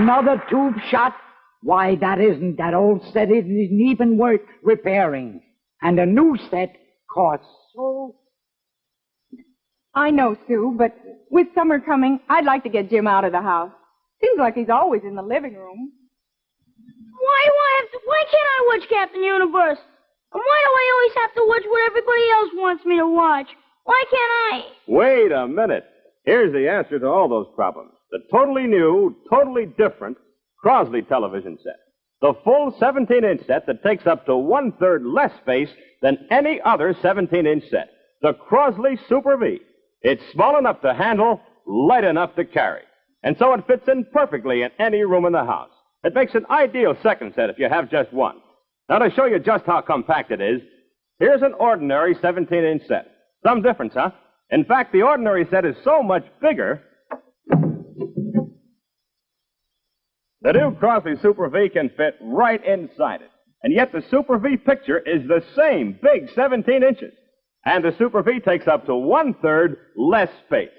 Another tube shot? Why, that old set isn't even worth repairing. And a new set costs so... I know, Sue, but with summer coming, I'd like to get Jim out of the house. Seems like he's always in the living room. Why can't I watch Captain Universe? And why do I always have to watch what everybody else wants me to watch? Why can't I? Wait a minute. Here's the answer to all those problems. The totally new, totally different Crosley television set. The full 17-inch set that takes up to 1/3 less space than any other 17-inch set. The Crosley Super V. It's small enough to handle, light enough to carry. And so it fits in perfectly in any room in the house. It makes an ideal second set if you have just one. Now, to show you just how compact it is, here's an ordinary 17-inch set. Some difference, huh? In fact, the ordinary set is so much bigger, the new Crosley Super V can fit right inside it. And yet the Super V picture is the same big 17 inches. And the Super V takes up to 1/3 less space.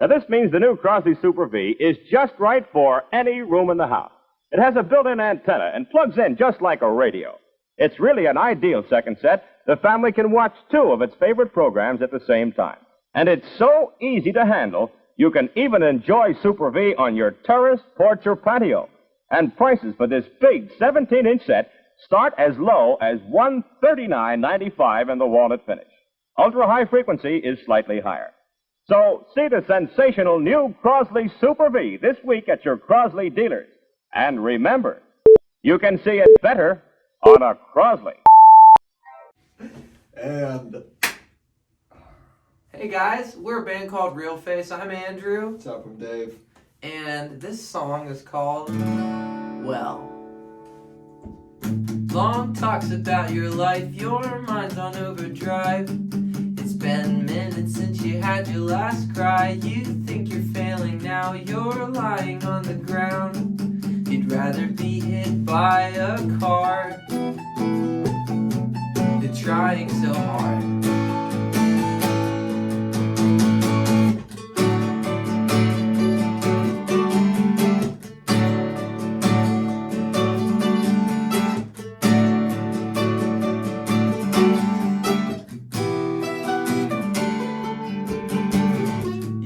Now, this means the new Crosley Super V is just right for any room in the house. It has a built-in antenna and plugs in just like a radio. It's really an ideal second set. The family can watch 2 of its favorite programs at the same time. And it's so easy to handle, you can even enjoy Super V on your terrace, porch, or patio. And prices for this big 17-inch set start as low as $139.95 in the walnut finish. Ultra-high frequency is slightly higher. So see the sensational new Crosley Super V this week at your Crosley dealers. And remember, you can see it better on a Crosley. And hey guys, we're a band called Real Face. I'm Andrew. what's up, I'm Dave. And this song is called Well. Long talks about your life, your mind's on overdrive. It's been minutes since you had your last cry. You think you're failing now, you're lying on the ground. You'd rather be hit by a car than trying so hard.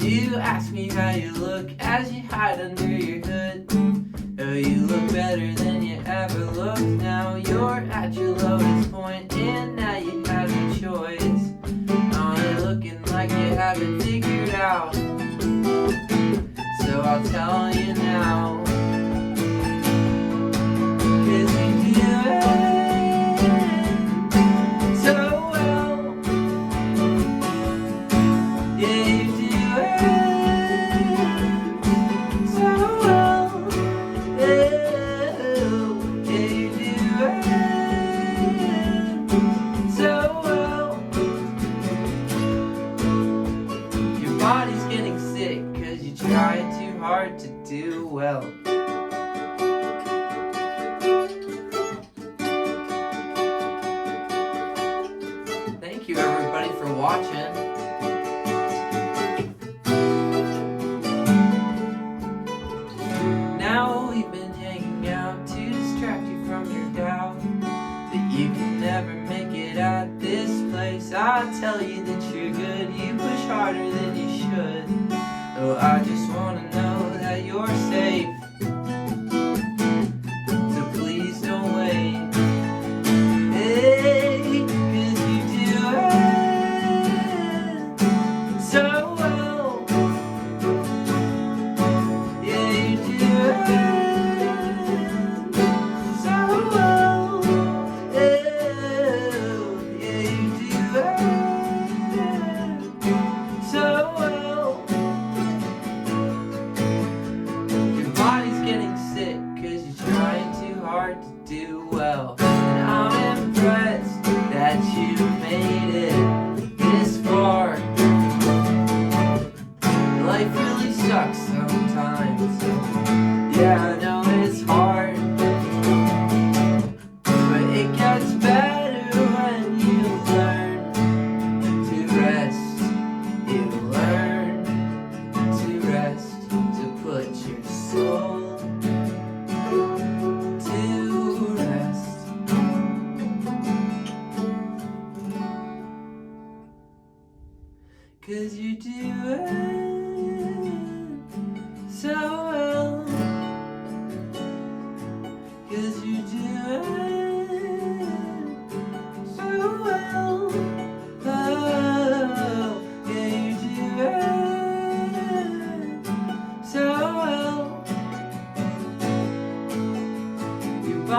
You ask me how you look as you hide under your hood. Oh, you look better than you ever looked. Now you're at your lowest point, and now you have a choice. Only looking like you haven't figured out. So I'll tell you now. 'Cause you do it so well. Yeah, you do it so well. Oh, yeah, you do it so well. Your body's getting sick 'cause you tried too hard to do well. Thank you everybody for watching. Now we've been hanging out to distract you from your doubt that you can never make it at this place. I tell you that you're good, you push harder than you should. Oh, I just wanna know that you're safe. So please don't wait. Hey, 'cause you do it so well. Yeah, you do it so well. Oh, yeah, you do it so well. Your body's getting sick 'cause you're trying too hard to do well. And I'm impressed that you made it this far. Life really sucks sometimes. Yeah, I know it's hard, but it gets better when you learn to rest. You learn to rest, to put your soul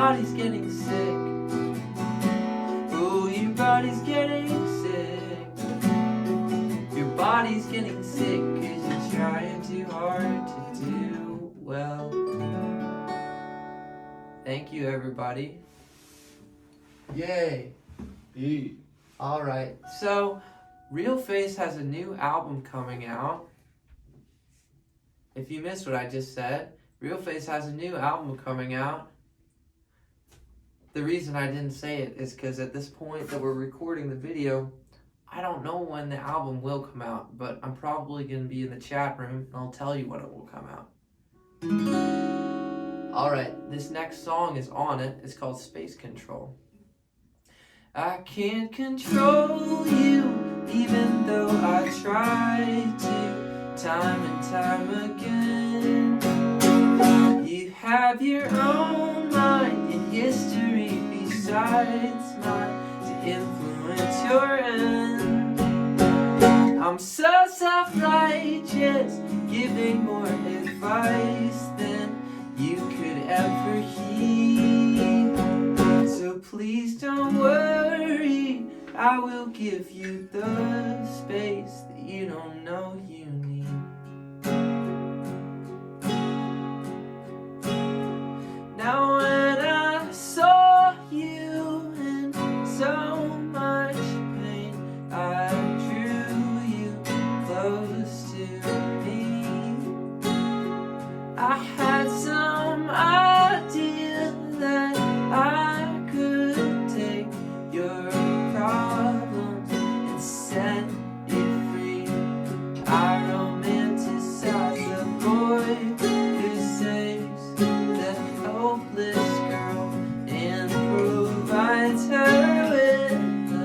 body's getting sick. Oh, your body's getting sick. Your body's getting sick 'cause you're trying too hard to do well. Thank you, everybody. Yay. Alright, so Real Face has a new album coming out. If you missed what I just said, Real Face has a new album coming out. The reason I didn't say it is because at this point that we're recording the video, I don't know when the album will come out, but I'm probably going to be in the chat room and I'll tell you when it will come out. Alright, this next song is on it. It's called Space Control. I can't control you, even though I try to, time and time again. You have your own mind and history besides mine to influence your end. I'm so self-righteous, giving more advice than you could ever heed. So please don't worry, I will give you the space that you don't know you need. Now when I saw you in so much pain, I drew you close to me. I had some idea that I could take your problems and set it free. I romanticize the boy who saves the hopeless girl and provides her with the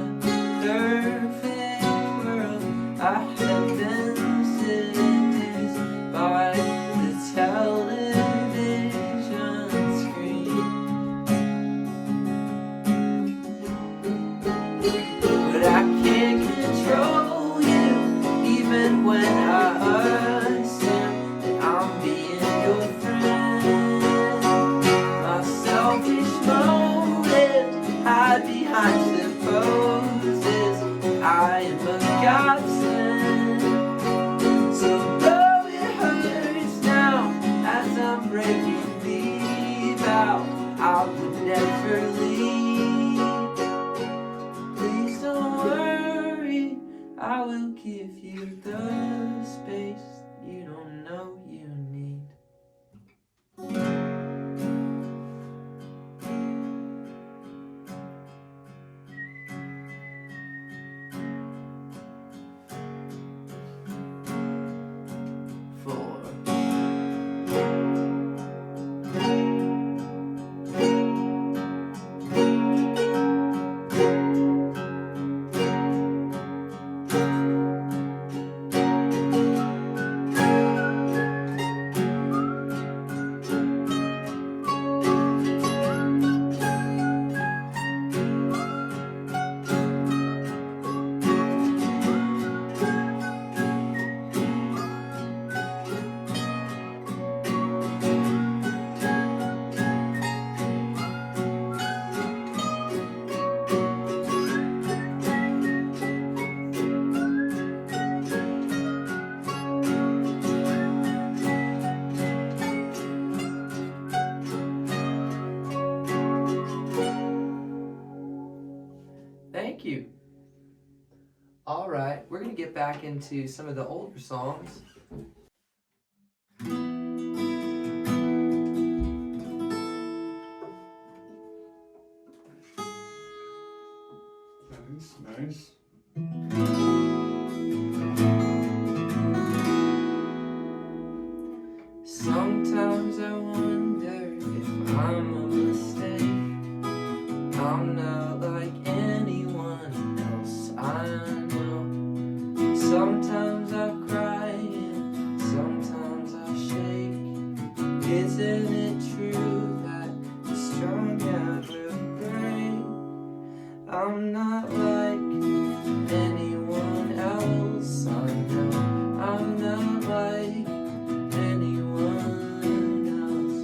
perfect world. I have been seduced by the television screen, but I can't control you, even when I assume that I'm being your friend. My selfish motives hide behind supposes I am a godsend. So though it hurts now as I'm breaking the vow, I would never leave. Please don't worry, I will give you the space you don't know you need. Thank you. All right, we're going to get back into some of the older songs. Nice. Sometimes I wonder if I'm a mistake. I'm not like anyone else I know. Sometimes I cry and sometimes I shake. Isn't it true that the strong never break? I'm not like anyone else I know. I'm not like anyone else.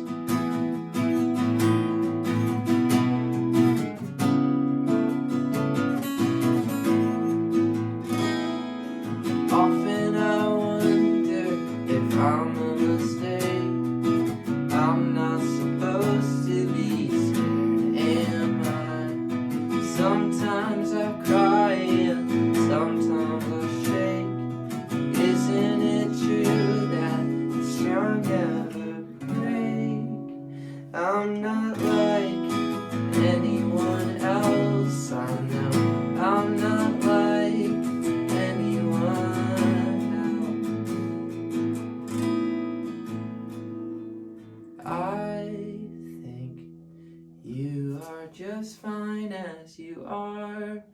just fine as you are.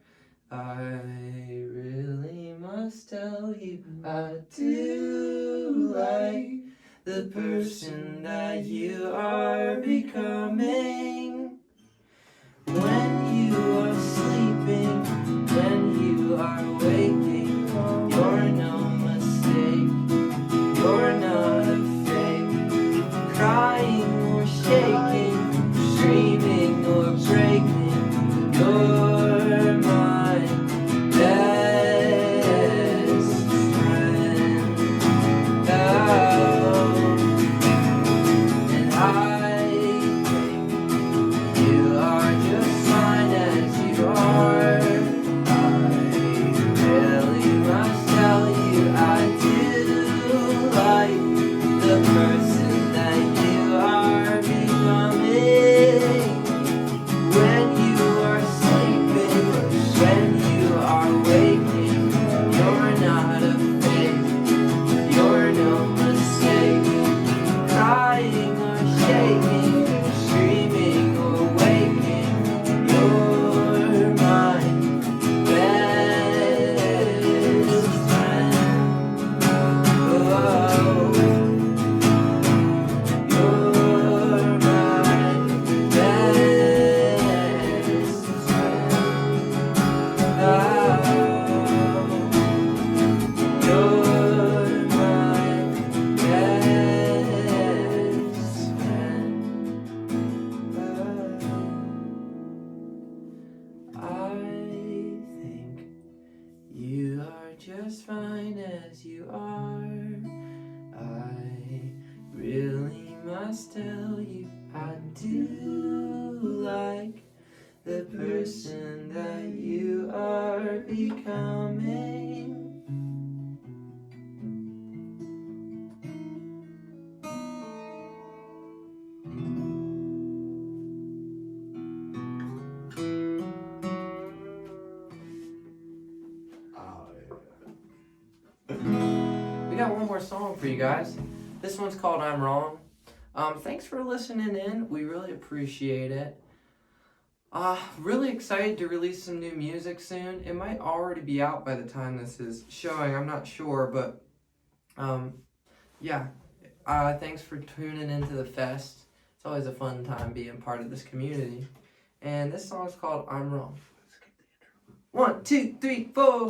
I really must tell you, I do like the person that you are becoming. When you are sleeping, when you are waking, you're no mistake. You're not a fake, crying or shaking, screaming or breaking. You're my best friend. Oh, and I think you are just fine as you are. I really must tell you, I do like the person that you are becoming. When you are sleeping, when you are waking, you're not a fake, you're no mistake. Crying or shaking, screaming or waking, you're my best friend. Oh, you're my best friend. Oh, you're my best friend. I think you are just fine as you are. I really must tell you, I do like the person that you are becoming. We got one more song for you guys. This one's called I'm Wrong. Thanks for listening in. We really appreciate it. Really excited to release some new music soon. It might already be out by the time this is showing. I'm not sure, but yeah. Thanks for tuning into the fest. It's always a fun time being part of this community. And this song is called I'm Wrong. Let's get the intro. 1, 2, 3, 4.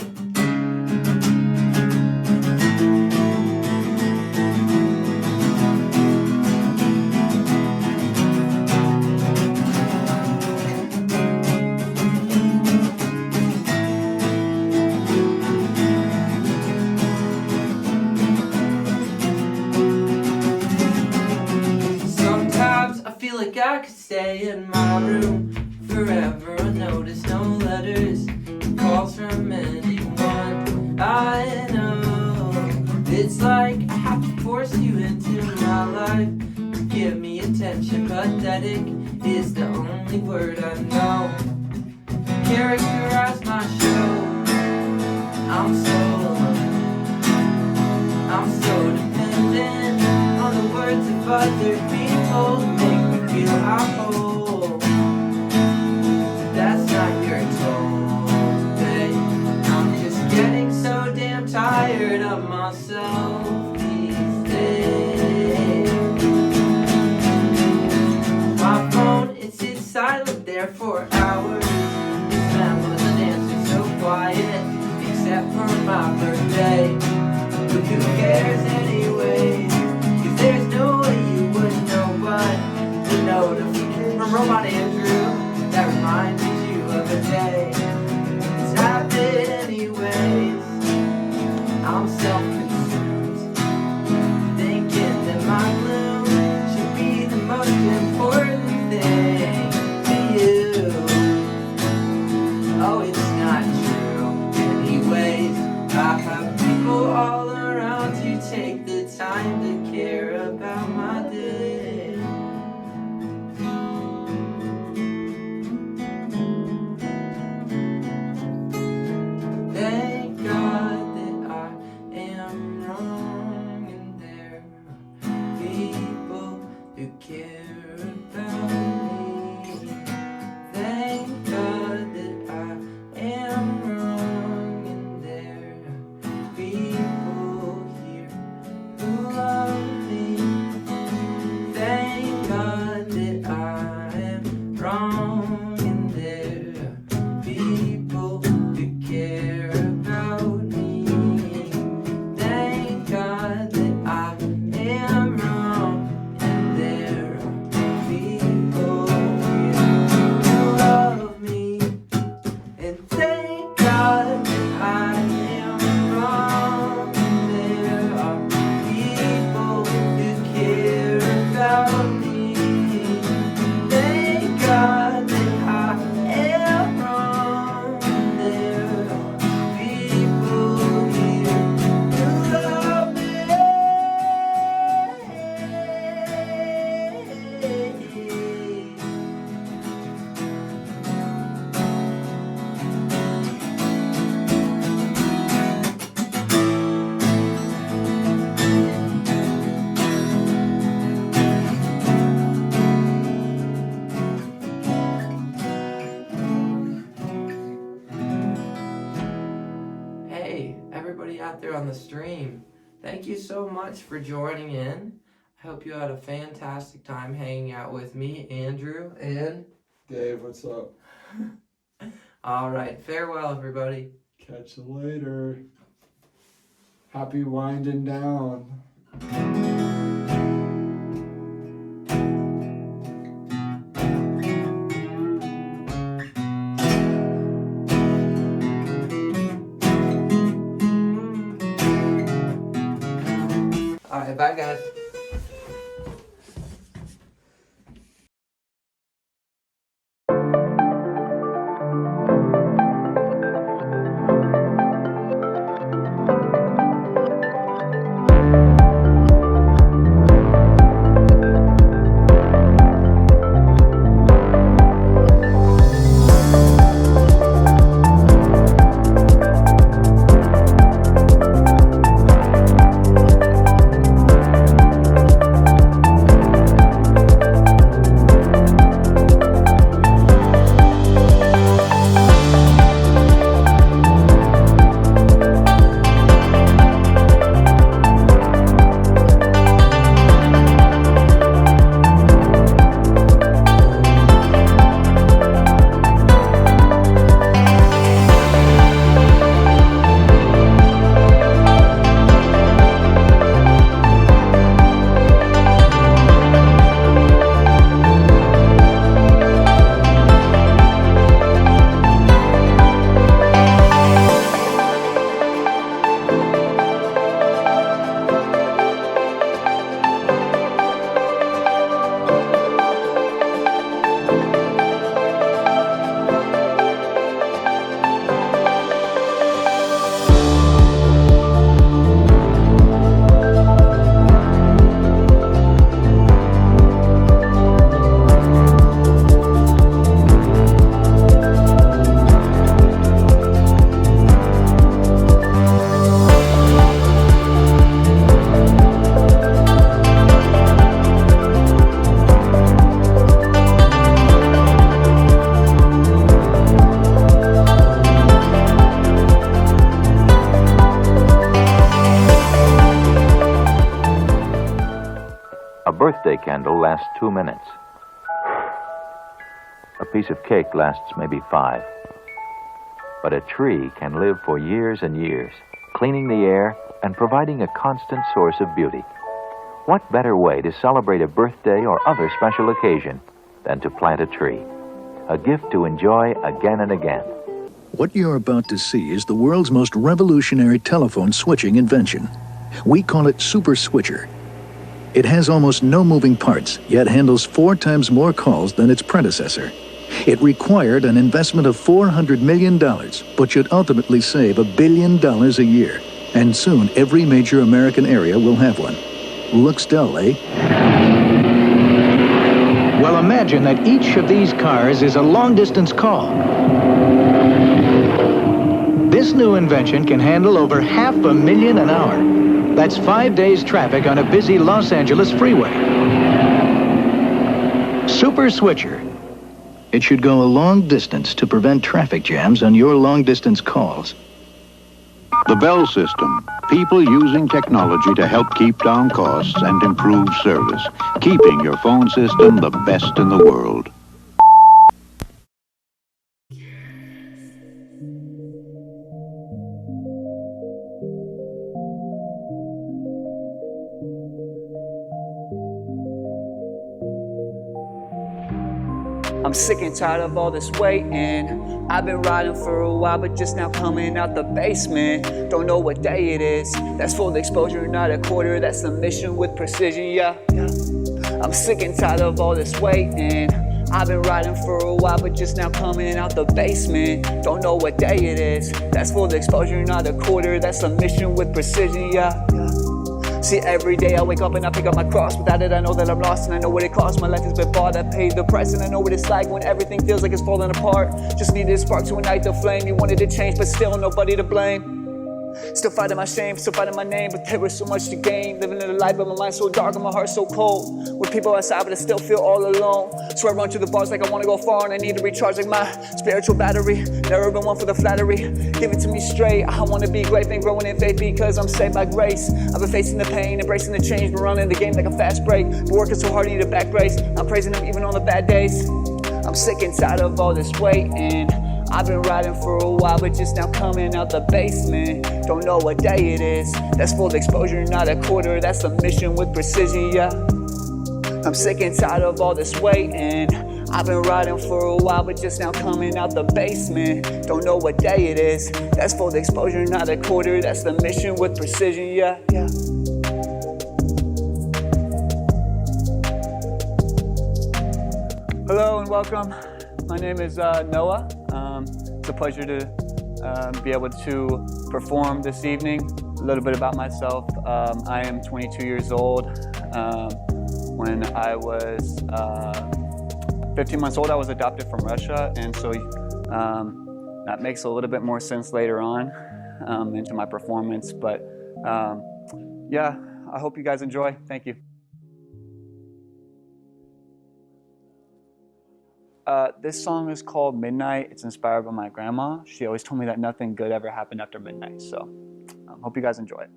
Sometimes I feel like I could stay in my room forever unnoticed. No letters, calls from anyone I know. It's like I have to force you into my life to give me attention. Pathetic is the only word I know. Characterize my show. I'm so alone. I'm so dependent on the words of other people. Make me feel I'm whole. That's not your tone, babe. I'm just getting so damn tired of myself these days. My phone, it sits silent there for hours. This man wasn't answering so quiet, except for my birthday. But who cares anyway? 'Cause there's no way you would know but the note from Robot Andrew that reminds you of a day. It's happened anyways. I'm self-consumed, thinking that my gloom should be the most important thing to you. Oh, it's not true. Anyways, I have people all around to take the time to care about my day. Thank God that I am wrong, and there are people who care about me. Thank on the stream. Thank you so much for joining in. I hope you had a fantastic time hanging out with me, Andrew, and Dave, what's up? All right, farewell, everybody. Catch you later. Happy winding down. All right, bye, guys. birthday candle lasts 2 minutes. A piece of cake lasts maybe 5. But a tree can live for years and years, cleaning the air and providing a constant source of beauty. What better way to celebrate a birthday or other special occasion than to plant a tree? A gift to enjoy again and again. What you're about to see is the world's most revolutionary telephone switching invention. We call it Super Switcher. It has almost no moving parts, yet handles 4 times more calls than its predecessor. It required an investment of $400 million, but should ultimately save $1 billion a year. And soon, every major American area will have one. Looks dull, eh? Well, imagine that each of these cars is a long-distance call. This new invention can handle over 500,000 an hour. That's 5 days' traffic on a busy Los Angeles freeway. Super Switcher. It should go a long distance to prevent traffic jams on your long-distance calls. The Bell System. People using technology to help keep down costs and improve service. Keeping your phone system the best in the world. I'm sick and tired of all this waiting. I've been riding for a while, but just now coming out the basement. Don't know what day it is. That's full exposure, not a quarter. That's the mission with precision, yeah. I'm sick and tired of all this waiting. I've been riding for a while, but just now coming out the basement. Don't know what day it is. That's full exposure, not a quarter. That's the mission with precision, yeah. See, every day I wake up and I pick up my cross. Without it, I know that I'm lost, and I know what it costs. My life has been bought, I paid the price, and I know what it's like when everything feels like it's falling apart. Just needed a spark to ignite the flame. You wanted to change, but still nobody to blame. Still fighting my shame, still fighting my name, but there was so much to gain. Living in a life, but my mind so dark and my heart so cold. With people outside, but I still feel all alone. So I run to the bars like I wanna go far, and I need to recharge like my spiritual battery. Never been one for the flattery. Give it to me straight. I wanna be great, been growing in faith because I'm saved by grace. I've been facing the pain, embracing the change, been running the game like a fast break. Been working so hard, I need a back brace. I'm praising him even on the bad days. I'm sick and tired of all this waiting. I've been riding for a while, but just now coming out the basement. Don't know what day it is. That's full exposure, not a quarter. That's a mission with precision, yeah. I'm sick and tired of all this waiting. I've been riding for a while, but just now coming out the basement. Don't know what day it is. That's full exposure, not a quarter. That's the mission with precision, yeah, yeah. Hello and welcome. My name is Noah. It's a pleasure to be able to perform this evening. A little bit about myself. I am 22 years old. When I was 15 months old, I was adopted from Russia, and so that makes a little bit more sense later on into my performance. But yeah, I hope you guys enjoy. Thank you. This song is called Midnight. It's inspired by my grandma. She always told me that nothing good ever happened after midnight. So hope you guys enjoy it.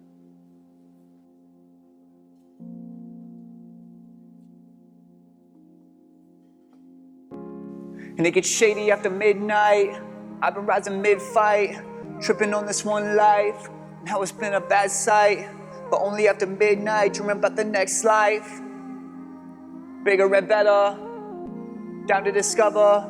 And it gets shady after midnight. I've been rising mid-fight, tripping on this one life. Now it's been a bad sight, but only after midnight, dreaming about the next life. Bigger and better, down to discover,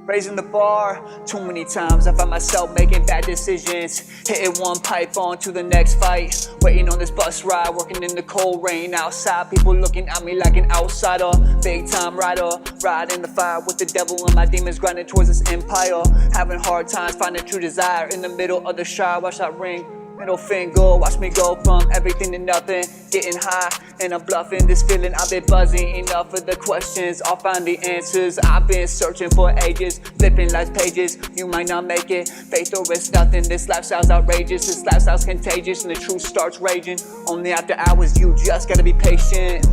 raising the bar. Too many times I find myself making bad decisions, hitting one pipe on to the next fight, waiting on this bus ride, working in the cold rain outside, people looking at me like an outsider. Big time rider, riding the fire with the devil and my demons, grinding towards this empire, having hard times finding true desire in the middle of the shire. Watch that ring, middle finger, watch me go from everything to nothing, getting high and I'm bluffing this feeling. I've been buzzing, enough of the questions, I'll find the answers. I've been searching for ages, flipping life's pages. You might not make it, faith or risk nothing. This lifestyle's outrageous, this lifestyle's contagious, and the truth starts raging. Only after hours, you just gotta be patient.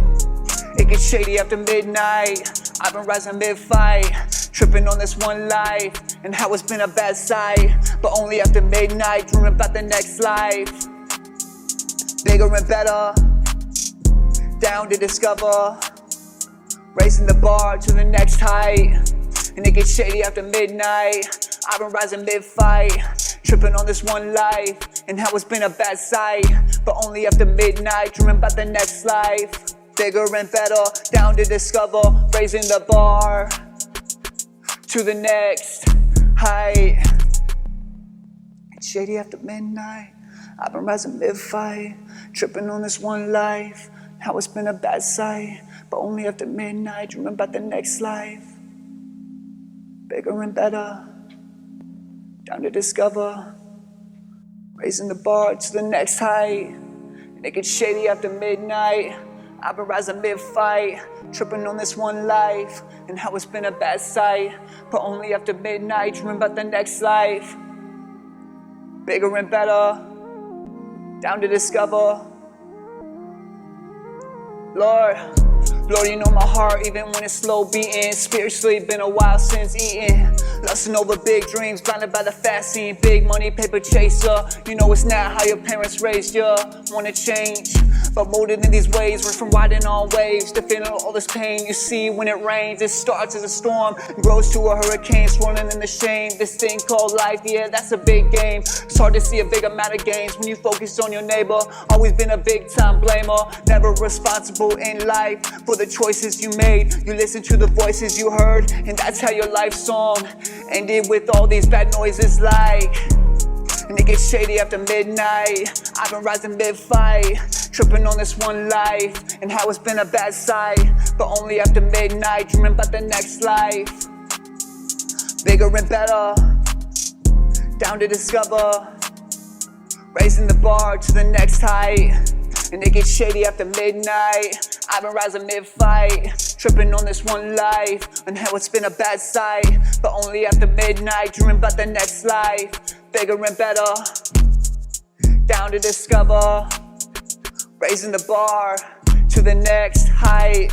It gets shady after midnight. I've been rising mid-fight, tripping on this one life, and how it's been a bad sight, but only after midnight, dreaming about the next life. Bigger and better, down to discover, raising the bar to the next height. And it gets shady after midnight. I've been rising mid-fight, tripping on this one life, and how it's been a bad sight, but only after midnight, dreaming about the next life. Bigger and better, down to discover, raising the bar to the next height. It's shady after midnight. I've been rising mid-fight, tripping on this one life. How it's been a bad sight, but only after midnight, dreaming about the next life. Bigger and better, down to discover, raising the bar to the next height. And it gets shady after midnight. I've been rising mid-fight, tripping on this one life, and how it's been a bad sight, but only after midnight, dreaming about the next life. Bigger and better, down to discover. Lord, you know my heart, even when it's slow beating. Spiritually, been a while since eating. Lusting over big dreams, blinded by the fast scene. Big money, paper chaser. You know it's not how your parents raised you. Wanna change, but molded in these ways. We're from riding on waves to feeling all this pain. You see, when it rains, it starts as a storm, grows to a hurricane, swirling in the shame. This thing called life, yeah, that's a big game. It's hard to see a big amount of gains when you focus on your neighbor. Always been a big time blamer, never responsible in life for the choices you made. You listen to the voices you heard, and that's how your life song ended, with all these bad noises like. And it gets shady after midnight. I've been rising mid-fight, tripping on this one life, and how it's been a bad sight, but only after midnight, dreaming about the next life. Bigger and better, down to discover, raising the bar to the next height. And it gets shady after midnight. I've been rising mid-fight, tripping on this one life, and how it's been a bad sight, but only after midnight, dreaming about the next life. Bigger and better, down to discover, raising the bar to the next height.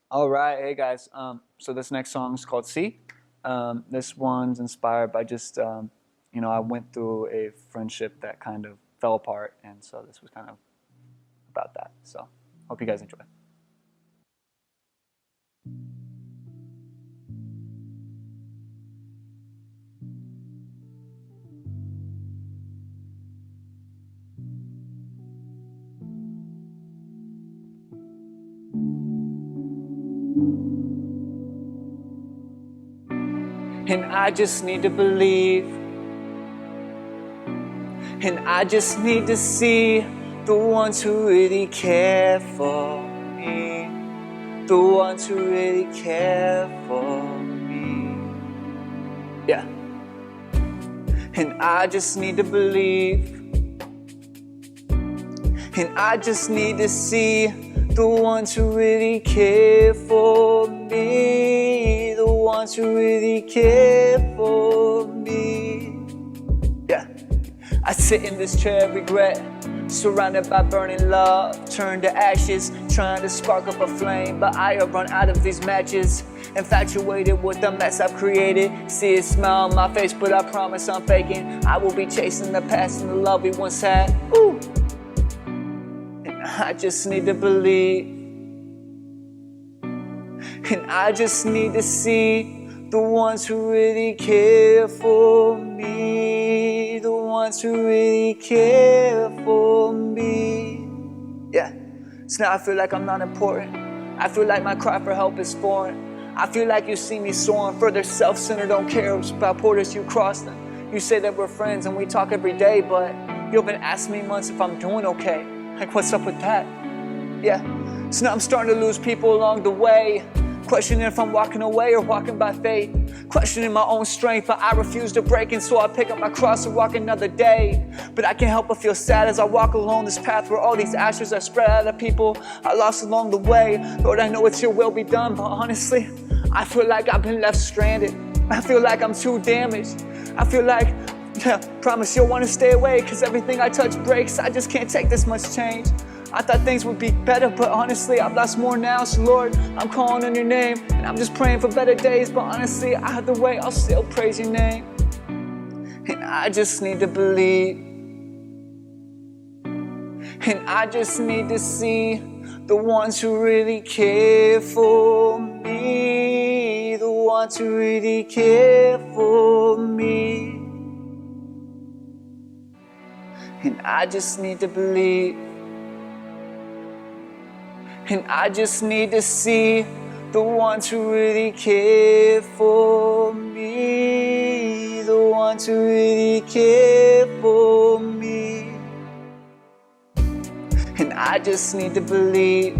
All right, hey guys. So this next song is called "See." This one's inspired by just, I went through a friendship that kind of fell apart, and so this was kind of about that. So hope you guys enjoy. And I just need to believe, and I just need to see the ones who really care for me, the ones who really care for me. Yeah. And I just need to believe, and I just need to see the ones who really care for me, the ones who really care for me. Yeah. I sit in this chair of regret, surrounded by burning love, turned to ashes, trying to spark up a flame, but I have run out of these matches. Infatuated with the mess I've created, see a smile on my face, but I promise I'm faking. I will be chasing the past and the love we once had. Ooh. And I just need to believe, and I just need to see the ones who really care for me, the ones who really care for me. Yeah. So now I feel like I'm not important. I feel like my cry for help is foreign. I feel like you see me soaring further self-centered, don't care about borders you cross them. You say that we're friends and we talk every day, but you haven't asked me once if I'm doing okay. Like, what's up with that? Yeah. So now I'm starting to lose people along the way, questioning if I'm walking away or walking by faith, questioning my own strength, but I refuse to break, and so I pick up my cross and walk another day. But I can't help but feel sad as I walk along this path where all these ashes are spread out of people I lost along the way. Lord, I know it's your will be done, but honestly, I feel like I've been left stranded. I feel like I'm too damaged. I feel like, promise you'll want to stay away, cause everything I touch breaks. I just can't take this much change. I thought things would be better, but honestly, I've lost more now. So Lord, I'm calling on your name, and I'm just praying for better days. But honestly, either way, I'll still praise your name. And I just need to believe, and I just need to see the ones who really care for me, the ones who really care for me. And I just need to believe, and I just need to see the ones who really care for me, the ones who really care for me. And I just need to believe,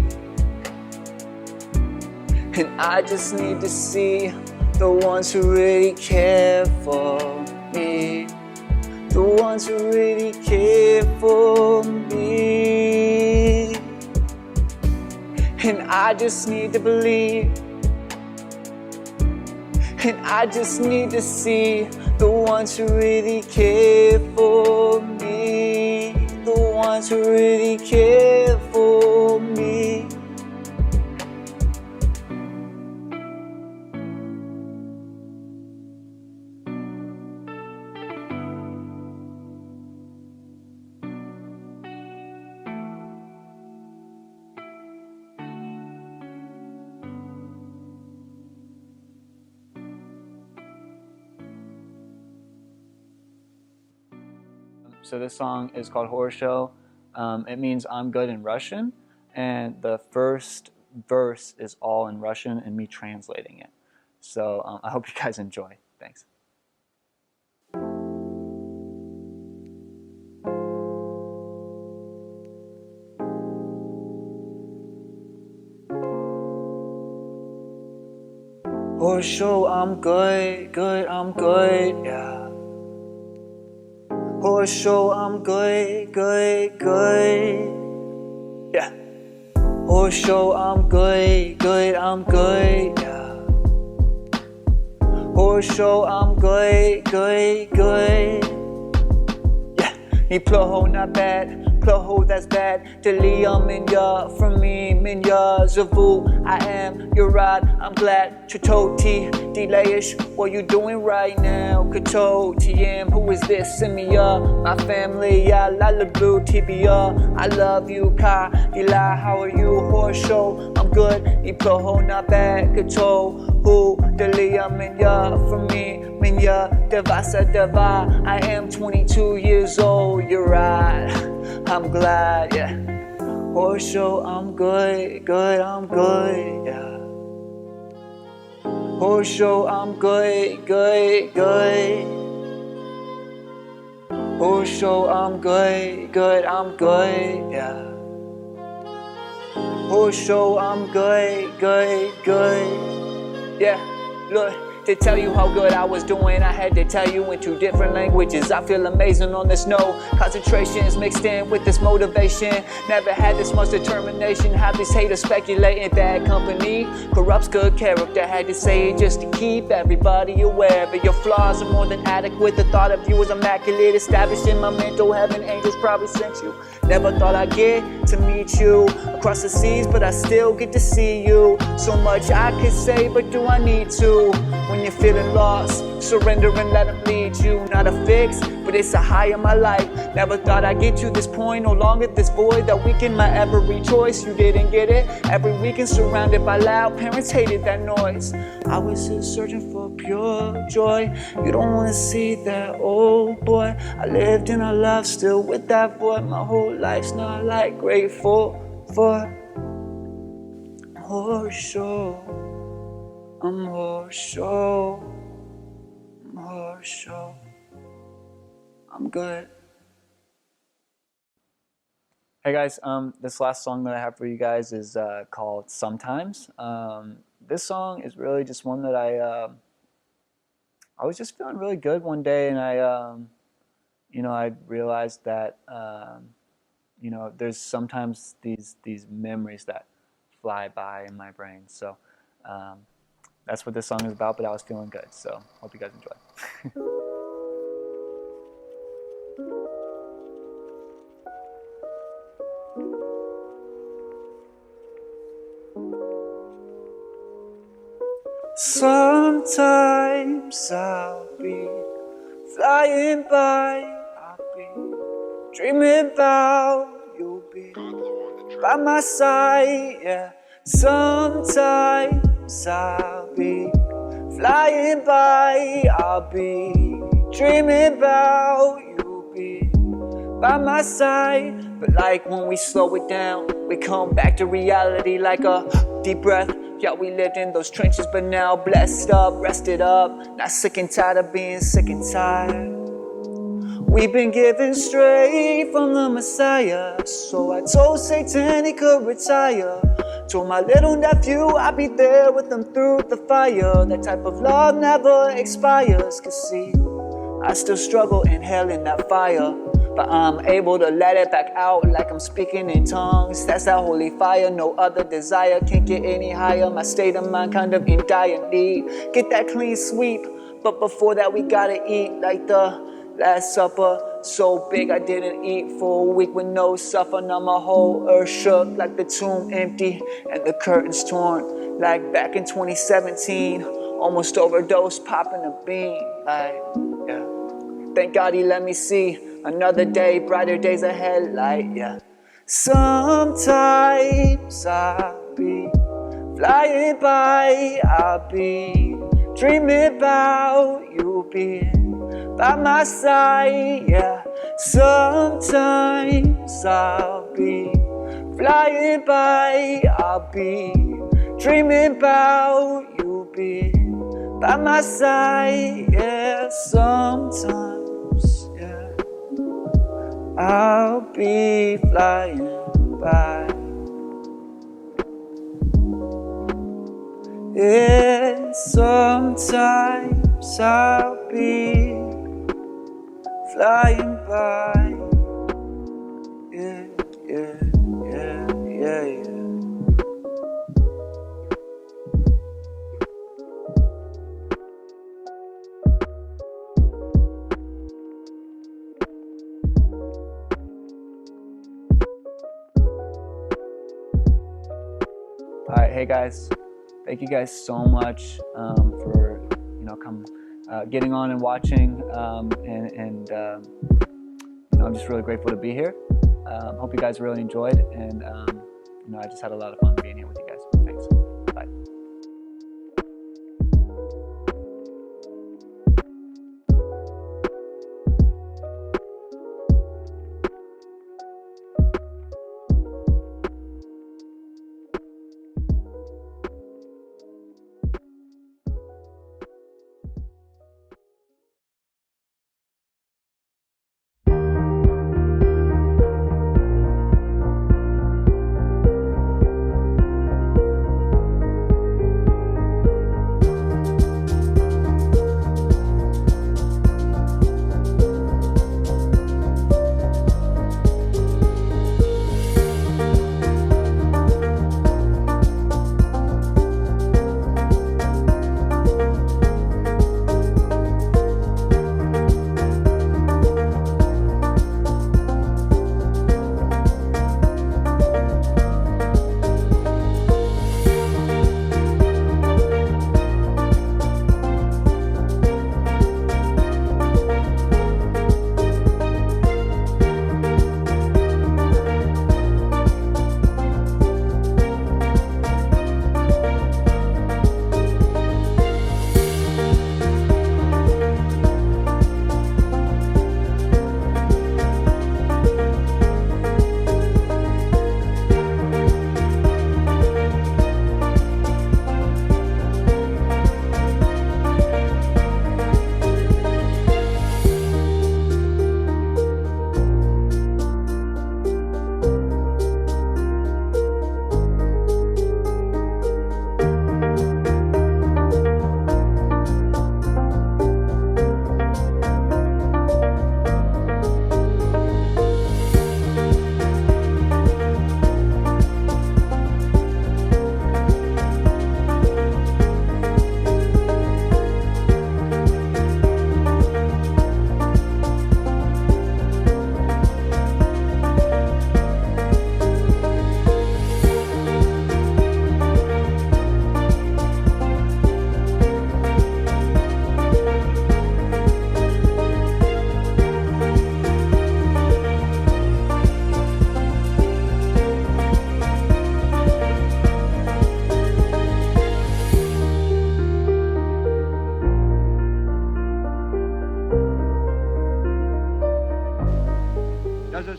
and I just need to see the ones who really care for me, the ones who really care for me. And I just need to believe, and I just need to see the ones who really care for me, the ones who really care for me. So this song is called Horror Show. It means I'm good in Russian, and the first verse is all in Russian and me translating it. So I hope you guys enjoy. Thanks. Horror Show, I'm good, I'm good, yeah. Horror Show, I'm good, yeah. Horror Show, I'm good, I'm good, yeah. For sure, I'm good, good, good. Yeah, ni ploho not bad, ploho that's bad. Delia minya from me, minya zavu. I am your rod, I'm glad. Chutoti, delayish, what you doing right now? Kato, TM, who is this? Send me my family, ya la la blue, tibia. I love you, ka, ila, how are you? Horse show, I'm good. Ni ploho not bad, kato, who? Delia minya from me, minya devasa deva. I am 22 years old, you're right. I'm glad, yeah. Horse show, I'm good, good, I'm good, yeah. Horse show, I'm good, good, good. Horse show, I'm good, good, I'm good, yeah. Horse show, I'm good, good, good. Yeah, look. To tell you how good I was doing, I had to tell you in 2 different languages. I feel amazing on this note. Concentration is mixed in with this motivation. Never had this much determination. Have these haters speculating bad company corrupts good character. Had to say it just to keep everybody aware. But your flaws are more than adequate. The thought of you was immaculate. Established in my mental heaven, angels probably sent you. Never thought I'd get to meet you across the seas, but I still get to see you. So much I could say, but do I need to? When you're feeling lost, surrender and let them lead you. Not a fix, but it's a high in my life. Never thought I'd get to this point. No longer this void that weakened my every choice. You didn't get it. Every weekend surrounded by loud parents hated that noise. I was just searching for pure joy. You don't wanna see that old boy. I lived and I loved still with that void. My whole life's not like grateful for horse show. I'm horse show. I'm horse show. I'm good. Hey guys, this last song that I have for you guys is called Sometimes. This song is really just one that I was just feeling really good one day, and I realized that there's sometimes these memories that fly by in my brain. So that's what this song is about, but I was feeling good, so hope you guys enjoy. Sometimes I'll be flying by, I'll be dreaming about you, be by my side, yeah. Sometimes I'll be flying by, I'll be dreaming about you, be by my side. But like when we slow it down, we come back to reality like a deep breath. Yeah, we lived in those trenches, but now blessed up, rested up. Not sick and tired of being sick and tired. We've been given straight from the Messiah. So I told Satan he could retire. Told my little nephew I'd be there with him through the fire. That type of love never expires. Cause see, I still struggle inhaling that fire, but I'm able to let it back out like I'm speaking in tongues. That's that holy fire, no other desire can't get any higher. My state of mind kind of in dire need. Get that clean sweep, but before that we gotta eat like the Last Supper. So big I didn't eat for a week with no supper. Now my whole earth shook like the tomb empty and the curtains torn. Like back in 2017, almost overdosed, popping a bean. Like, yeah. Thank God he let me see another day, brighter days ahead, like, yeah. Sometimes I'll be flying by, I'll be dreaming about you being by my side, yeah. Sometimes I'll be flying by, I'll be dreaming about you being by my side, yeah. Sometimes, yeah, I'll be flying by. Yeah, sometimes I'll be flying by. Yeah, yeah, yeah, yeah, yeah. All right, hey guys, thank you guys so much for getting on and watching, I'm just really grateful to be here. Hope you guys really enjoyed, and I just had a lot of fun being here with you guys. Thanks. Bye.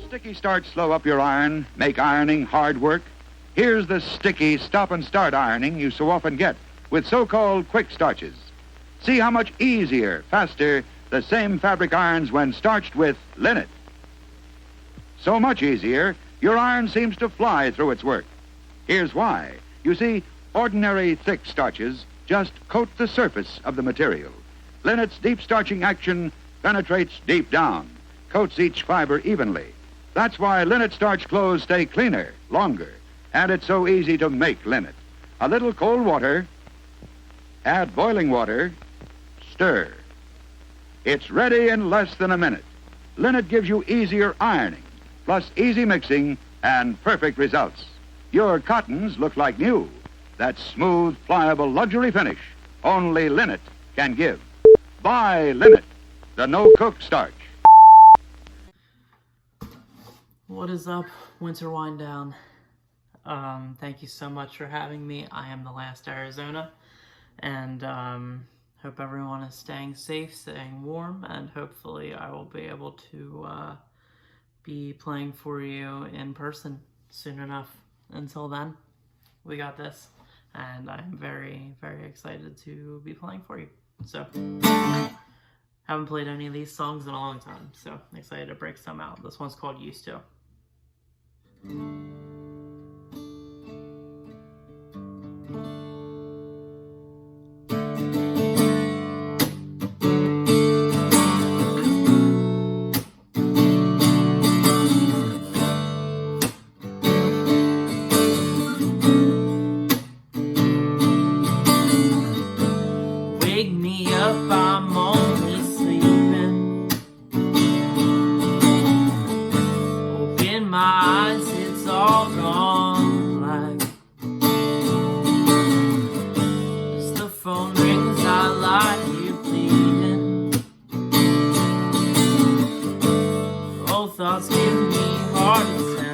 Sticky start slow up your iron, make ironing hard work? Here's the sticky stop and start ironing you so often get with so-called quick starches. See how much easier, faster, the same fabric irons when starched with linnet. So much easier, your iron seems to fly through its work. Here's why. You see, ordinary thick starches just coat the surface of the material. Linnet's deep starching action penetrates deep down, coats each fiber evenly. That's why linnet starch clothes stay cleaner, longer, and it's so easy to make linnet. A little cold water, add boiling water, stir. It's ready in less than a minute. Linnet gives you easier ironing, plus easy mixing and perfect results. Your cottons look like new. That smooth, pliable luxury finish only linnet can give. Buy linnet, the no-cook starch. What is up, Winter Wind Down? Thank you so much for having me. I am the last Arizona, and hope everyone is staying safe, staying warm, and hopefully I will be able to be playing for you in person soon enough. Until then, we got this, and I'm very, very excited to be playing for you. So, haven't played any of these songs in a long time, so excited to break some out. This one's called Used To. Wake me up, I'm only sleeping. Open my eyes, it's all thoughts give me heart attacks.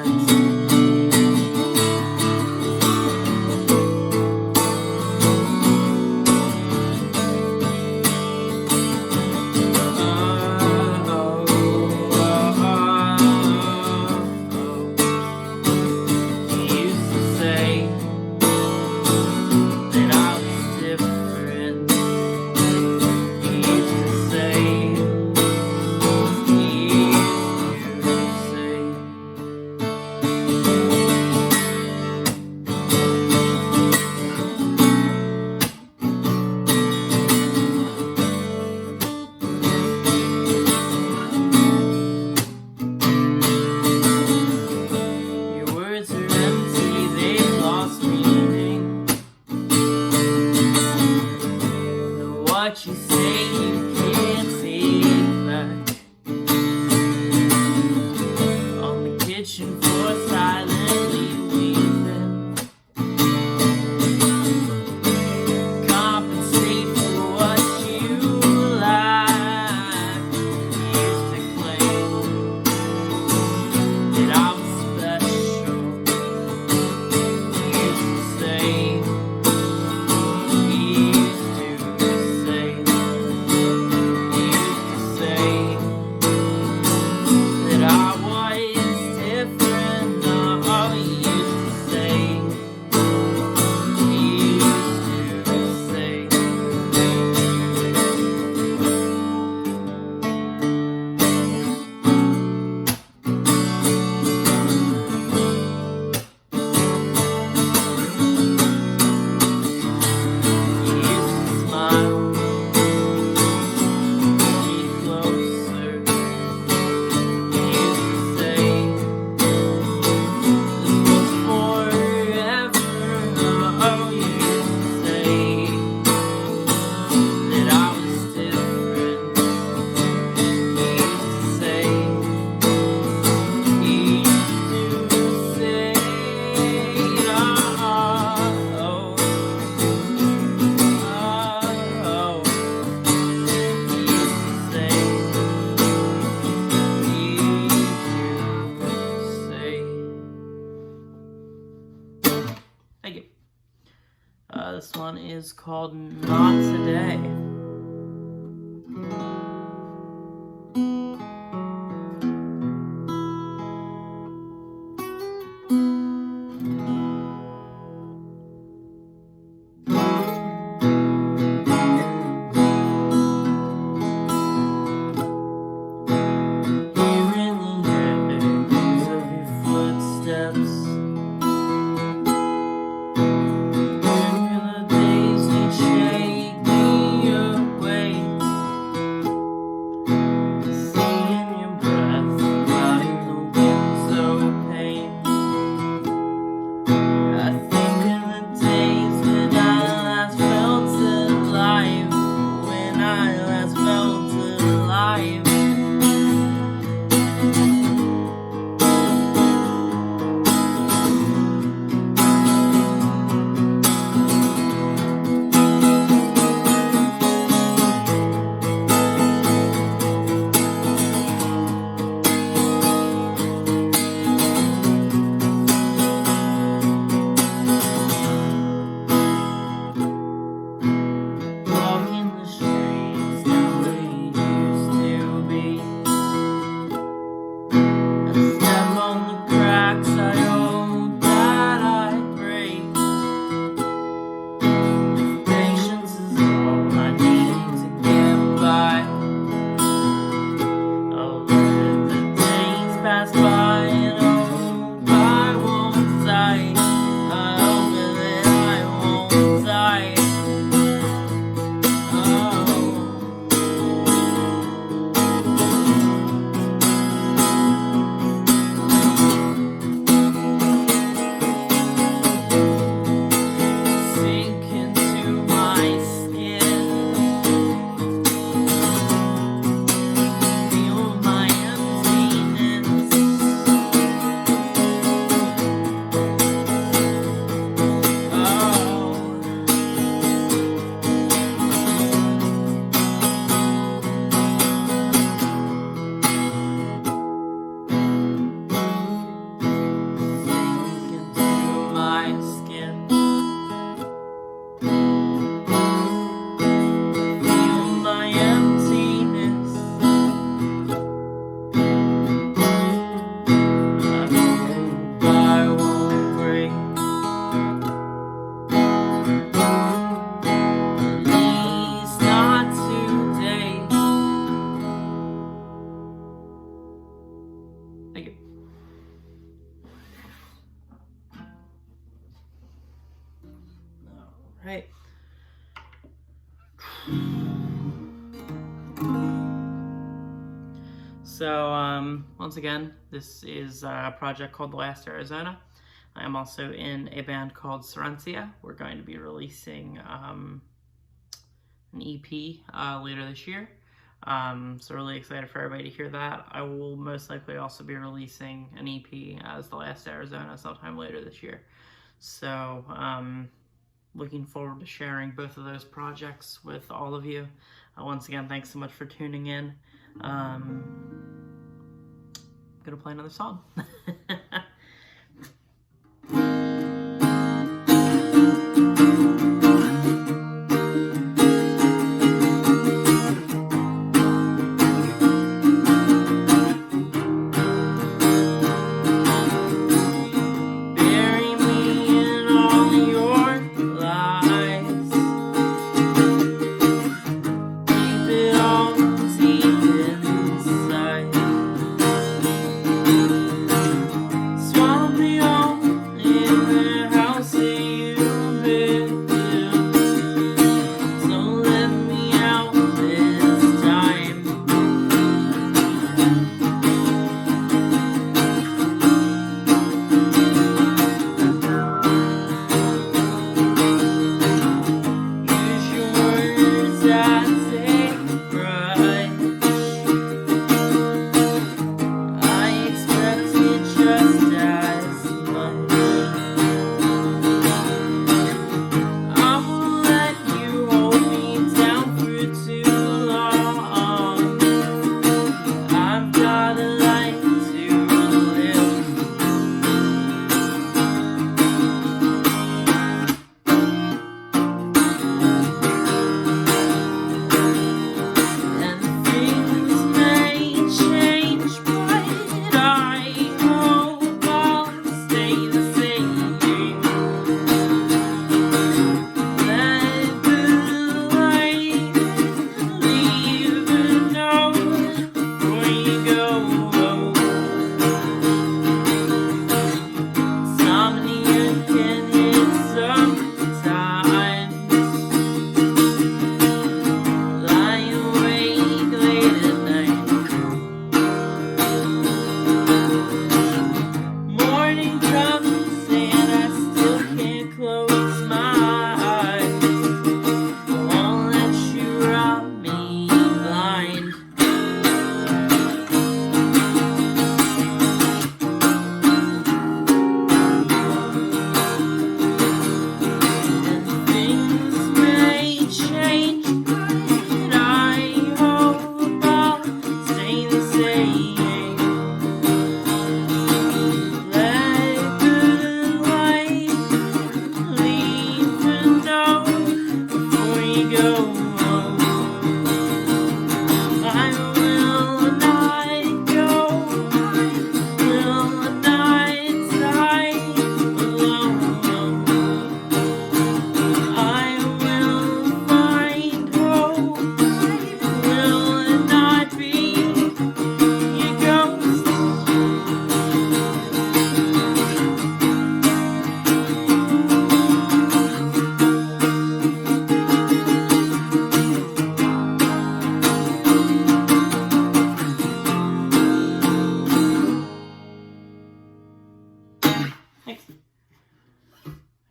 What you say you can't take back. On the kitchen floor silently weeping. Compensate for what you lack. Used to claim that I was special. Used to say this one is called Not Today. Days that shake me Alright. So, once again, this is a project called The Last Arizona. I am also in a band called Silencia. We're going to be releasing an EP later this year. So really excited for everybody to hear that. I will most likely also be releasing an EP as The Last Arizona sometime later this year. So, looking forward to sharing both of those projects with all of you. Once again, thanks so much for tuning in. I'm gonna play another song.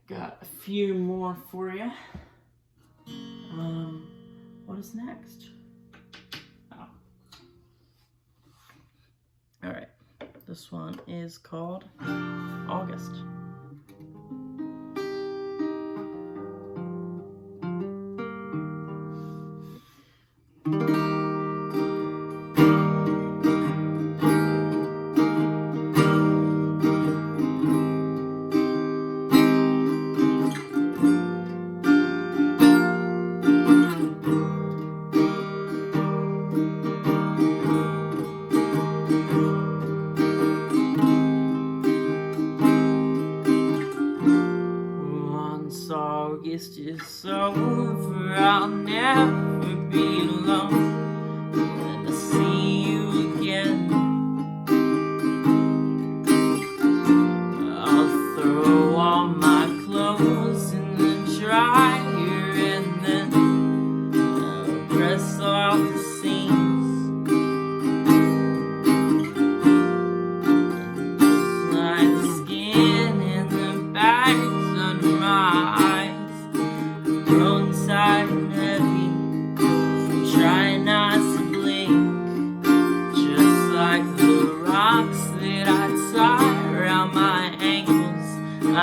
Got a few more for you. What is next? Oh. Alright, this one is called August.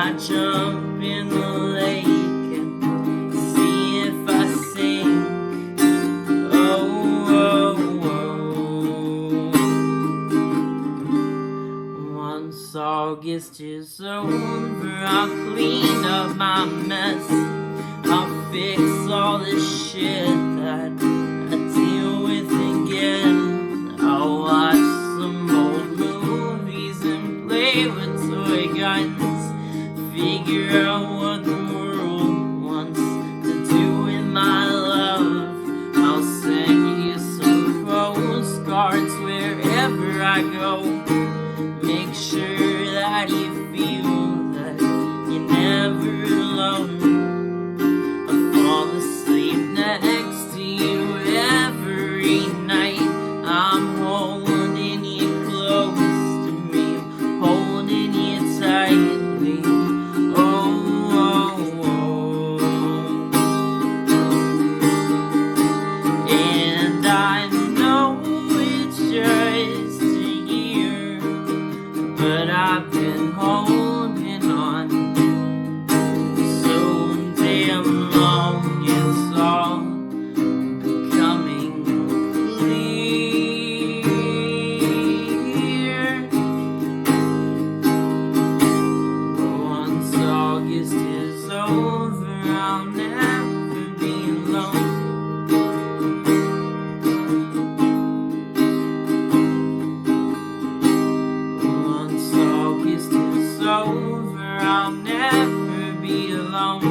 I jump in the lake and see if I sink. Oh, oh, oh. Once August is over, I'll clean up my mess. I'll fix all the shit that I deal with again. I'll watch some old movies and play with toy guns. Figure out what the world wants to do with my love. I'll send you some postcards wherever I go. Make sure that you feel that you're never alone. Fall asleep next to you every night. I'm holding you close to me, holding you tightly. Oh, oh, oh. And I know it's just a year, but I've been holding on so damn long. It's all becoming clear. Once August is over, I'll never be alone. Once August is over, I'll never be alone.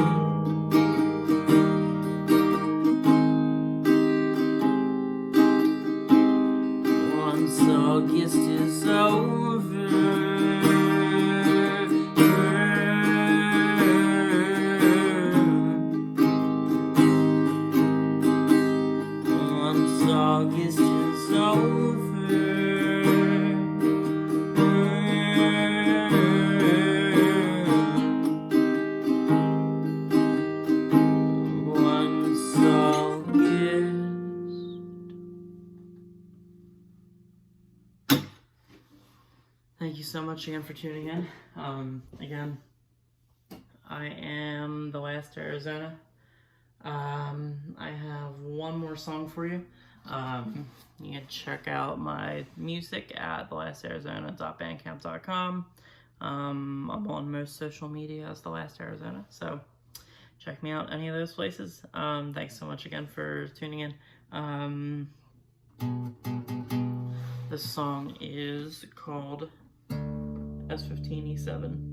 Once August is over, once August is over, once August. Thank you so much again for tuning in. Again, I am The Last Arizona. I have one more song for you. You can check out my music at thelastarizona.bandcamp.com. I'm on most social media as The Last Arizona, so check me out any of those places. Thanks so much again for tuning in. This song is called S15E7.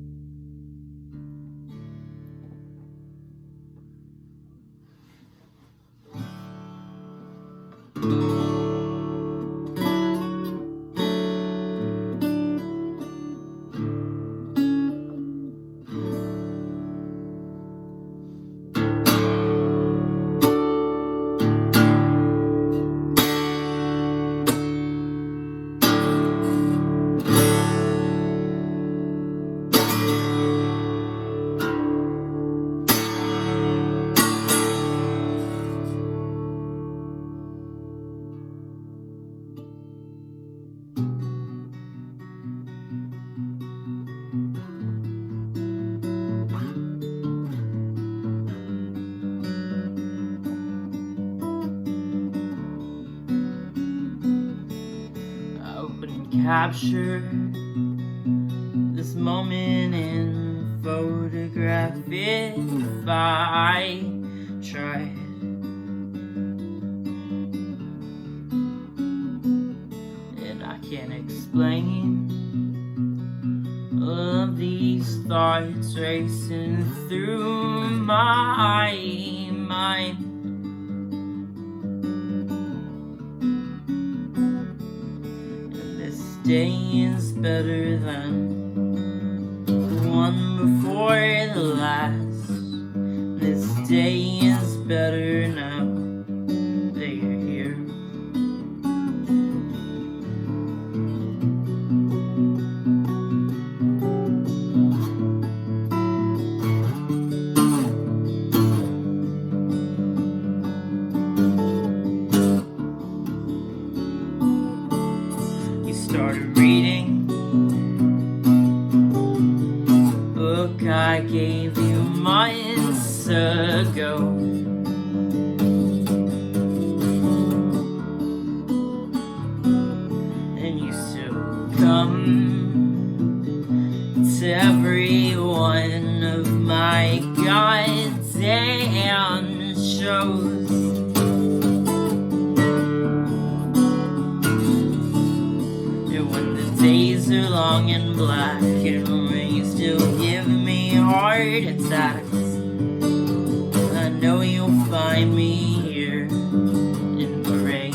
Capture this moment in photograph if I tried. And I can't explain all of these thoughts racing through my mind. Day is better than the one before the last. This day is better now that you're here. Started reading book I I gave you months ago. And you still come to every one of my goddamn shows. And when the days are long and black and you still give me heart attacks, I know you'll find me here in the rain.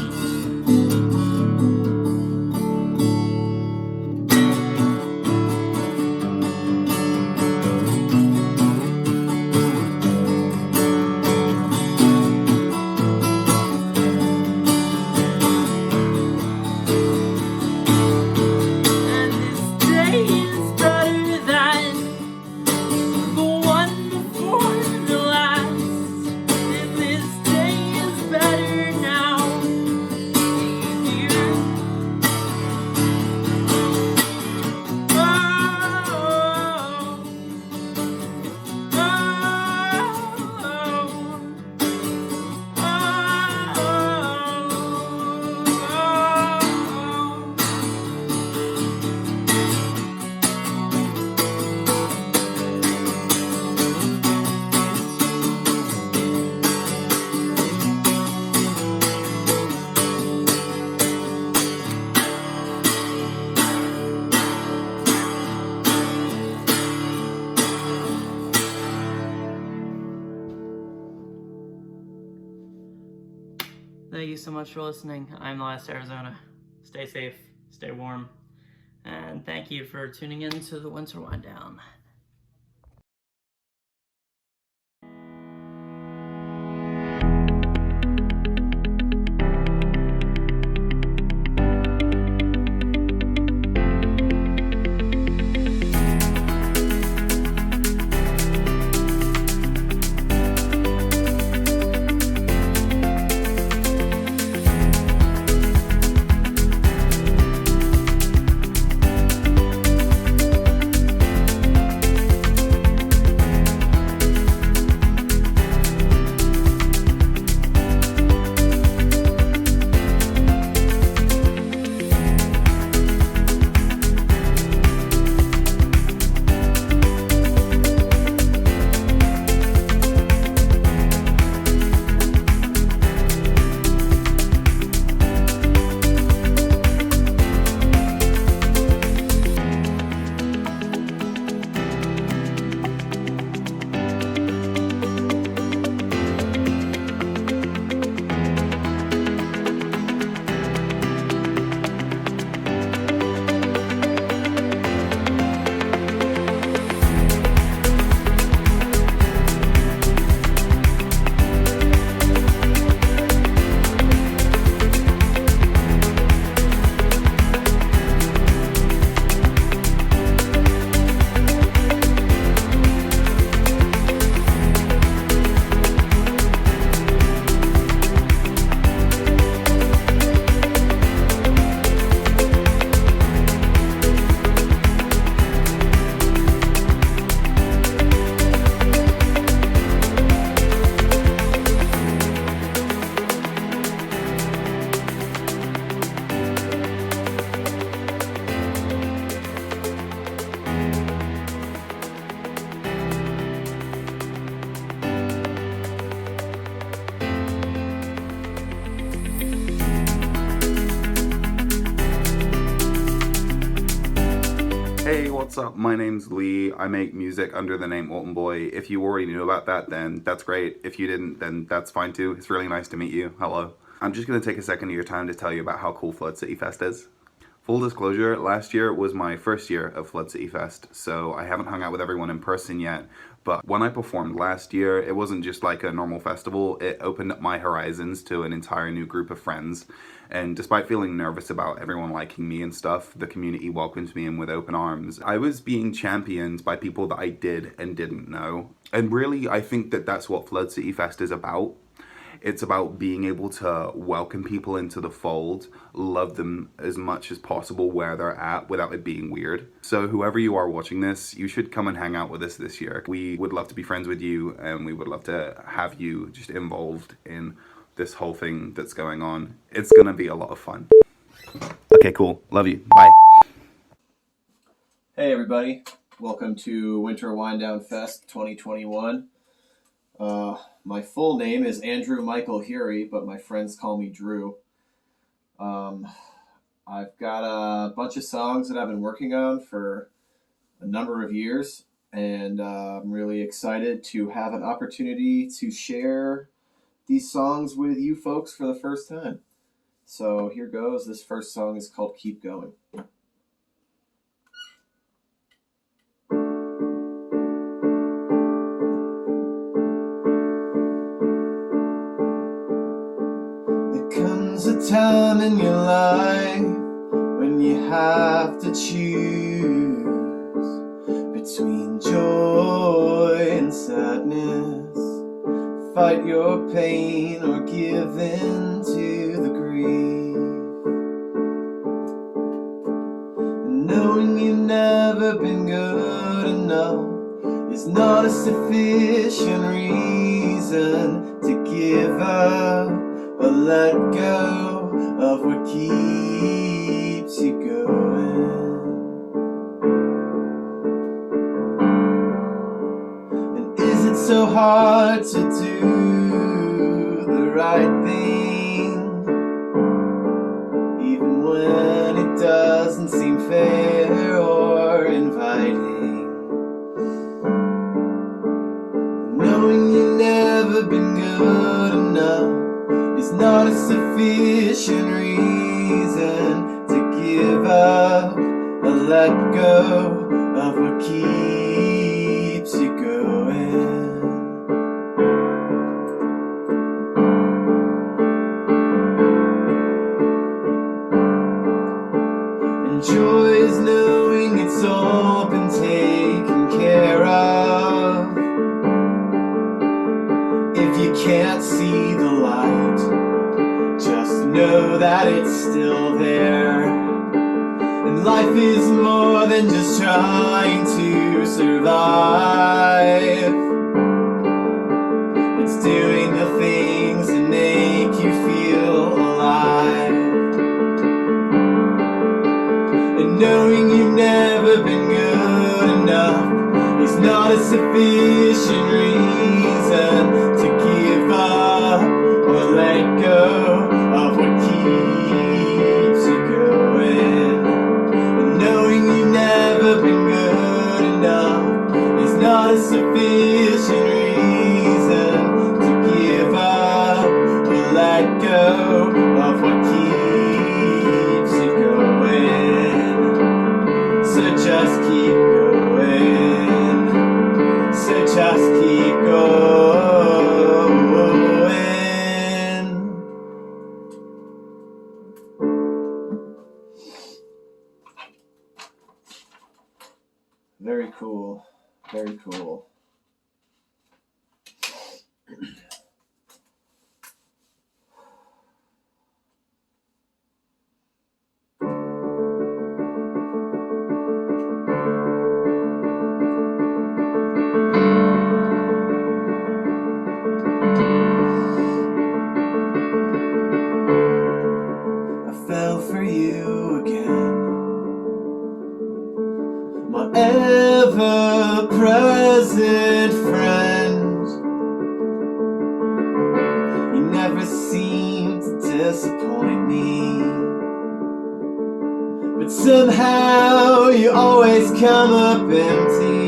Thank you so much for listening. I'm The Last Arizona. Stay safe, stay warm, and thank you for tuning in to the Winter Wind Down. Hey, what's up? My name's Lee. I make music under the name Alton Boy. If you already knew about that, then that's great. If you didn't, then that's fine too. It's really nice to meet you. Hello. I'm just going to take a second of your time to tell you about how cool Flood City Fest is. Full disclosure, last year was my first year of Flood City Fest, so I haven't hung out with everyone in person yet, but when I performed last year, it wasn't just like a normal festival, it opened up my horizons to an entire new group of friends, and despite feeling nervous about everyone liking me and stuff, the community welcomed me in with open arms. I was being championed by people that I did and didn't know, and really I think that that's what Flood City Fest is about. It's about being able to welcome people into the fold, love them as much as possible where they're at without it being weird. So whoever you are watching this, you should come and hang out with us this year. We would love to be friends with you, and we would love to have you just involved in this whole thing that's going on. It's gonna be a lot of fun. Okay, cool. Love you. Bye. Hey everybody, welcome to Winter Wind Down Fest 2021. My full name is Andrew Michael Hurey, but my friends call me Drew. I've got a bunch of songs that I've been working on for a number of years, and I'm really excited to have an opportunity to share these songs with you folks for the first time. So here goes. This first song is called Keep Going. Comes a time in your life when you have to choose between joy and sadness, fight your pain or give in to the grief. And knowing you've never been good enough is not a sufficient reason to give up or let go of what keeps you going. And is it so hard to do the right thing, even when it doesn't seem fair or inviting? Knowing you've never been good enough is not a sufficient reason to give up or let go of what keeps you going. And joy is knowing it's all been taken care of. If you can't see the light, just know that it's still there. And life is more than just trying to survive. It's doing the things that make you feel alive. And knowing you've never been good enough is not a sufficient reason to give up or let go of what keeps you going. And knowing you've never been good enough is not a sufficient reason to give up or let go of what keeps you going. So just keep going. So just keep going. Very cool. Very cool. I fell for you again. My ever-present friend. You never seem to disappoint me, but somehow you always come up empty.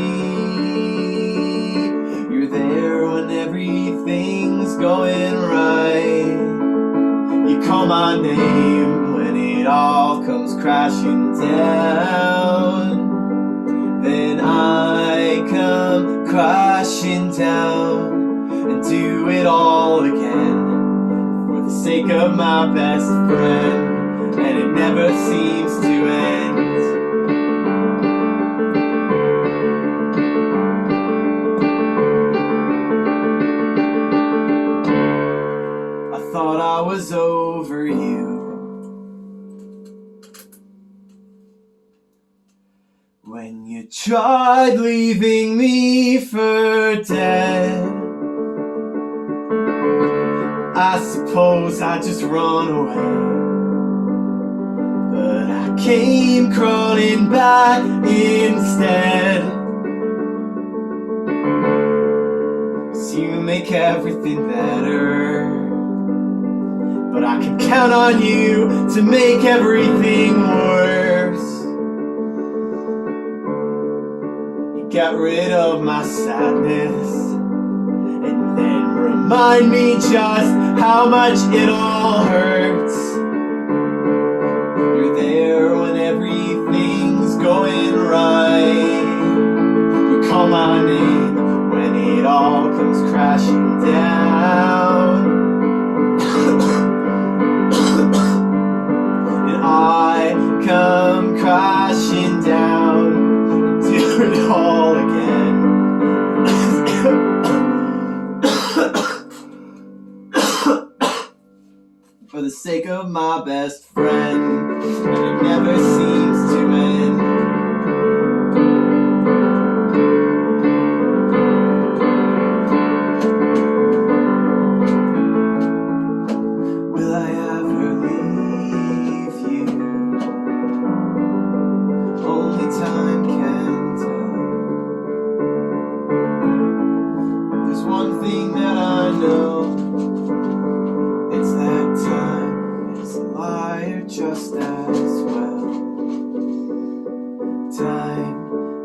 You're there when everything's going right. You call my name when it all comes crashing down. Then I come crashing down and do it all again for the sake of my best friend, and it never seems to end. When you tried leaving me for dead, I suppose I just run away. But I came crawling back instead. 'Cause you make everything better, but I can count on you to make everything worse. You got rid of my sadness, and then remind me just how much it all hurts. You're there when everything's going right. You call my name when it all comes crashing down. And I come crashing down and do it all again. For the sake of my best friend, and it never seems to end. Will I ever leave you? Only time can tell. But there's one thing that I know, it's that time is a liar just as well. Time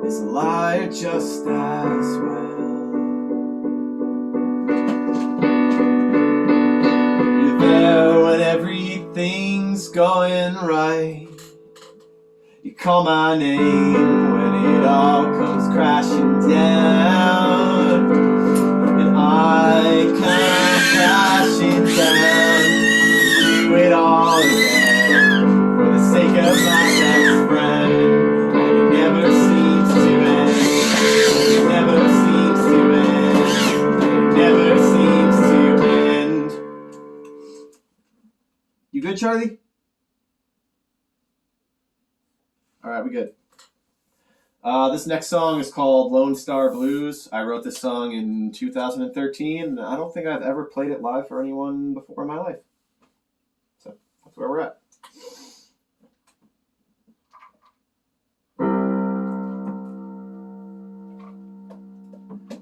is a liar just as well. You're there when everything's going right. You call my name when it all comes crashing down. And I come crashing down. Do it all again for the sake of my best friend. And it never seems to end. It never seems to end. It never seems to end. You good, Charlie? All right, we good. This next song is called Lone Star Blues. I wrote this song in 2013, and I don't think I've ever played it live for anyone before in my life. So that's where we're at.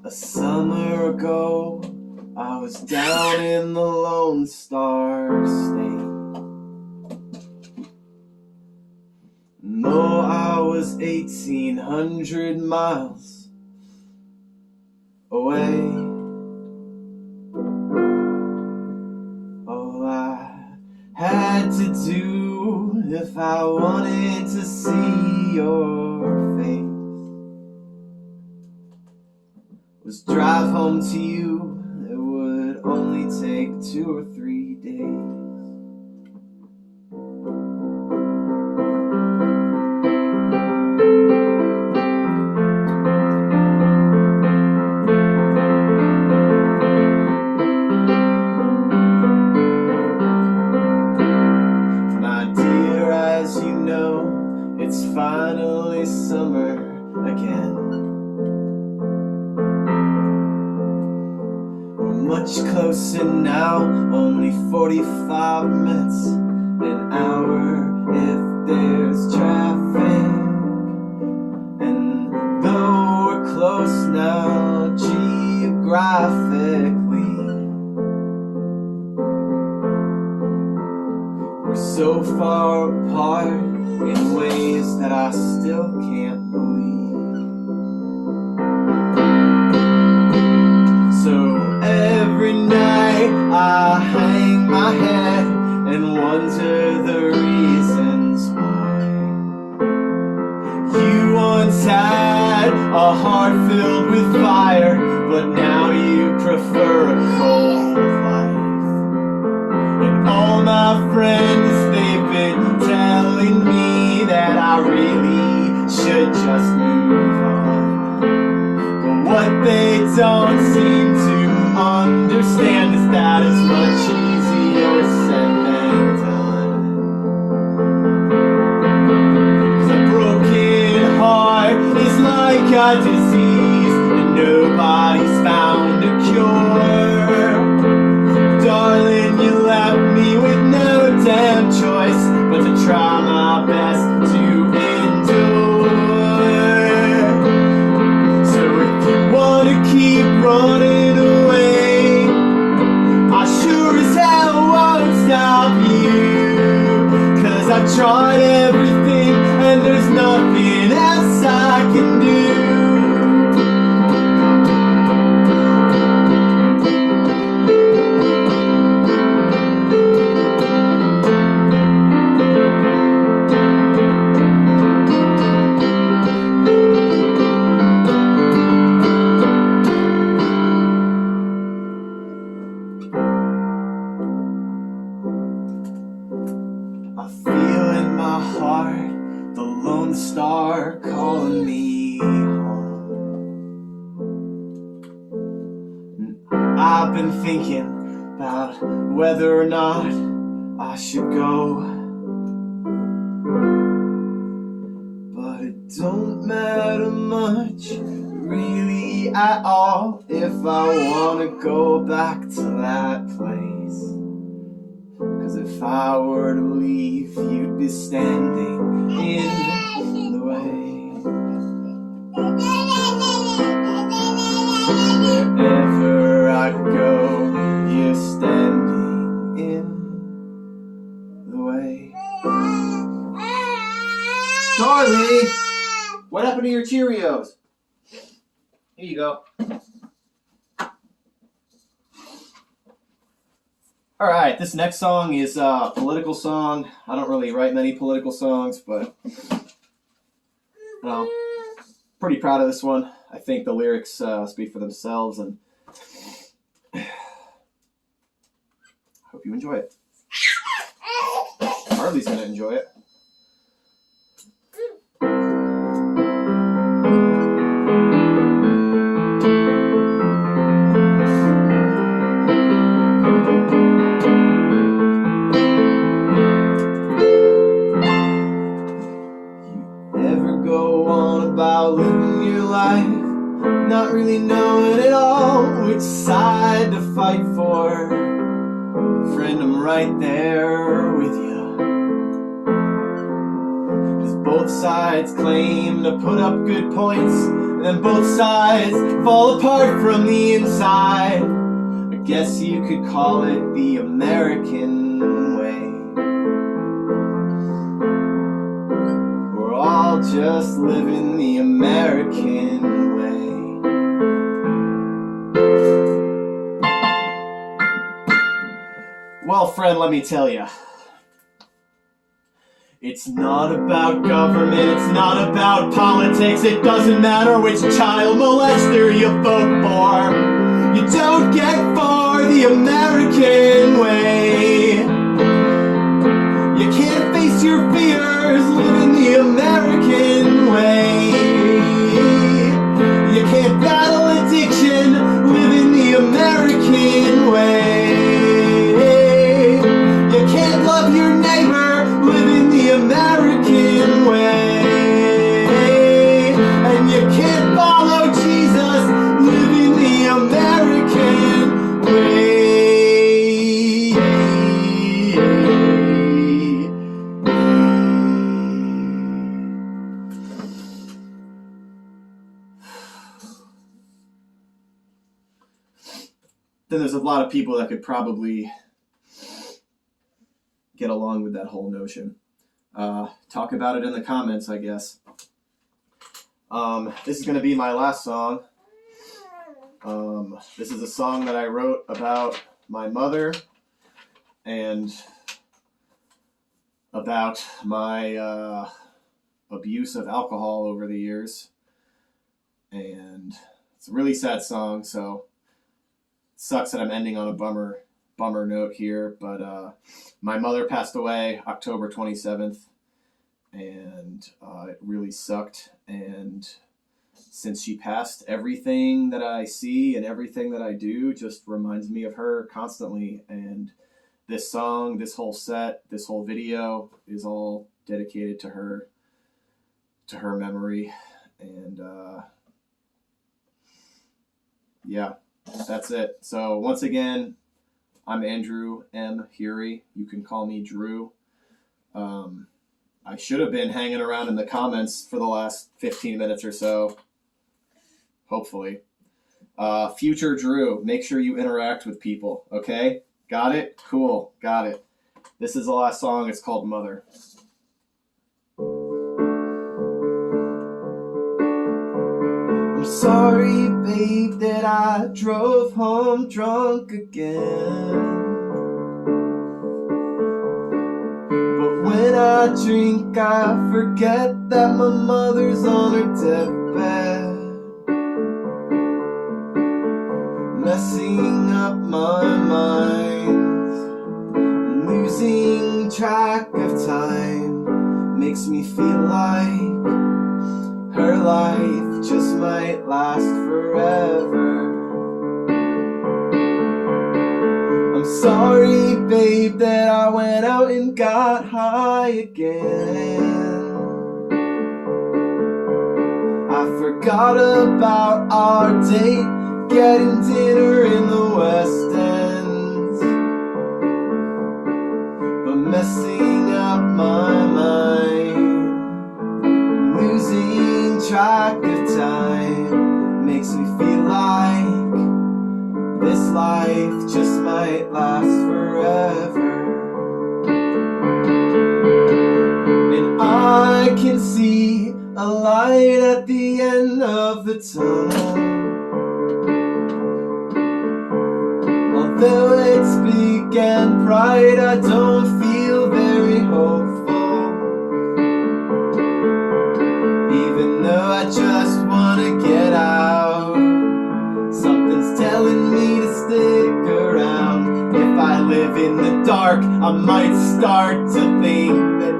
A summer ago, I was down in the Lone Star State. No, I was 1,800 miles away. All I had to do if I wanted to see your face was drive home to you. It would only take 2 or 3 days. It's finally summer again. We're much closer now, only 45 minutes, an hour if there's traffic. And though we're close now geographically, we're so far apart in ways that I still can't believe. So every night I hang my head and wonder the reasons why. You once had a heart filled with fire, but now you prefer a cold life. And all my friends, they've been telling me that I really should just move on. But what they don't seem to understand is that it's much easier said than done. 'Cause a broken heart got disease and nobody's found a cure. Darling, you left me with no damn choice but to try my best to endure. So if you wanna keep running away, I sure as hell won't stop you. 'Cause I've tried everything and there's nothing else I can do. I feel in my heart the lone star calling me home. And I've been thinking about whether or not I should go, but it don't matter much really at all if I wanna go back to that place. 'Cause if I were to leave, you'd be standing in the way. Wherever I go, you're standing in the way. Charlie! What happened to your Cheerios? Here you go. Alright, this next song is a political song. I don't really write many political songs, but well, pretty proud of this one. I think the lyrics speak for themselves, and hope you enjoy it. Harley's gonna enjoy it. Living your life, not really knowing at all which side to fight for. Friend, I'm right there with you. 'Cause both sides claim to put up good points, and then both sides fall apart from the inside. I guess you could call it the American way. All just living the American way. Well, friend, let me tell you, it's not about government, it's not about politics, it doesn't matter which child molester you vote for. You don't get for the American way. You can't face your fears living the American way. You can't battle addiction living the American way. You can't love your neighbor living the American way. And you can't follow Jesus living the American way. Then there's a lot of people that could probably get along with that whole notion. Talk about it in the comments, I guess. This is going to be my last song. This is a song that I wrote about my mother and about my abuse of alcohol over the years. And it's a really sad song, so sucks that I'm ending on a bummer note here, but my mother passed away October 27th, and it really sucked. And since she passed, everything that I see and everything that I do just reminds me of her constantly. And this song, this whole set, this whole video is all dedicated to her memory. And yeah, that's it. So once again, I'm Andrew M. Hurey. You can call me Drew. I should have been hanging around in the comments for the last 15 minutes or so. Hopefully. Future Drew, make sure you interact with people, okay? Got it? Cool. Got it. This is the last song. It's called Mother. I'm sorry, babe, that I drove home drunk again. But when I drink, I forget that my mother's on her deathbed, messing up my mind, losing track of time, makes me feel like her life just might last forever. I'm sorry, babe, that I went out and got high again. I forgot about our date, getting dinner in the West End, but messing up my mind, losing track of time, makes me feel like this life just might last forever. And I can see a light at the end of the tunnel, although it's big and bright, I don't feel very hopeful, even though I just want to get out. Something's telling me to stick around. If I live in the dark, I might start to think that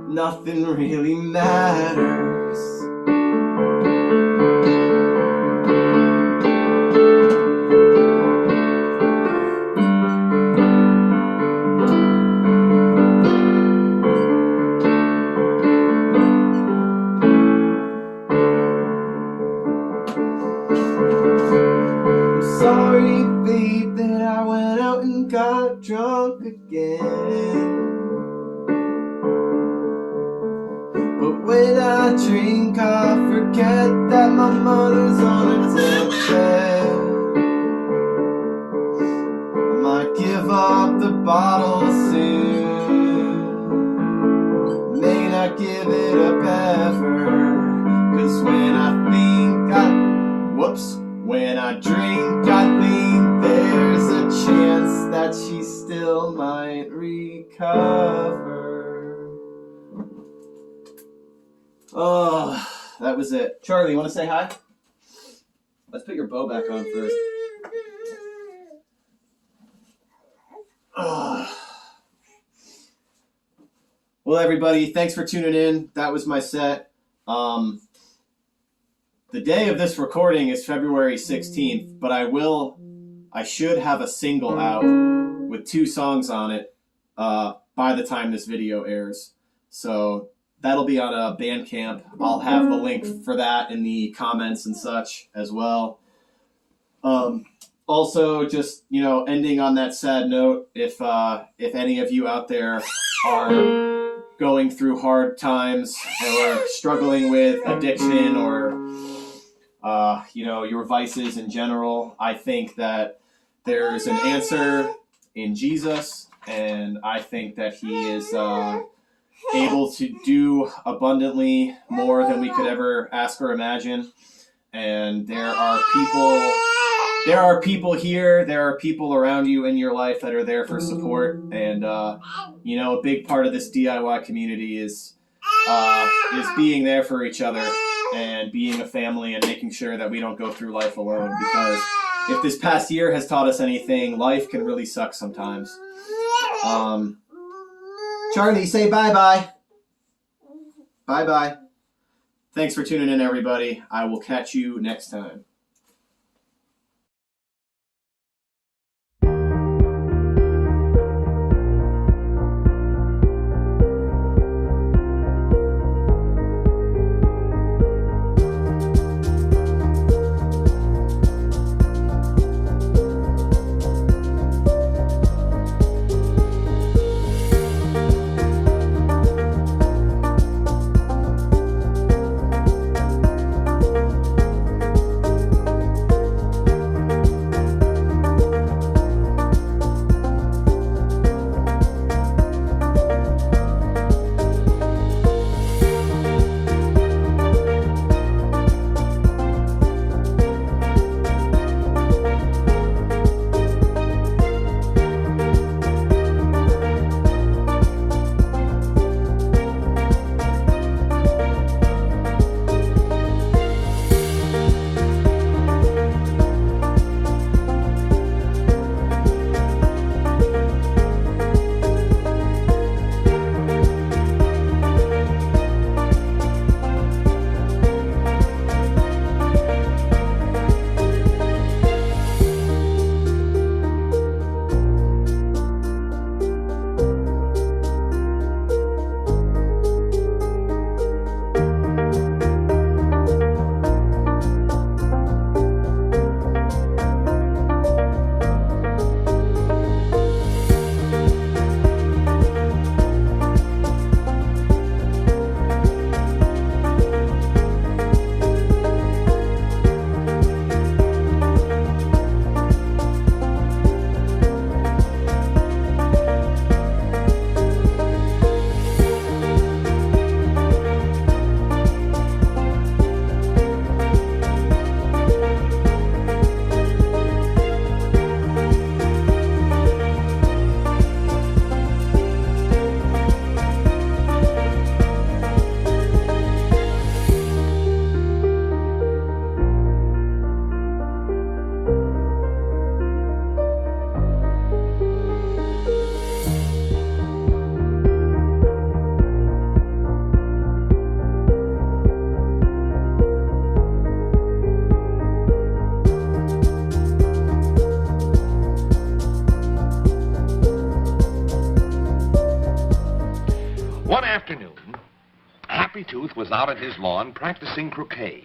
nothing really matters. Sorry, babe, that I went out and got drunk again. But when I drink, I forget that my mother's on her deathbed. I might give up the bottle soon, may not give it up ever. Cause when I drink, I think there's a chance that she still might recover. Oh, that was it. Charlie, you want to say hi? Let's put your bow back on first. Well, everybody, thanks for tuning in. That was my set. The day of this recording is February 16th, but I should have a single out with 2 songs on it by the time this video airs. So that'll be on a Bandcamp. I'll have the link for that in the comments and such as well. Also, just, ending on that sad note, if any of you out there are going through hard times or struggling with addiction or your vices in general, I think that there's an answer in Jesus, and I think that he is able to do abundantly more than we could ever ask or imagine. And there are people here, there are people around you in your life that are there for support. And a big part of this DIY community is being there for each other and being a family and making sure that we don't go through life alone. Because if this past year has taught us anything, life can really suck sometimes. Charlie, say bye-bye. Bye-bye. Thanks for tuning in, everybody. I will catch you next time. Happy Tooth was out on his lawn practicing croquet.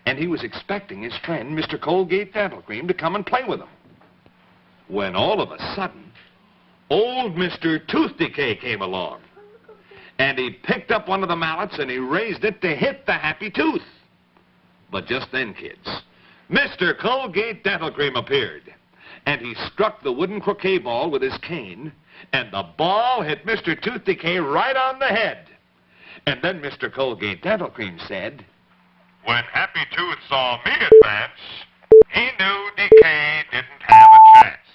And he was expecting his friend, Mr. Colgate Dental Cream, to come and play with him. When all of a sudden, old Mr. Tooth Decay came along. And he picked up one of the mallets and he raised it to hit the Happy Tooth. But just then, kids, Mr. Colgate Dental Cream appeared. And he struck the wooden croquet ball with his cane, and the ball hit Mr. Tooth Decay right on the head. And then Mr. Colgate Dental Cream said, "When Happy Tooth saw me advance, he knew Decay didn't have a chance."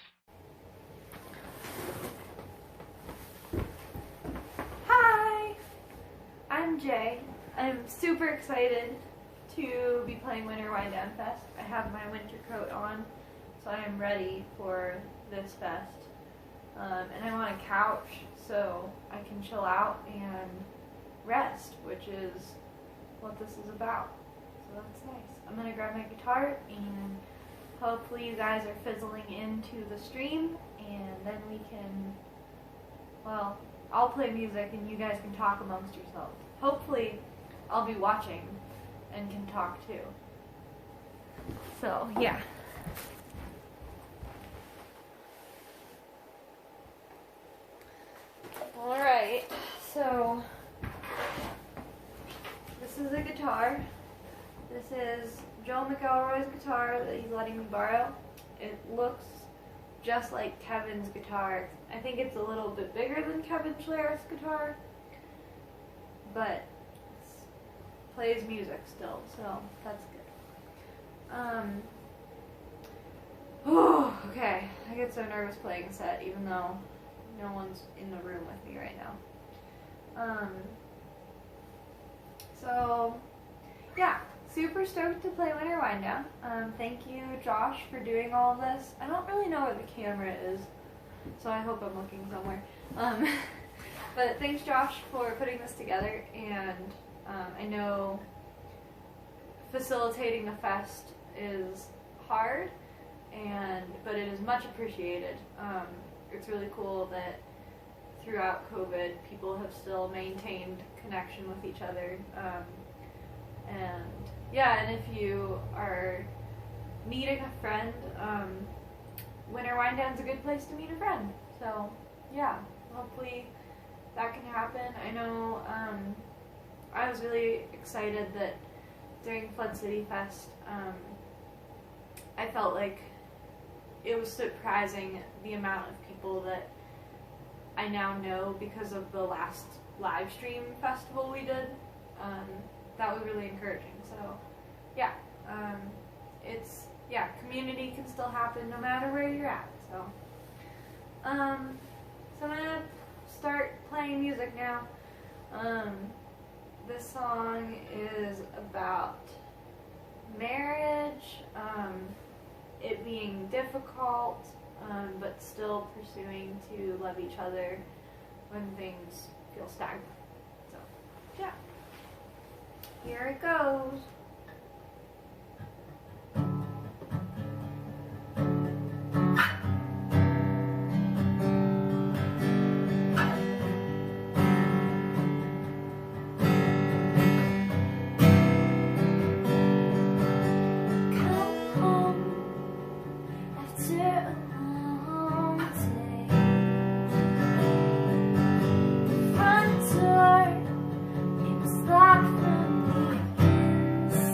Hi! I'm Jay. I'm super excited to be playing Winter Wind Down Fest. I have my winter coat on, so I am ready for this fest. And I want a couch so I can chill out and rest, which is what this is about. So that's nice. I'm going to grab my guitar and hopefully you guys are fizzling into the stream, and then we can, well, I'll play music and you guys can talk amongst yourselves. Hopefully I'll be watching and can talk too. So, yeah. Alright, so this is a guitar. This is Joe McElroy's guitar that he's letting me borrow. It looks just like Kevin's guitar. I think it's a little bit bigger than Kevin Schlereth's guitar, but it plays music still, so that's good. Okay, I get so nervous playing a set, even though no one's in the room with me right now. So, yeah, super stoked to play Winter Wind Down. Thank you, Josh, for doing all of this. I don't really know where the camera is, so I hope I'm looking somewhere. But thanks, Josh, for putting this together, and I know facilitating the fest is hard, but it is much appreciated. It's really cool that throughout COVID, people have still maintained connection with each other. And yeah, and if you are needing a friend, Winter Wind Down's a good place to meet a friend. So yeah, hopefully that can happen. I know I was really excited that during Flood City Fest, I felt like it was surprising the amount of people that I now know because of the last live stream festival we did. That was really encouraging. So yeah, community can still happen no matter where you're at. So I'm gonna start playing music now. This song is about marriage, it being difficult, but still pursuing to love each other when things feel stagnant. So, yeah. Here it goes. Front door, it was locked from the inside.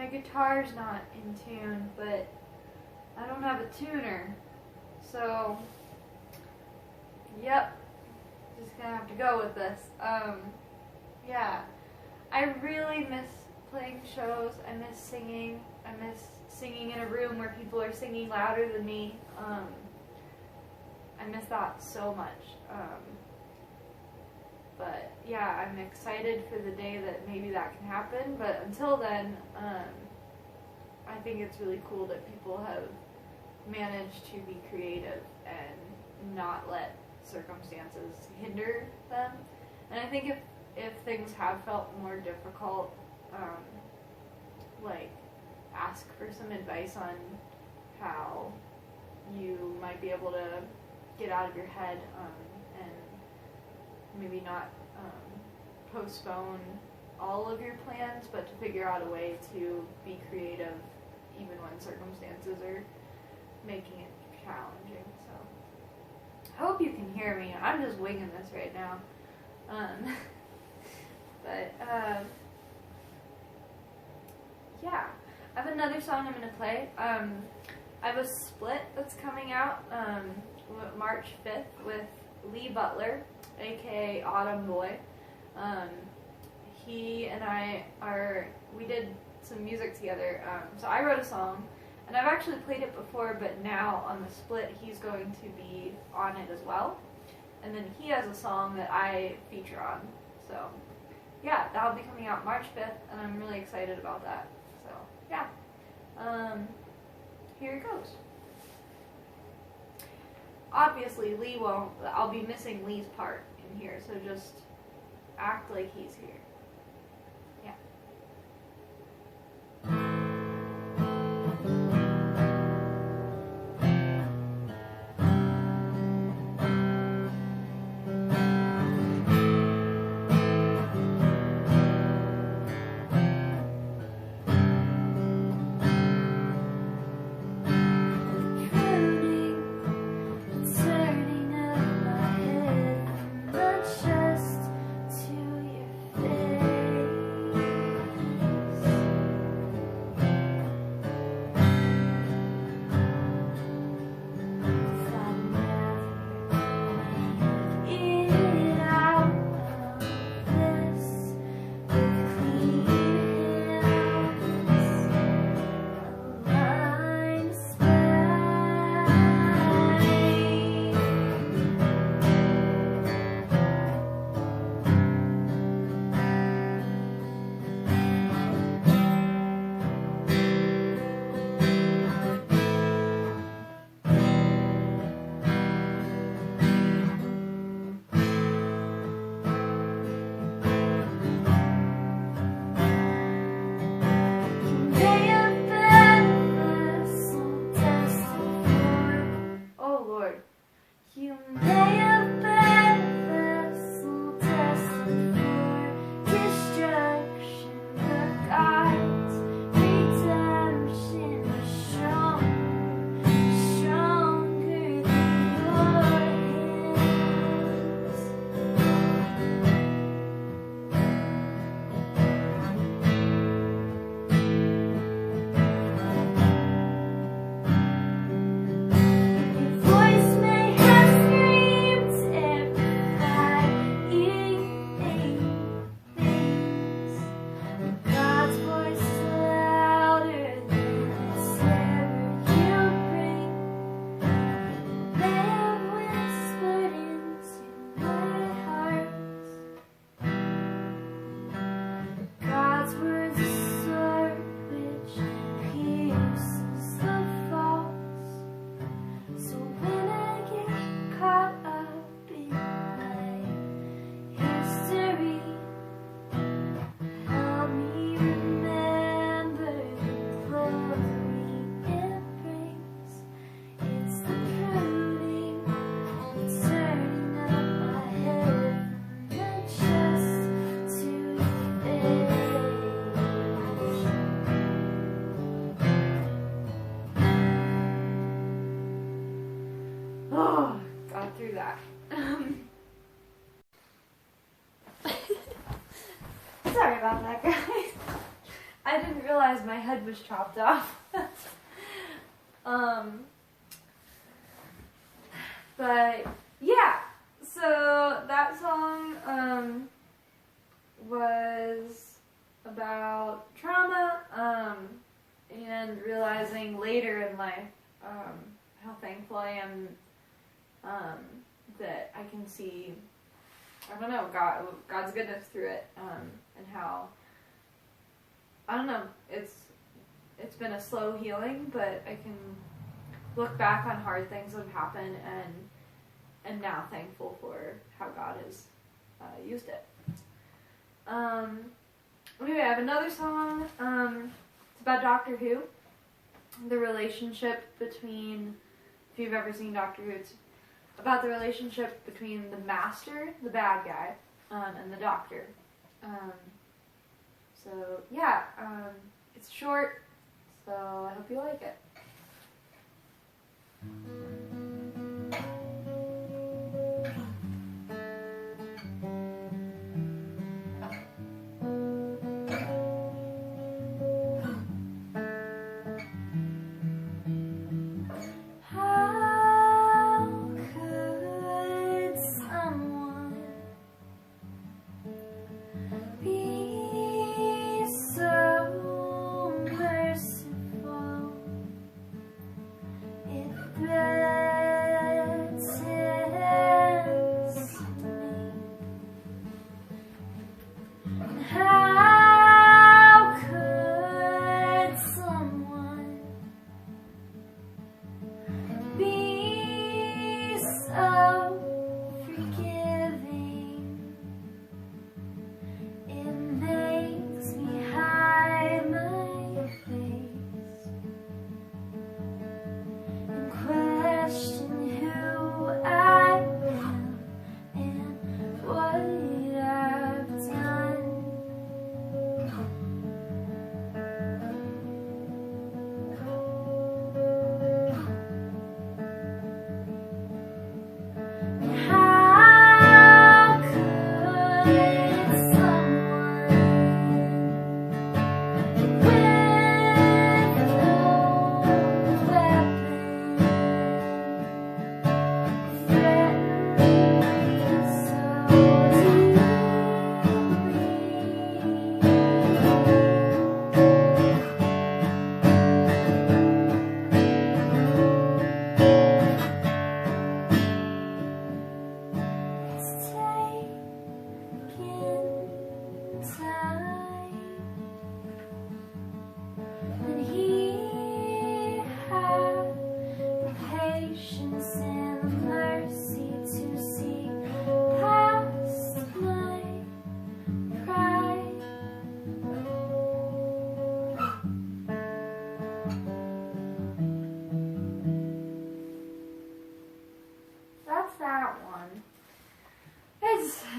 guitar's not in tune, but I don't have a tuner. So, yep, just gonna have to go with this. Yeah, I really miss playing shows. I miss singing. I miss singing in a room where people are singing louder than me. I miss that so much. But yeah, I'm excited for the day that maybe that can happen. But until then, I think it's really cool that people have managed to be creative and not let circumstances hinder them. And I think if things have felt more difficult, like ask for some advice on how you might be able to get out of your head and maybe not postpone all of your plans, but to figure out a way to be creative even when circumstances are making it challenging. So I hope you can hear me. I'm just winging this right now. But yeah, I have another song I'm going to play. I have a split that's coming out March 5th with Lee Butler, aka Autumn Boy. He and I we did some music together. So I wrote a song, and I've actually played it before, but now on the split he's going to be on it as well. And then he has a song that I feature on. So yeah, that'll be coming out March 5th, and I'm really excited about that. So yeah, here it goes. Obviously, Lee won't. I'll be missing Lee's part in here, so just act like he's here. Yeah. Through that. Sorry about that, guys. I didn't realize my head was chopped off. But yeah, so that song was about trauma and realizing later in life how thankful I am that I can see, I don't know, God's goodness through it, and how, I don't know, it's been a slow healing, but I can look back on hard things that have happened and now thankful for how God has used it. Anyway, I have another song. It's about Doctor Who. The relationship between, if you've ever seen Doctor Who, it's about the relationship between the Master, the bad guy, and the Doctor. So yeah, it's short, so I hope you like it.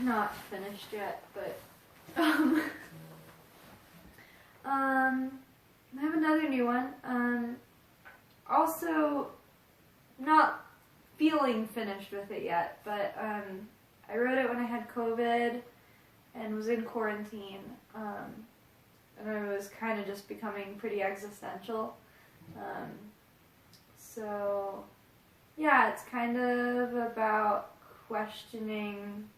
Not finished yet, but I have another new one. Also not feeling finished with it yet, but I wrote it when I had COVID and was in quarantine, and I was kind of just becoming pretty existential. So yeah, it's kind of about questioning.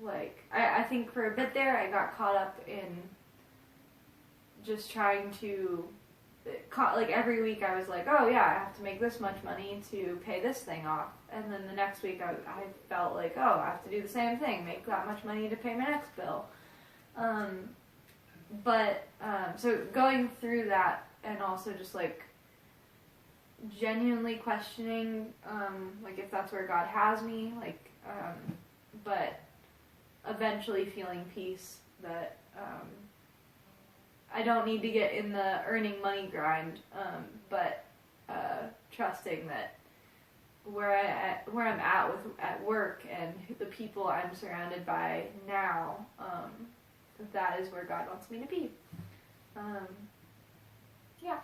Like, I think for a bit there I got caught up in just trying to, like every week I was like, oh yeah, I have to make this much money to pay this thing off. And then the next week I felt like, oh, I have to do the same thing, make that much money to pay my next bill. So going through that and also just like genuinely questioning, like if that's where God has me, like, but eventually feeling peace that I don't need to get in the earning money grind, but trusting that where I'm at work and the people I'm surrounded by now, that is where God wants me to be. Yeah.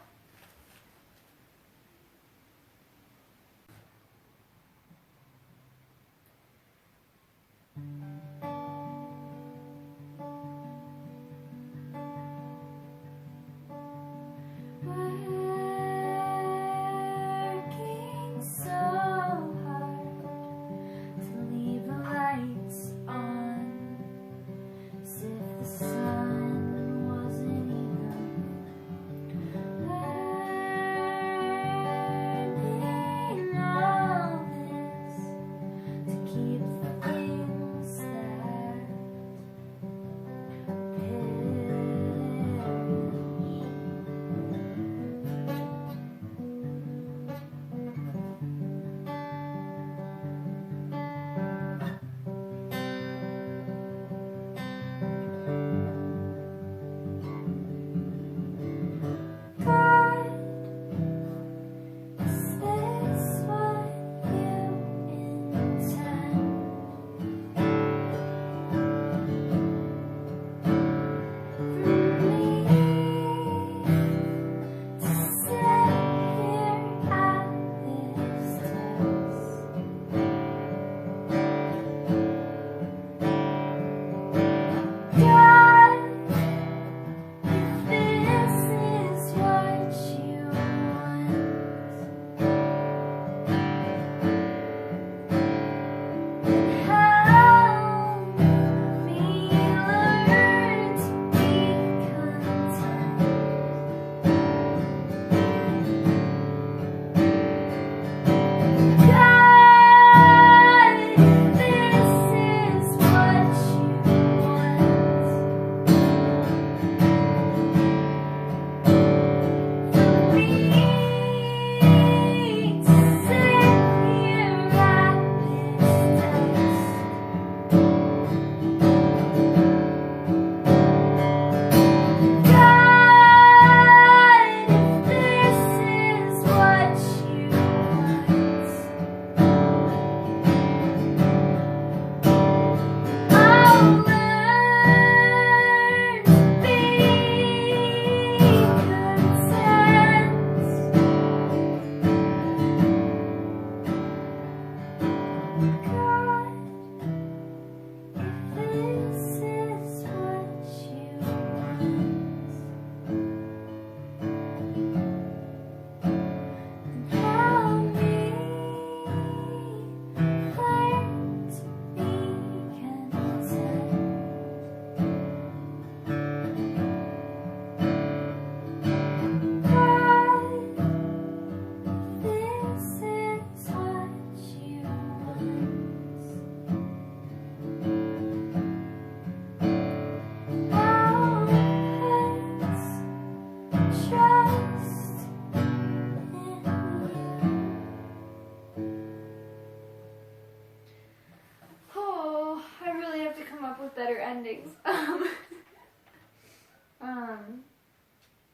with better endings.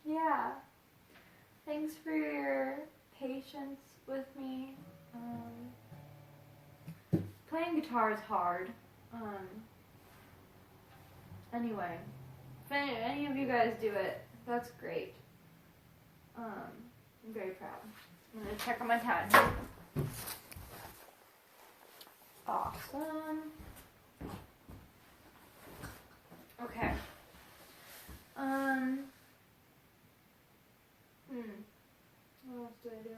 Yeah. Thanks for your patience with me. Playing guitar is hard. Anyway, if any of you guys do it, that's great. I'm very proud. I'm gonna check on my time. Awesome. Okay. What else do I do?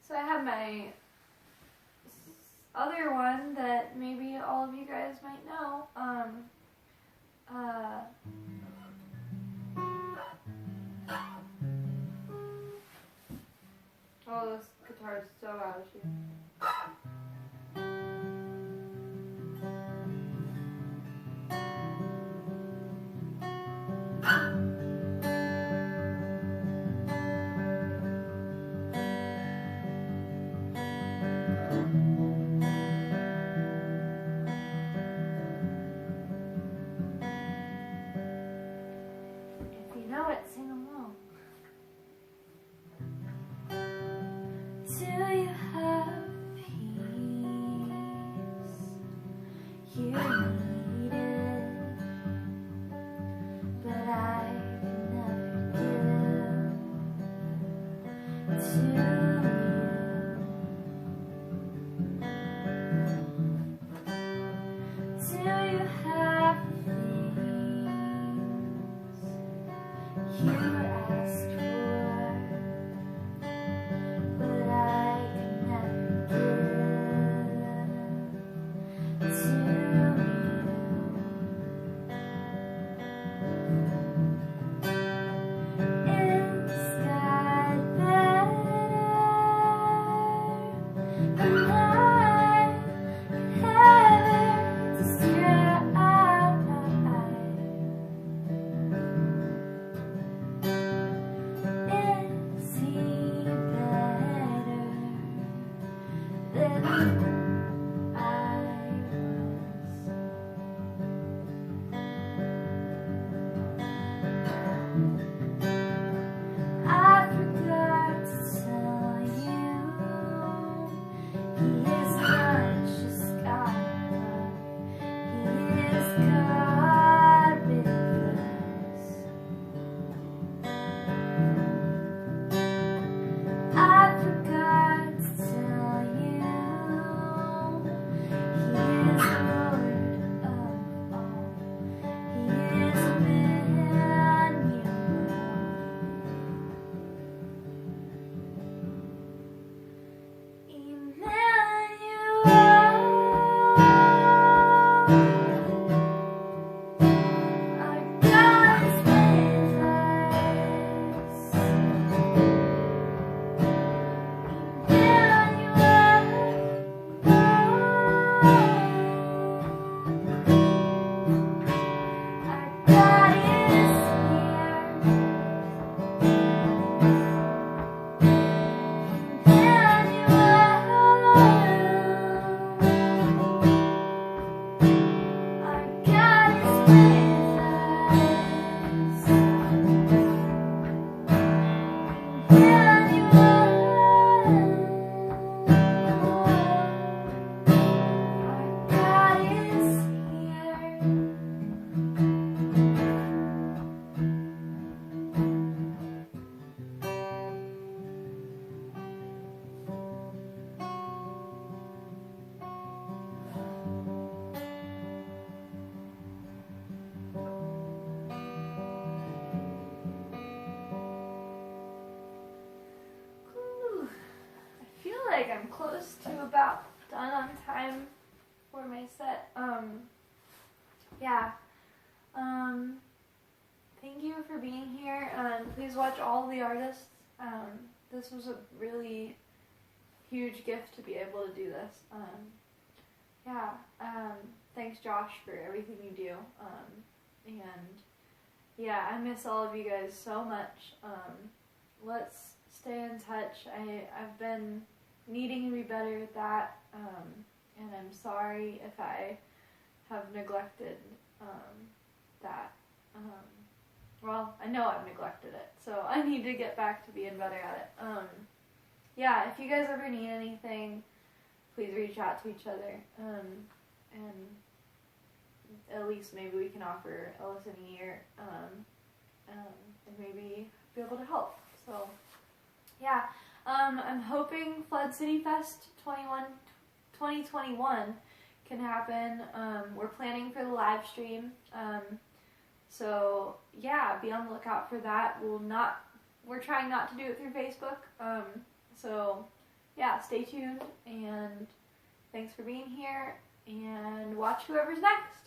So I have my other one that maybe all of you guys might know. Oh, this guitar is so out of tune. If you know it, sing along. Do you have peace? You need it, but I can never give to you. Do you have things you ask for, but I can never give to you? Is God better than I can ever describe? Is He better than I was? I forgot to tell you, He is not just God, He is God with us. I forgot to tell you, He is Lord of all. He is Emmanuel. Our God is with us. Ooh, I feel like I'm close to about done on time for my set. Yeah. Thank you for being here. Please watch all the artists. This was a really huge gift to be able to do this. Yeah. Thanks, Josh, for everything you do. And yeah, I miss all of you guys so much. Let's stay in touch. I've been needing to be better at that. And I'm sorry if I have neglected that. Well, I know I've neglected it, so I need to get back to being better at it. Yeah, if you guys ever need anything, please reach out to each other, and at least maybe we can offer a listening ear, and maybe be able to help. So, yeah, I'm hoping Flood City Fest 2021 can happen. We're planning for the live stream. So yeah, be on the lookout for that. We're trying not to do it through Facebook. So yeah, stay tuned, and thanks for being here, and watch whoever's next.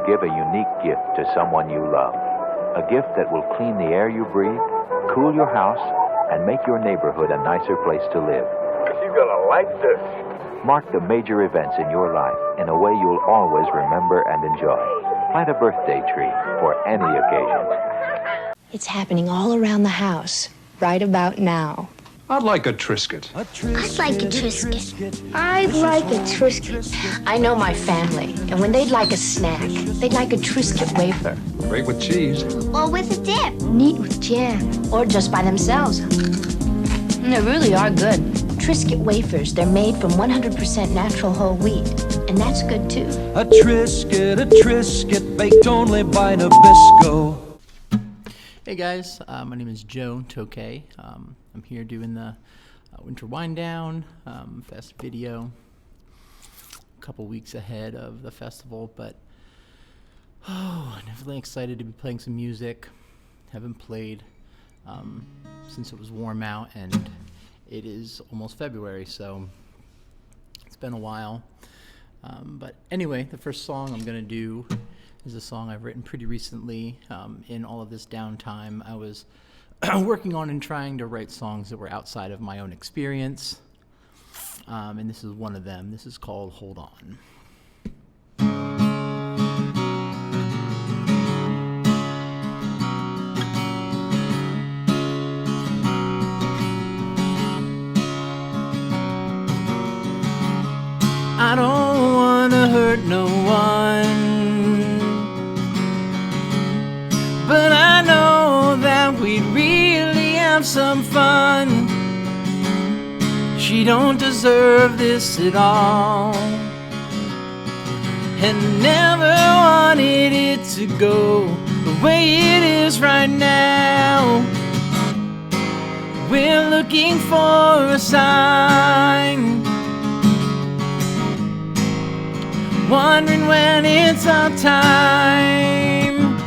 Give a unique gift to someone you love. A gift that will clean the air you breathe, cool your house, and make your neighborhood a nicer place to live. You're gonna like this. Mark the major events in your life in a way you'll always remember and enjoy. Plant a birthday tree for any occasion. It's happening all around the house, right about now. I'd like a Triscuit. I'd like a Triscuit. I'd like a Triscuit. I know my family, and when they'd like a snack, they'd like a Triscuit wafer. Great with cheese. Or with a dip. Neat with jam. Or just by themselves. And they really are good. Triscuit wafers, they're made from 100% natural whole wheat. And that's good, too. A Triscuit baked only by Nabisco. Hey guys, my name is Joe Tokay. I'm here doing the Winter Wind Down Fest video a couple weeks ahead of the festival, but I'm definitely excited to be playing some music. Haven't played since it was warm out, and it is almost February, so it's been a while. But anyway, the first song I'm gonna do is a song I've written pretty recently. In all of this downtime, I was working on and trying to write songs that were outside of my own experience, and this is one of them. This is called Hold On. I don't wanna hurt no one, but I know that we'd really have some fun. She don't deserve this at all, and never wanted it to go the way it is right now. We're looking for a sign, wondering when it's our time.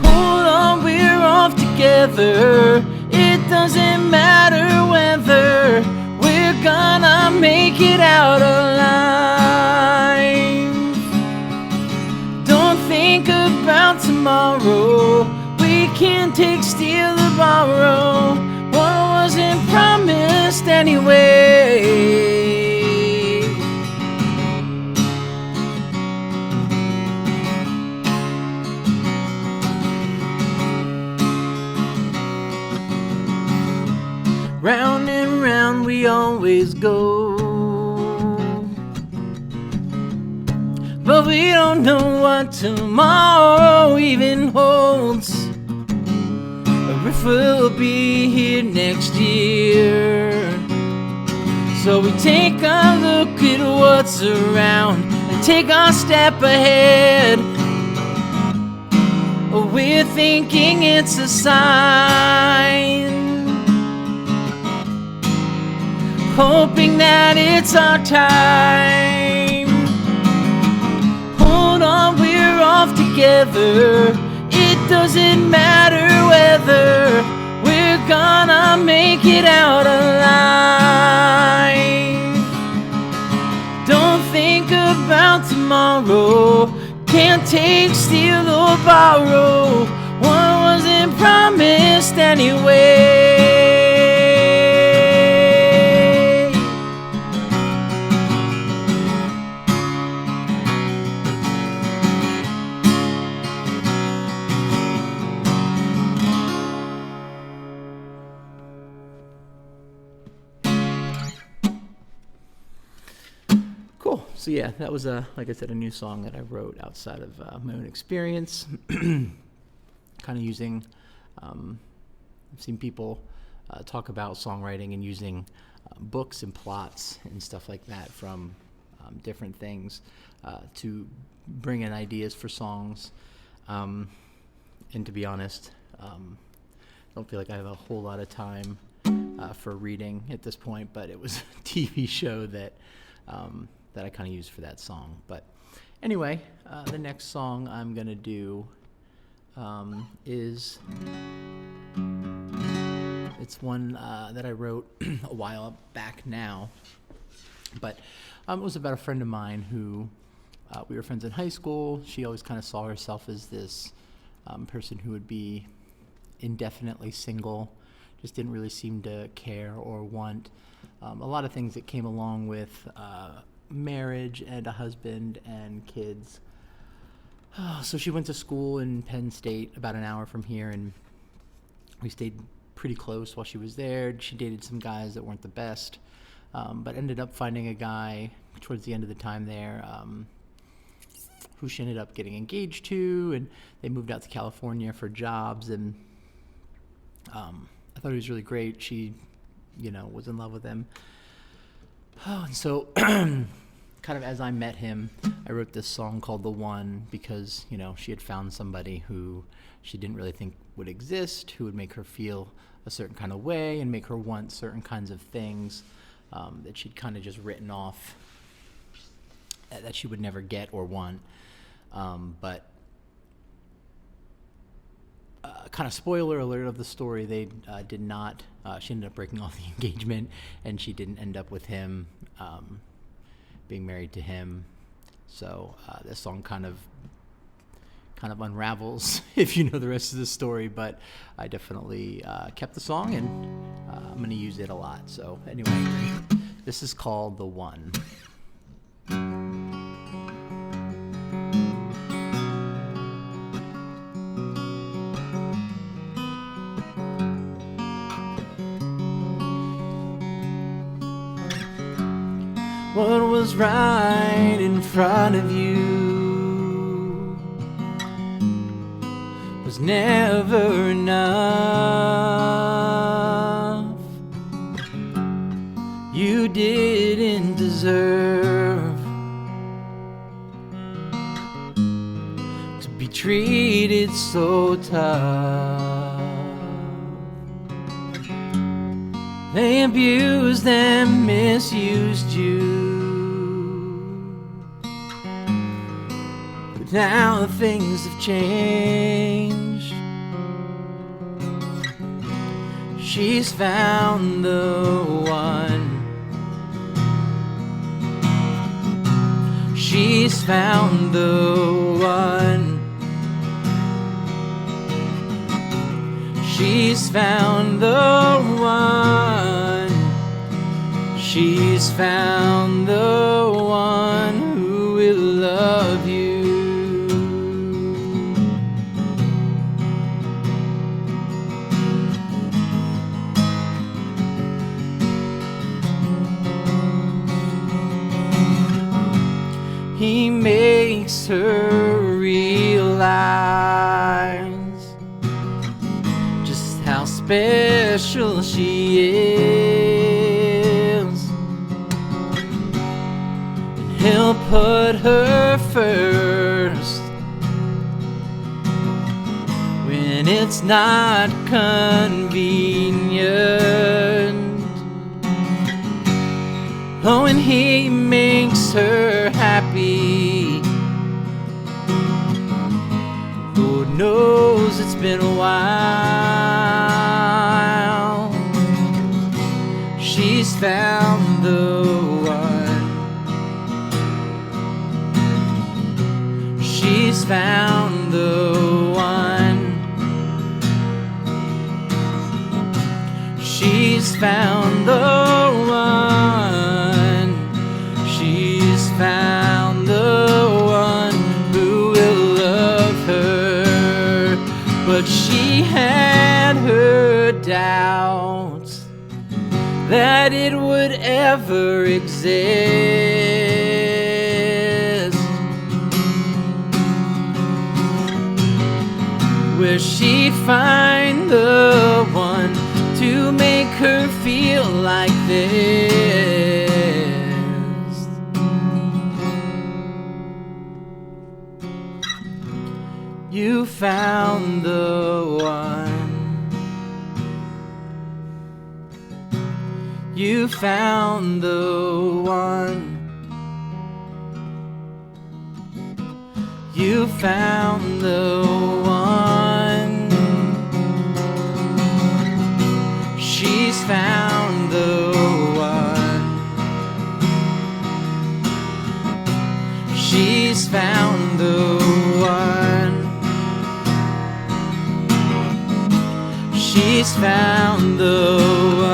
Hold on, we're off together. It doesn't matter whether we're gonna make it out alive. Don't think about tomorrow. We can't take, steal, or borrow what wasn't promised anyway. Round and round we always go, but we don't know what tomorrow even holds, or if we'll be here next year. So we take a look at what's around and take our step ahead. We're thinking it's a sign, hoping that it's our time. Hold on, we're off together. It doesn't matter whether we're gonna make it out alive. Don't think about tomorrow. Can't take, steal, or borrow what wasn't promised anyway. Cool. So yeah, that was like I said, a new song that I wrote outside of my own experience. Kind of using, I've seen people talk about songwriting and using books and plots and stuff like that from different things to bring in ideas for songs. And to be honest, I don't feel like I have a whole lot of time for reading at this point, but it was a TV show that I kind of used for that song. But anyway, the next song I'm gonna do is, it's one that I wrote a while back now, but it was about a friend of mine who, we were friends in high school. She always kind of saw herself as this person who would be indefinitely single, just didn't really seem to care or want a lot of things that came along with marriage and a husband and kids. So she went to school in Penn State, about an hour from here, and we stayed pretty close while she was there. She dated some guys that weren't the best, but ended up finding a guy towards the end of the time there who she ended up getting engaged to, and they moved out to California for jobs, and I thought he was really great. She, was in love with him. And so kind of as I met him, I wrote this song called The One, because, she had found somebody who she didn't really think would exist, who would make her feel a certain kind of way and make her want certain kinds of things that she'd kind of just written off, that she would never get or want. But kind of spoiler alert of the story, they did not, she ended up breaking off the engagement, and she didn't end up with him, being married to him. So this song kind of unravels if you know the rest of the story, but I definitely kept the song, and I'm going to use it a lot. So anyway, this is called The One. what was right in front of you was never enough. You didn't deserve to be treated so tough. They abused and misused you, but now things have changed. She's found the one. She's found the one. She's found the one. She's found the one who will love you. He makes her realize just how special she is, and he'll put her first when it's not convenient. Oh, and he makes her happy. Lord knows it's been a while. She's found the one. She's found the one. She's found the one. She's found the one who will love her. But she had her doubts that it would ever exist, where she'd find the one to make her feel like this. You found the one. You found the one. You found the one. She's found the one. She's found the one. She's found the one.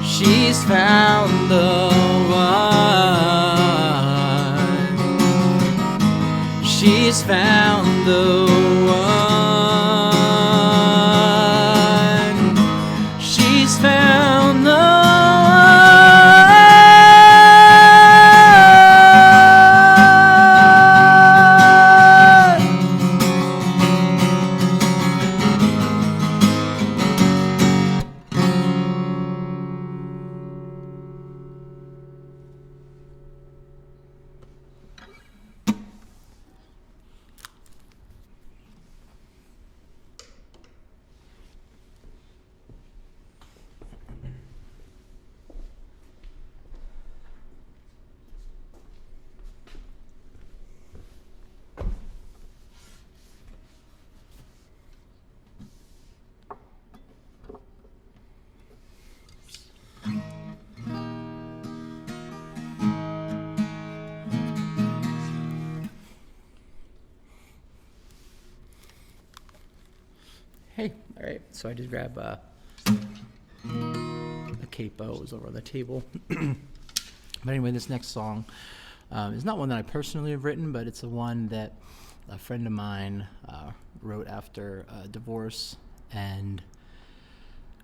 She's found the one. She's found the one. She's found the one. Hey, all right, so I just grabbed a capo. It was over on the table. But anyway, this next song is not one that I personally have written, but it's the one that a friend of mine wrote after a divorce, and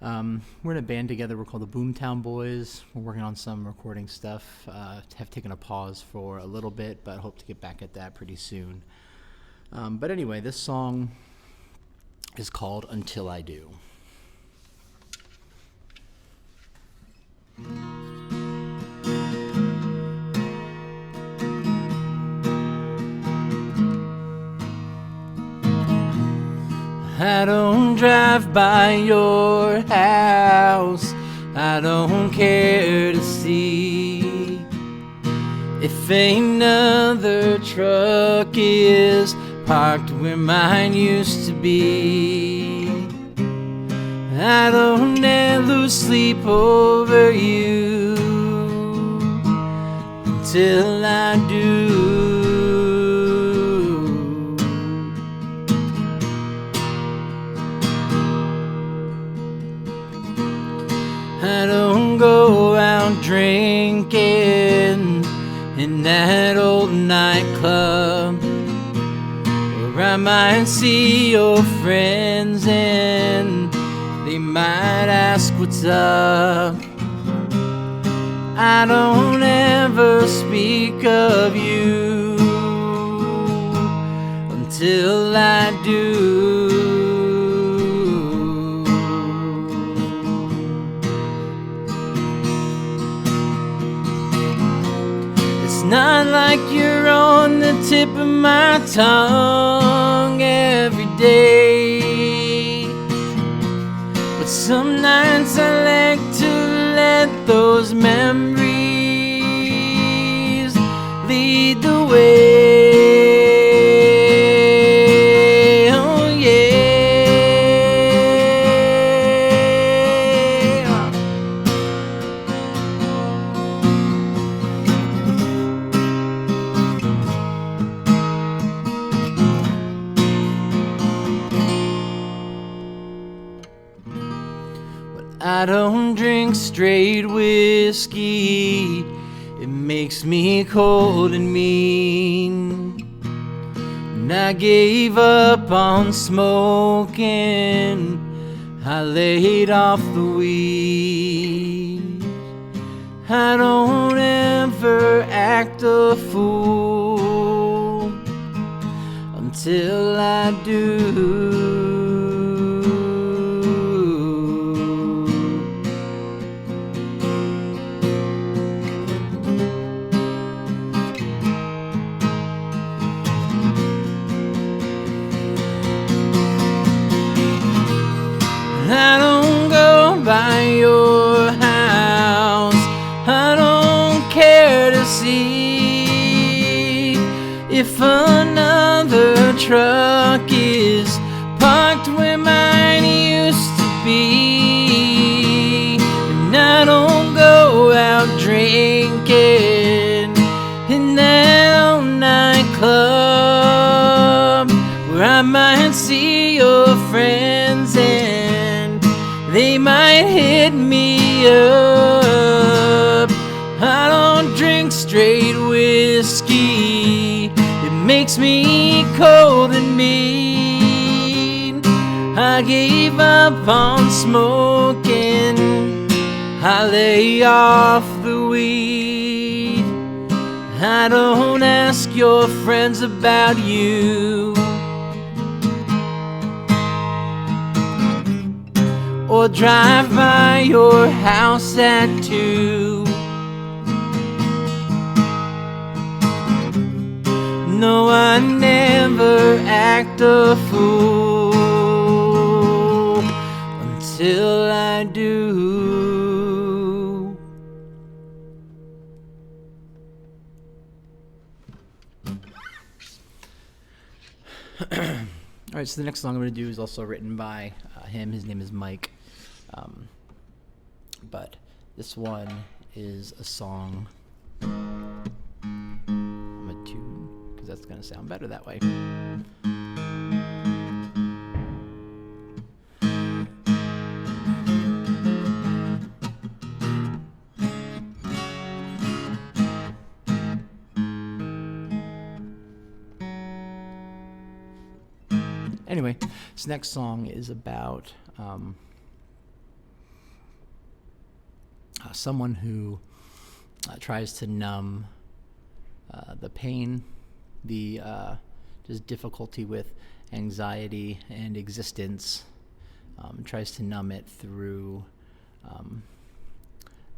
We're in a band together. We're called the Boomtown Boys. We're working on some recording stuff. Have taken a pause for a little bit, but hope to get back at that pretty soon. But anyway, this song is called Until I Do. I don't drive by your house, I don't care to see if another truck is parked where mine used to be. I don't ever lose sleep over you until I do. I don't go out drinking in that old nightclub where I might see your friends and they might ask what's up. I don't ever speak of you until I do. Not like you're on the tip of my tongue every day, but some nights I like to let those memories lead the way. Oh yeah. I don't drink straight whiskey, it makes me cold and mean. And I gave up on smoking, I laid off the weed. I don't ever act a fool until I do. I don't go by your house, I don't care to see if another truck is parked where mine used to be. And I don't go out drinking in that old nightclub where I might see your friends and they might hit me up. I don't drink straight whiskey, it makes me cold and mean. I gave up on smoking, I lay off the weed. I don't ask your friends about you or drive by your house at 2. No, I never act a fool until I do. Alright, so the next song I'm going to do is also written by him. His name is Mike. But this one is a song I'm a tune because that's going to sound better that way. Anyway, this next song is about someone who tries to numb the pain, the just difficulty with anxiety and existence, tries to numb it through,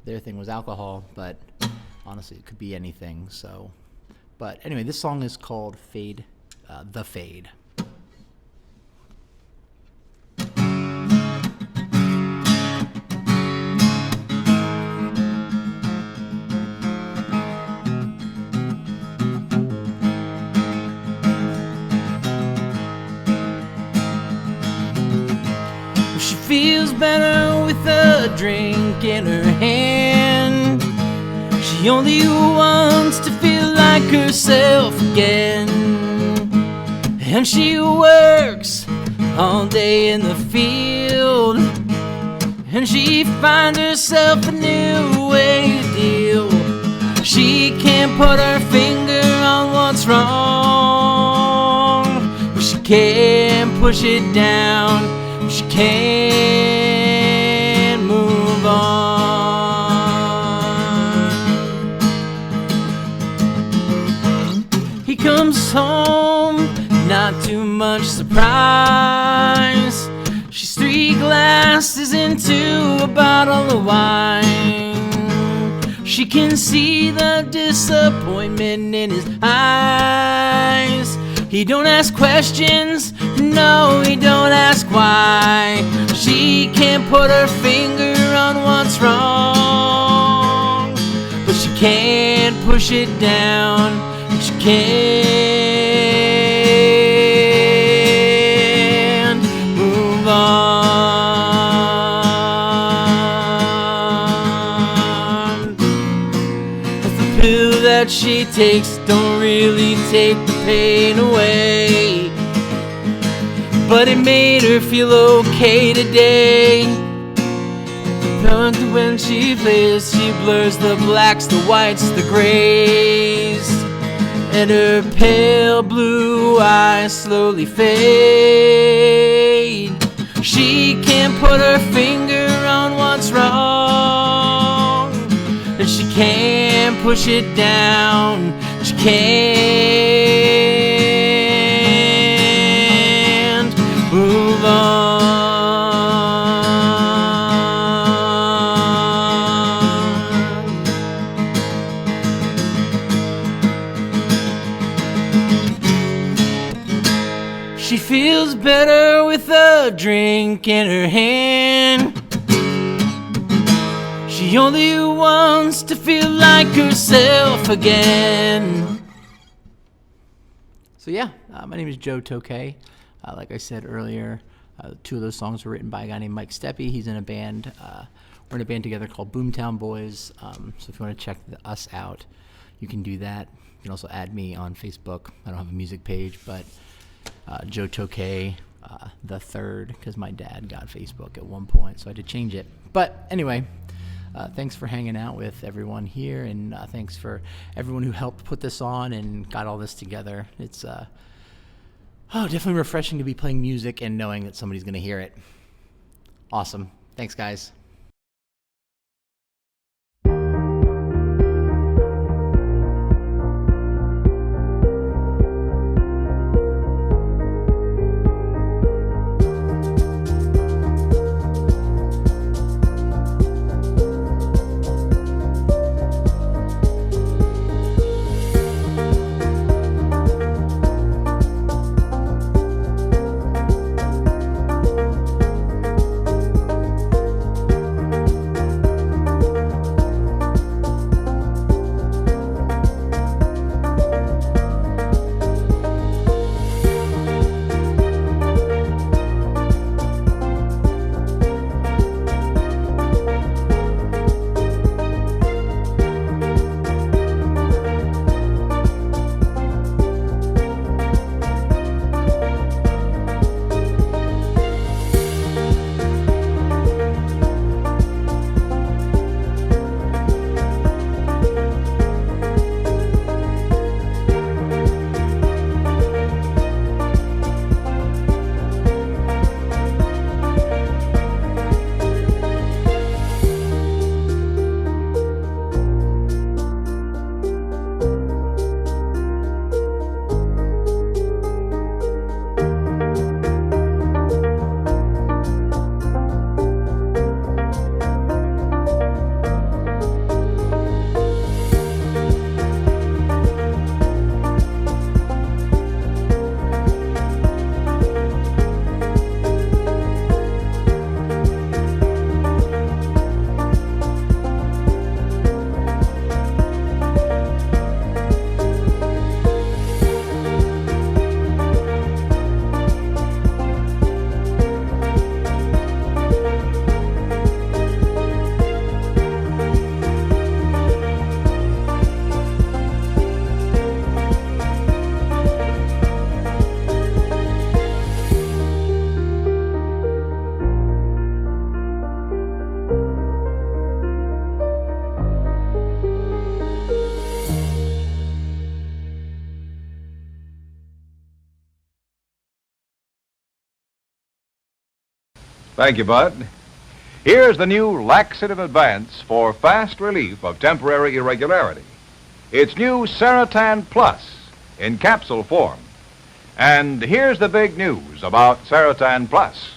their thing was alcohol, but honestly it could be anything. So, but anyway, this song is called Fade, The Fade. Feels better with a drink in her hand. She only wants to feel like herself again. And she works all day in the field, and she finds herself a new way to deal. She can't put her finger on what's wrong, but she can't push it down. She can't move on. He comes home, not too much surprise. She's 3 glasses into a bottle of wine. She can see the disappointment in his eyes. He don't ask questions, no, he don't ask why. She can't put her finger on what's wrong, but she can't push it down. She can't move on. The pill that she takes don't really take the pain away, but it made her feel okay today. But when she plays, she blurs the blacks, the whites, the grays, and her pale blue eyes slowly fade. She can't put her finger on what's wrong, and she can't push it down. She can't move on. She feels better with a drink in her hand. She only wants to feel like herself again. So yeah, my name is Joe Tokay. Like I said earlier, 2 of those songs were written by a guy named Mike Steppe. He's in a band. We're in a band together called Boomtown Boys. So if you want to check us out, you can do that. You can also add me on Facebook. I don't have a music page, but Joe Tokay the third, because my dad got Facebook at one point, so I had to change it. But anyway, thanks for hanging out with everyone here, and thanks for everyone who helped put this on and got all this together. It's definitely refreshing to be playing music and knowing that somebody's going to hear it. Awesome. Thanks, guys. Thank you, Bud. Here's the new laxative advance for fast relief of temporary irregularity. It's new Seratan Plus in capsule form. And here's the big news about Seratan Plus.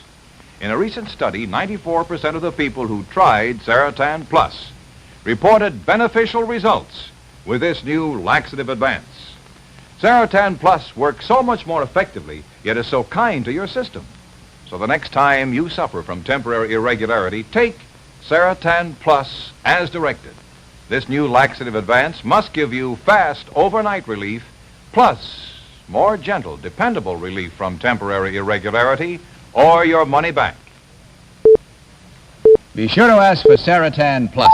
In a recent study, 94% of the people who tried Seratan Plus reported beneficial results with this new laxative advance. Seratan Plus works so much more effectively, yet is so kind to your system. So the next time you suffer from temporary irregularity, take Seratan Plus as directed. This new laxative advance must give you fast overnight relief, plus more gentle, dependable relief from temporary irregularity, or your money back. Be sure to ask for Seratan Plus.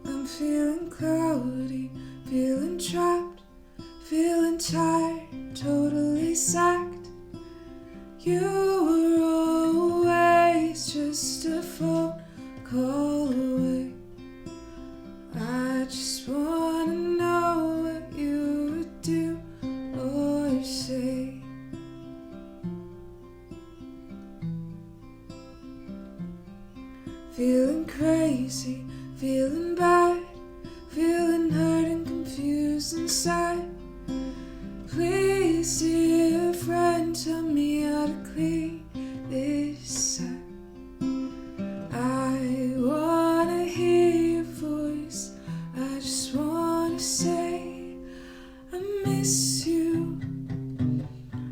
I'm feeling cloudy, feeling trapped, feeling tired, totally sacked. You were always just a phone call away. I just wanna know what you would do or say. Feeling crazy, feeling bad, feeling hurt and confused inside. Please, dear friend, tell me how to clear this up. I wanna hear your voice. I just wanna say I miss you.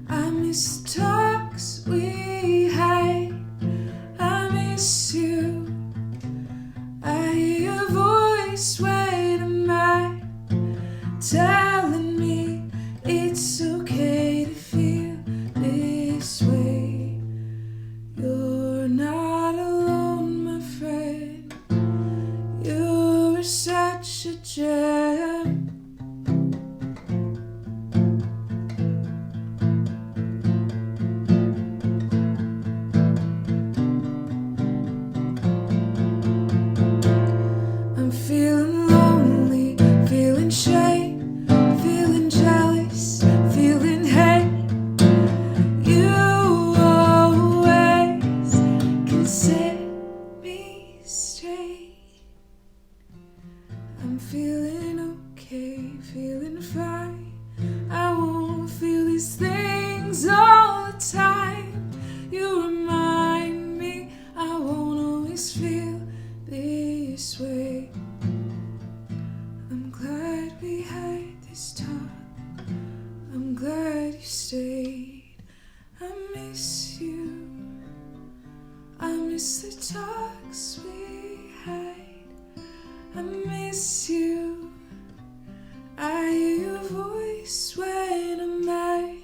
I miss the talks we had. I miss you. I hear your voice when I'm mad, telling me it's okay to feel this way. You're not alone, my friend. You're such a gem. I'm feeling lonely, feeling shame, feeling jealous, feeling hate. You always can set me straight. I'm feeling okay, feeling fine. I won't feel these things all the time. You remind me I won't always feel this way. I'm glad we had this talk. I'm glad you stayed. I miss you. I miss the talks we had. I miss you. I hear your voice when I'm mad,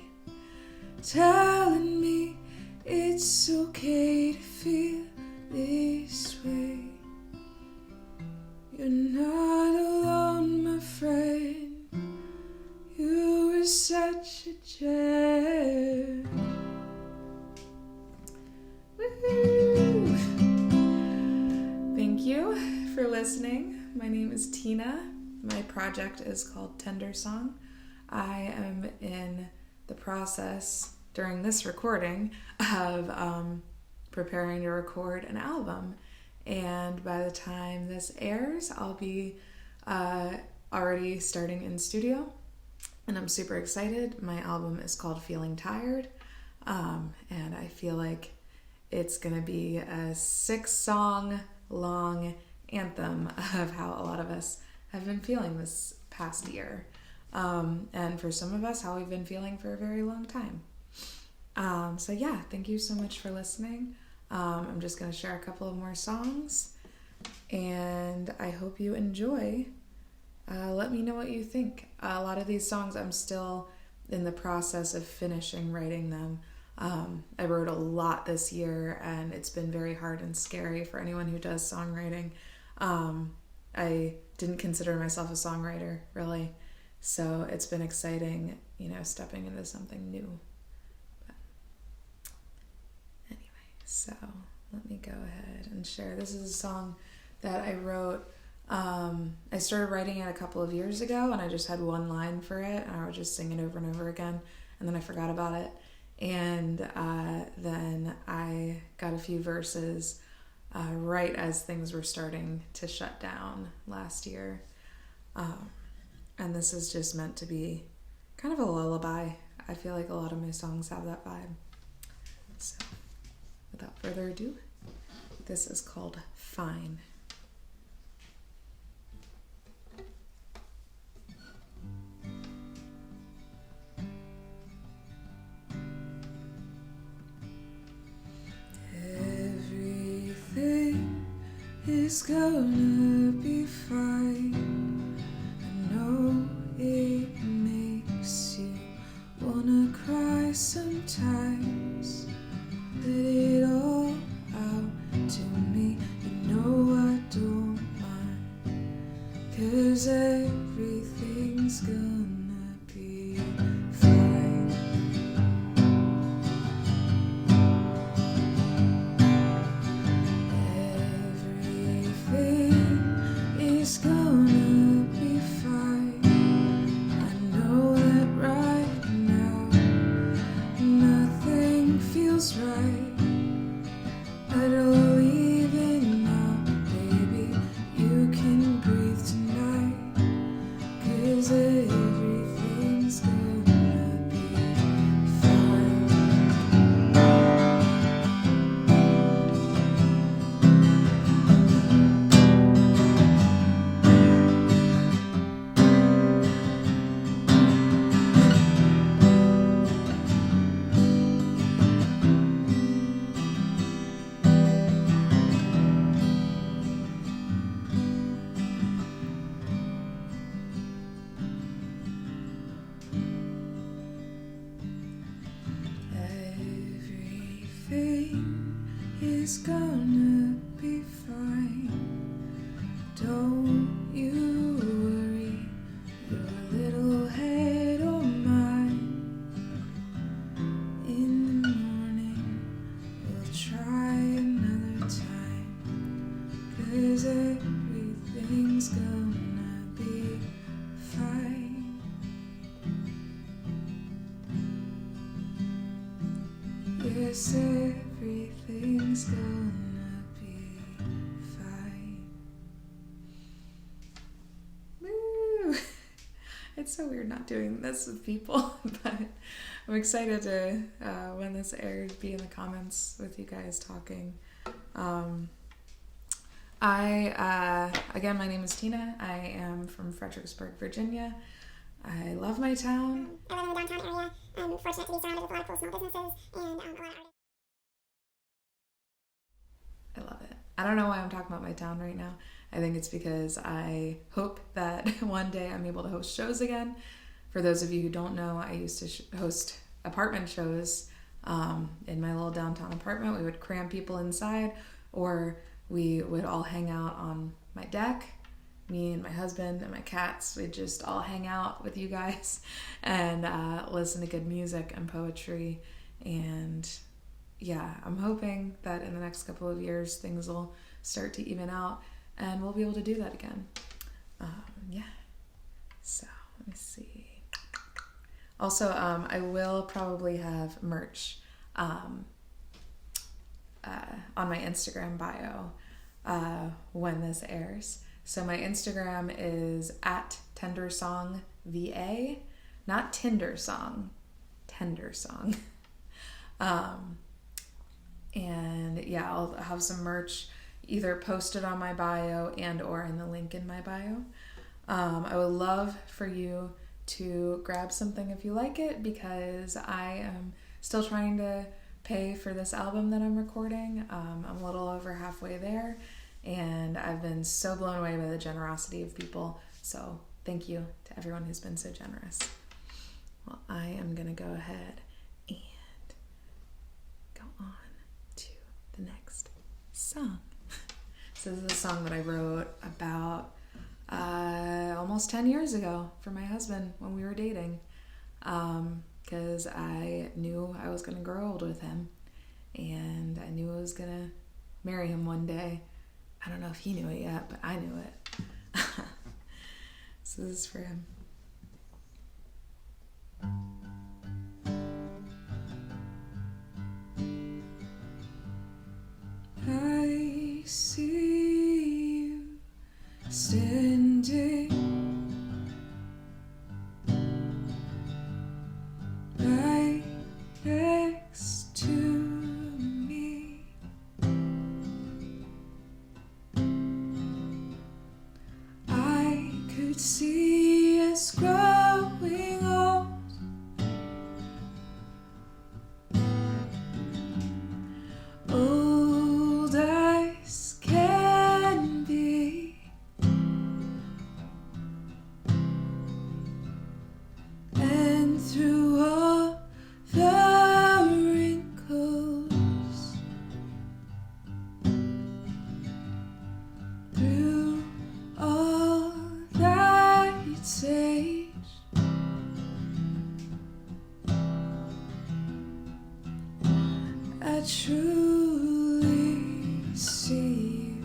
telling me it's okay to feel this way. You're not alone, my friend. You were such a gem. Woo! Thank you for listening. My name is Tina. My project is called Tendersong. I am in the process during this recording of preparing to record an album. And by the time this airs, I'll be already starting in studio. And I'm super excited. My album is called Feeling Tired. And I feel like it's going to be a 6-song long anthem of how a lot of us have been feeling this past year. And for some of us, how we've been feeling for a very long time. So yeah, thank you so much for listening. I'm just going to share a couple of more songs, and I hope you enjoy. Let me know what you think. A lot of these songs, I'm still in the process of finishing writing them. I wrote a lot this year, and it's been very hard and scary for anyone who does songwriting. I didn't consider myself a songwriter, really, so it's been exciting, stepping into something new. So let me go ahead and share. This is a song that I wrote. I started writing it a couple of years ago, and I just had one line for it, and I would just sing it over and over again, and then I forgot about it. And then I got a few verses right as things were starting to shut down last year. And this is just meant to be kind of a lullaby. I feel like a lot of my songs have that vibe. So without further ado, this is called Fine. Everything is gonna be fine. I know it makes you wanna cry sometimes. Let it all out to me. You know I don't mind, 'cause everything's gonna be fine. Everything is gonna be fine. I know that right now nothing feels right. But even now, baby, you can breathe tonight, 'cause everything's gonna be fine. Everything is gonna be fine. Don't you worry your little head or mine. In the morning we'll try another time, 'cause everything's gonna be fine. Yes, everything's gonna be fine. Woo! It's so weird not doing this with people, but I'm excited to, when this airs, be in the comments with you guys talking. Again, my name is Tina. I am from Fredericksburg, Virginia. I love my town. I live in the downtown area. I'm fortunate to be surrounded with a lot of cool small businesses and a lot of artists. I love it. I don't know why I'm talking about my town right now. I think it's because I hope that one day I'm able to host shows again. For those of you who don't know, I used to host apartment shows in my little downtown apartment. We would cram people inside, or we would all hang out on my deck. Me and my husband and my cats, we'd just all hang out with you guys and listen to good music and poetry. And yeah, I'm hoping that in the next couple of years things will start to even out and we'll be able to do that again. Yeah. So let me see. Also, I will probably have merch on my Instagram bio when this airs. So my Instagram is @tendersongva, not tendersong, tendersong. And yeah, I'll have some merch either posted on my bio and or in the link in my bio. I would love for you to grab something if you like it, because I am still trying to pay for this album that I'm recording. I'm a little over halfway there, and I've been so blown away by the generosity of people. So thank you to everyone who's been so generous. Well, I am going to go ahead and go on to the next song. So this is a song that I wrote about almost 10 years ago for my husband when we were dating, because I knew I was going to grow old with him, and I knew I was gonna marry him one day. I don't know if he knew it yet, but I knew it. So this is for him. I see you standing right next to me. I could see us growing old. Old as can be. And through all the wrinkles, through all that age, I truly see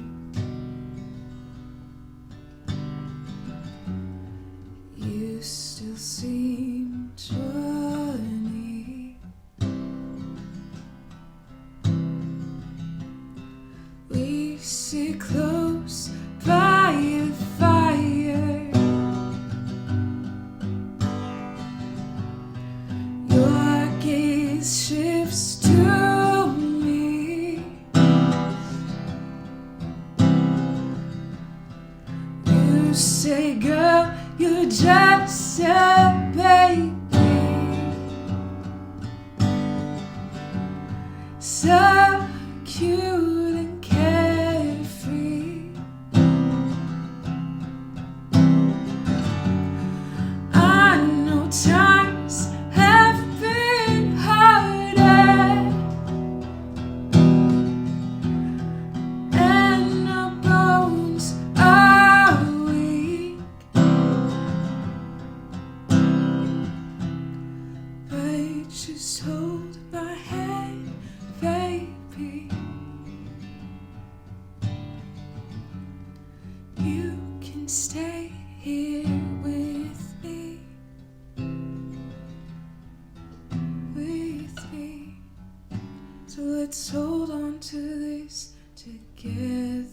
you. You still seem 20. We sit close by the fire. Your gaze shifts to me. You say, girl, you're just a baby. So cute and carefree. I know times have been harder, and our bones are weak, but just hold my hand, baby. You can stay here with me, with me. So let's hold on to this together.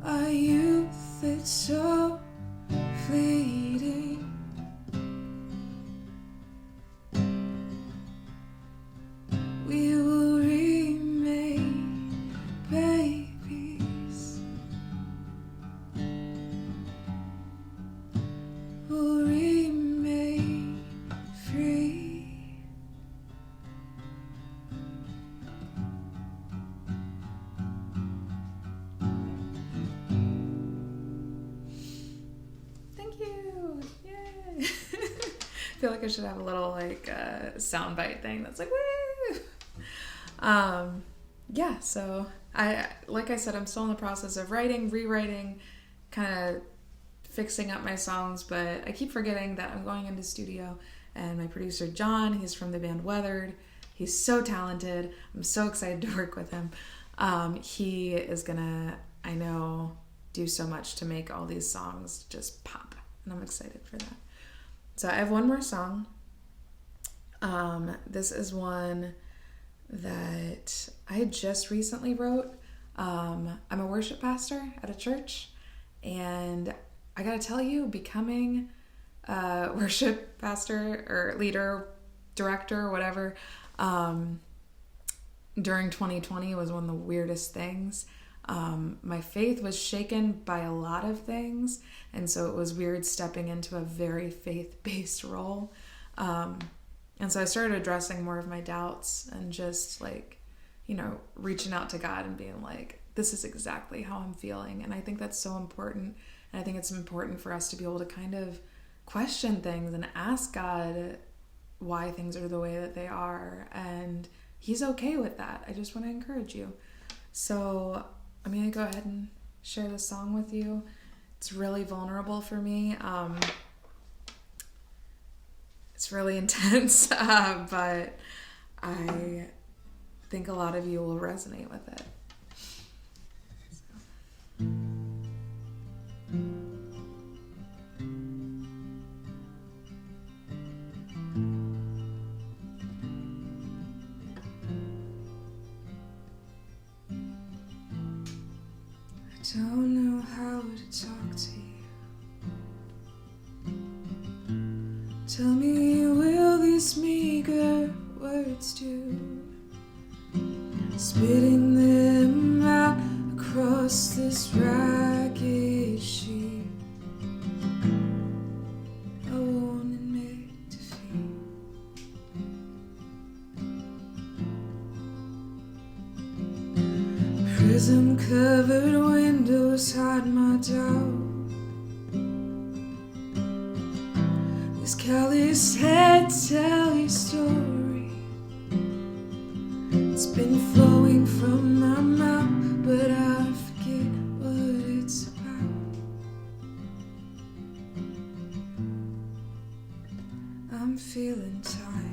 Our youth, it's so fleeting. We will remain babies. We'll remain free. Thank you. Yay. I feel like I should have a little soundbite thing that's like woo. Yeah, so like I said, I'm still in the process of writing, rewriting, kind of fixing up my songs, but I keep forgetting that I'm going into studio, and my producer John, he's from the band Weathered. He's so talented. I'm so excited to work with him. He is gonna, I know, do so much to make all these songs just pop, and I'm excited for that. So I have one more song. This is one that I just recently wrote. I'm a worship pastor at a church, and I gotta tell you, becoming a worship pastor or leader, director, whatever, during 2020 was one of the weirdest things. My faith was shaken by a lot of things, and so it was weird stepping into a very faith-based role. And so I started addressing more of my doubts and just reaching out to God and being like, this is exactly how I'm feeling. And I think that's so important. And I think it's important for us to be able to kind of question things and ask God why things are the way that they are. And He's okay with that. I just want to encourage you. So I'm going to go ahead and share this song with you. It's really vulnerable for me. it's really intense, but I think a lot of you will resonate with it. I don't know how to talk to you. Tell me, will these meager words do? Spitting them out across this ragged sheet. I won't admit defeat. Prism-covered windows hide my doubt. These calloused heads tell your story. It's been flowing from my mouth, but I forget what it's about. I'm feeling tired.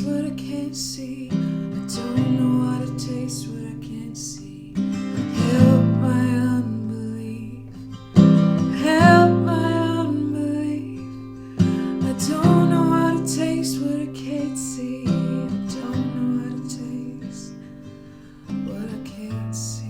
What I can't see, I don't know how to taste what I can't see. Help my unbelief, help my unbelief. I don't know how to taste what I can't see. I don't know how to taste what I can't see.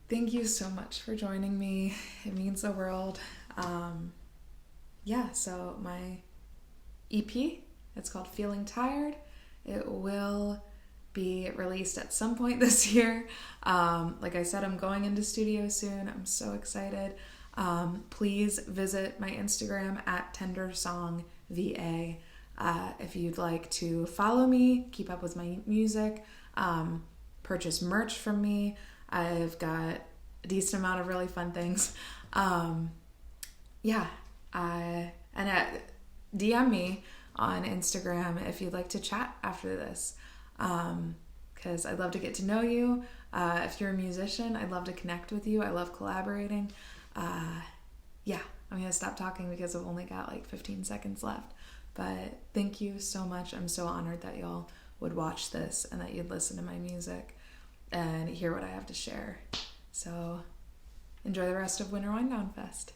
Thank you so much for joining me. It means the world. So my EP, it's called Feeling Tired. It will be released at some point this year. Like I said, I'm going into studio soon. I'm so excited. Please visit my Instagram at tendersong VA if you'd like to follow me, keep up with my music, purchase merch from me. I've got a decent amount of really fun things. DM me on Instagram if you'd like to chat after this, because I'd love to get to know you. If you're a musician, I'd love to connect with you. I love collaborating. I'm going to stop talking because I've only got like 15 seconds left. But thank you so much. I'm so honored that y'all would watch this and that you'd listen to my music and hear what I have to share. So enjoy the rest of Winter Wind Down Fest.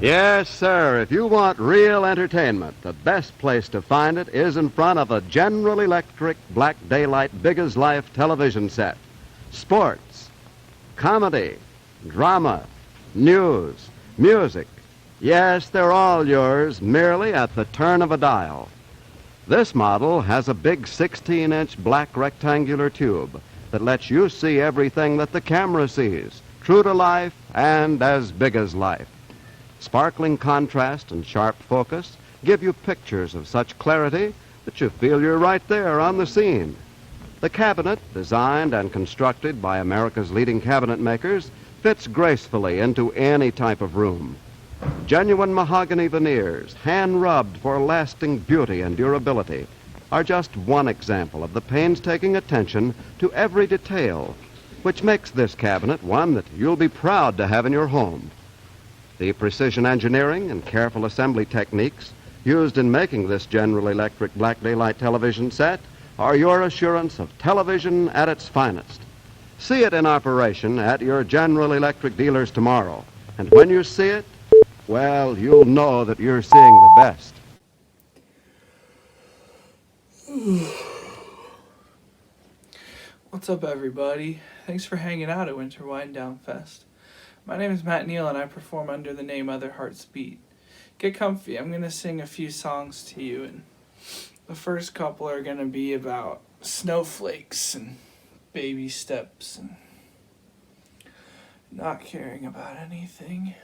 Yes, sir. If you want real entertainment, the best place to find it is in front of a General Electric Black Daylight Big-as-Life television set. Sports, comedy, drama, news, music. Yes, they're all yours, merely at the turn of a dial. This model has a big 16-inch black rectangular tube that lets you see everything that the camera sees, true to life and as big as life. Sparkling contrast and sharp focus give you pictures of such clarity that you feel you're right there on the scene. The cabinet, designed and constructed by America's leading cabinet makers, fits gracefully into any type of room. Genuine mahogany veneers, hand-rubbed for lasting beauty and durability, are just one example of the painstaking attention to every detail, which makes this cabinet one that you'll be proud to have in your home. The precision engineering and careful assembly techniques used in making this General Electric Black Daylight television set are your assurance of television at its finest. See it in operation at your General Electric dealers tomorrow. And when you see it, well, you'll know that you're seeing the best. What's up, everybody? Thanks for hanging out at Winter Wind Down Fest. My name is Matt Neal, and I perform under the name Other Hearts Beat. Get comfy. I'm going to sing a few songs to you, and the first couple are going to be about snowflakes and baby steps and not caring about anything.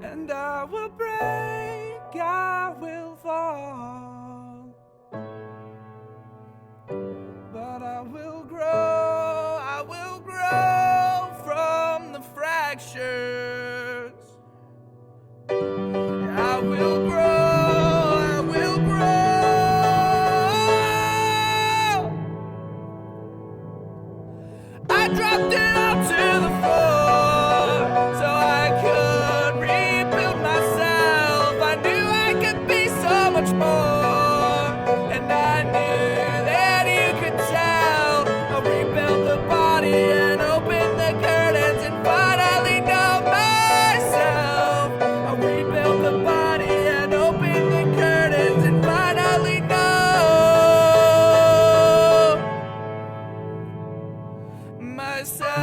And I will break, I will fall, but I will grow from the fractures. I will grow, I will grow. I dropped it onto the floor so I could rebuild myself. I knew I could be so much more, and I knew that you could tell. I rebuilt the body and opened the curtains and finally know myself. I rebuilt the body and opened the curtains and finally know myself.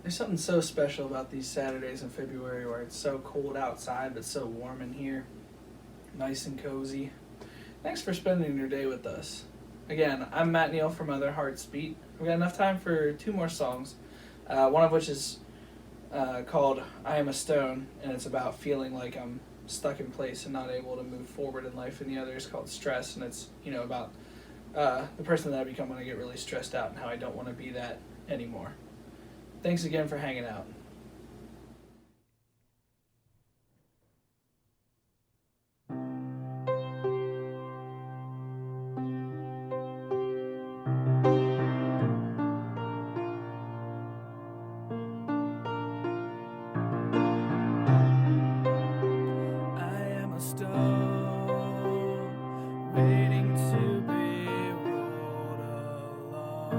There's something so special about these Saturdays in February where it's so cold outside but so warm in here. Nice and cozy. Thanks for spending your day with us. Again, I'm Matt Neal from Other Hearts Beat. We've got enough time for 2 more songs, one of which is called I Am a Stone, and it's about feeling like I'm stuck in place and not able to move forward in life, and the other is called Stress, and it's, you know, about the person that I become when I get really stressed out and how I don't want to be that anymore. Thanks again for hanging out. Waiting to be rolled along.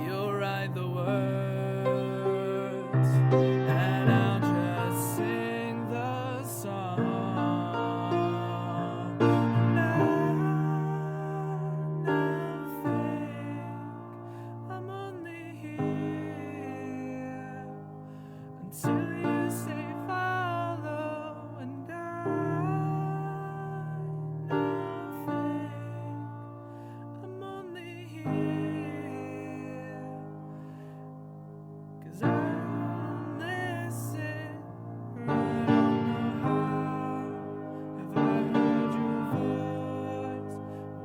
You'll write the words, and I'll just sing the song. And I think I'm only here until you say follow, and I think I'm only here 'cause I don't listen, or I don't know how. Have I heard your voice?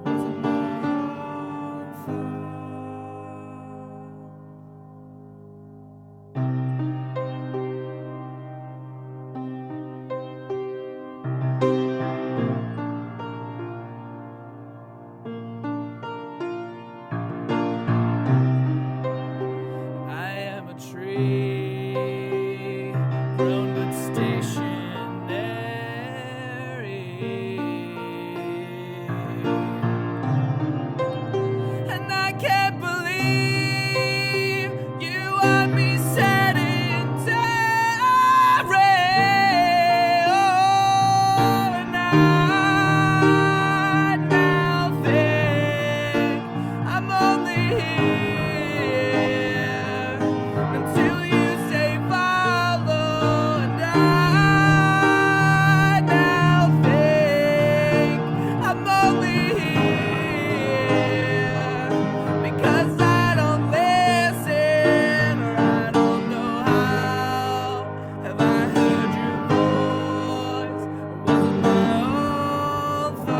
Was it my own thought? I am a tree, grown but stationary, and I can't believe you want me sedentary. Oh, and I now think I'm only here until you say follow, and I now think I'm only here because I don't listen, or I don't know how. Have I heard your voice, or was it my own thoughts?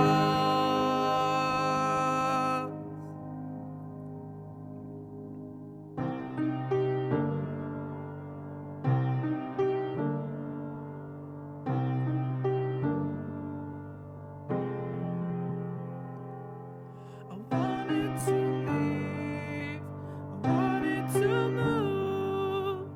I wanted to leave, I wanted to move,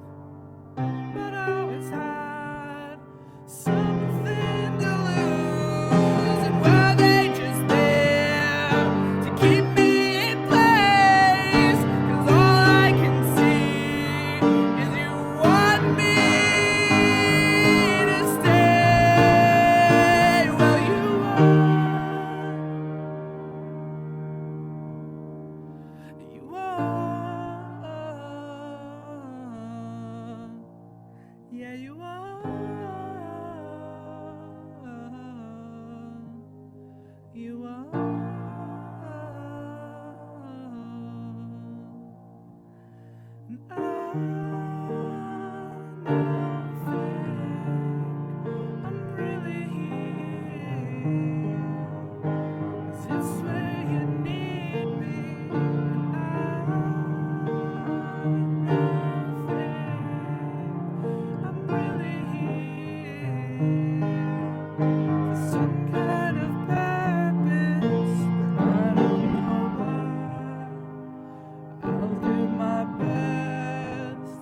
but I always had something to lose. And were they just there to keep me in place? 'Cause all I can see is you want me to stay. Well, you are. You are, yeah, you are, you are, and I now think I'm really here, 'cause it's where you need me. And I I'm really here for some kind of purpose, but I don't know why. I'll do my best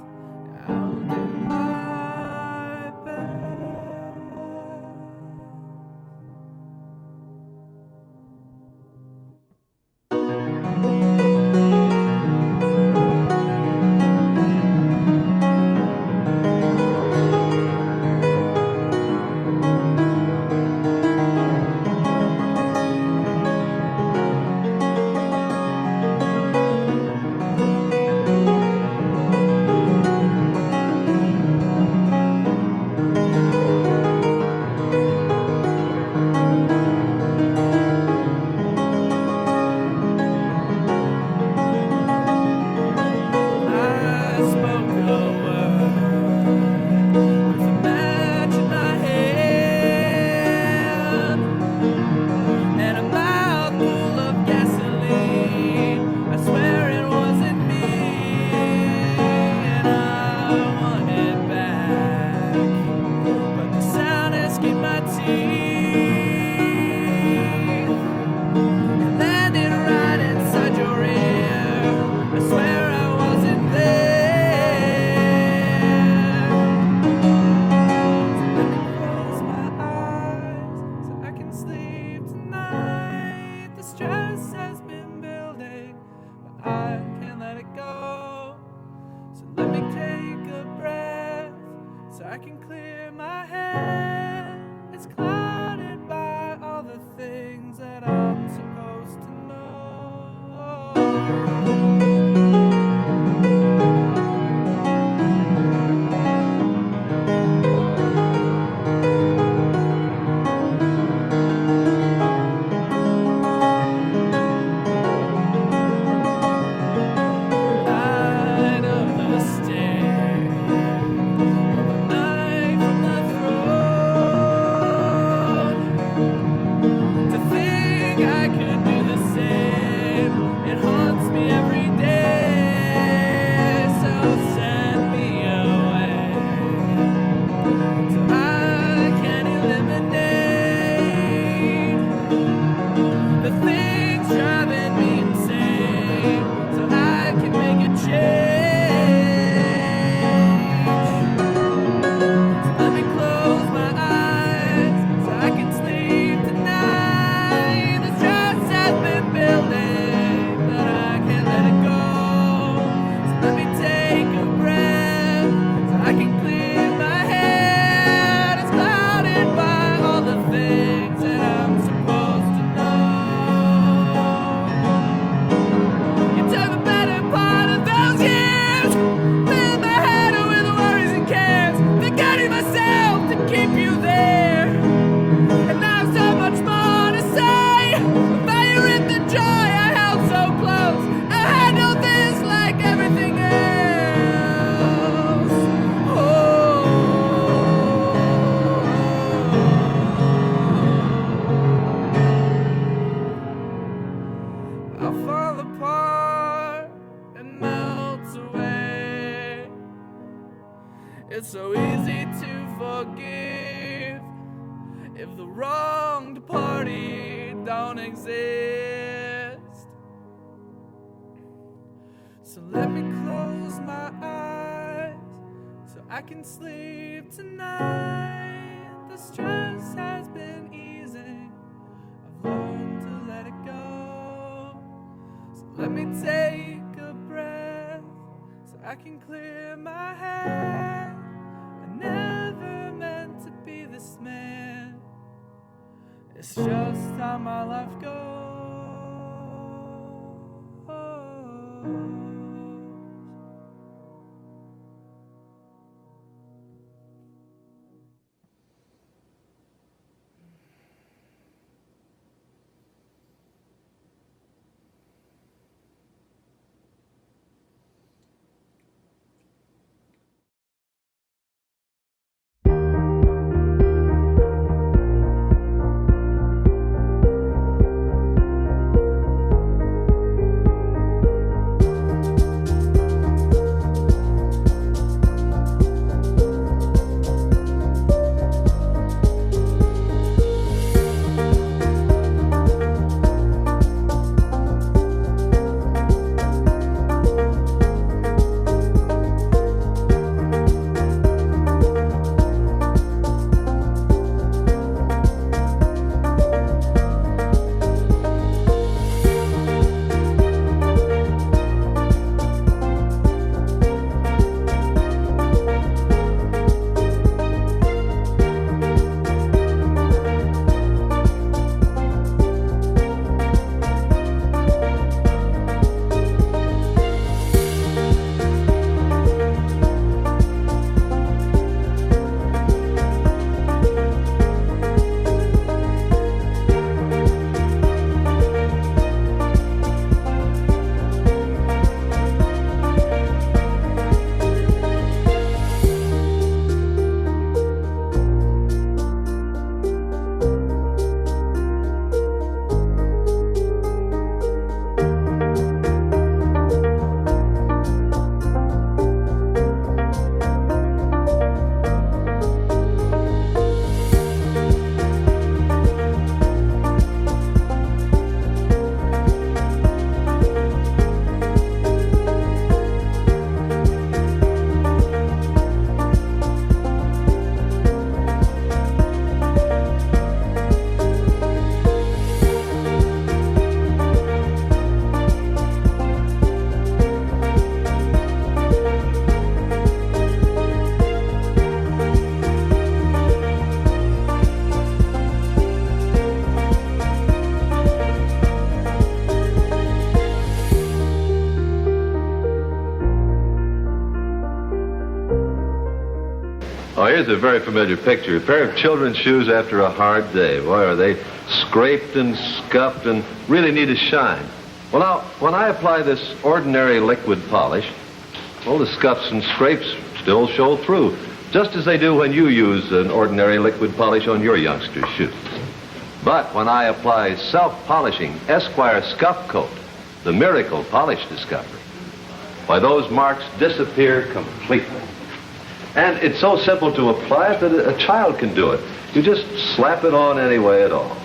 It's so easy to forgive if the wronged party don't exist. So let me close my eyes so I can sleep tonight. The stress has been easing, I've learned to let it go. So let me take a breath so I can clear my head. I never meant to be this man, it's just how my life goes. Oh, here's a very familiar picture. A pair of children's shoes after a hard day. Boy, are they scraped and scuffed and really need a shine. Well, now, when I apply this ordinary liquid polish, well, the scuffs and scrapes still show through, just as they do when you use an ordinary liquid polish on your youngster's shoes. But when I apply self-polishing Esquire Scuff Coat, the miracle polish discovery, why, those marks disappear completely. And it's so simple to apply it that a child can do it. You just slap it on any way at all.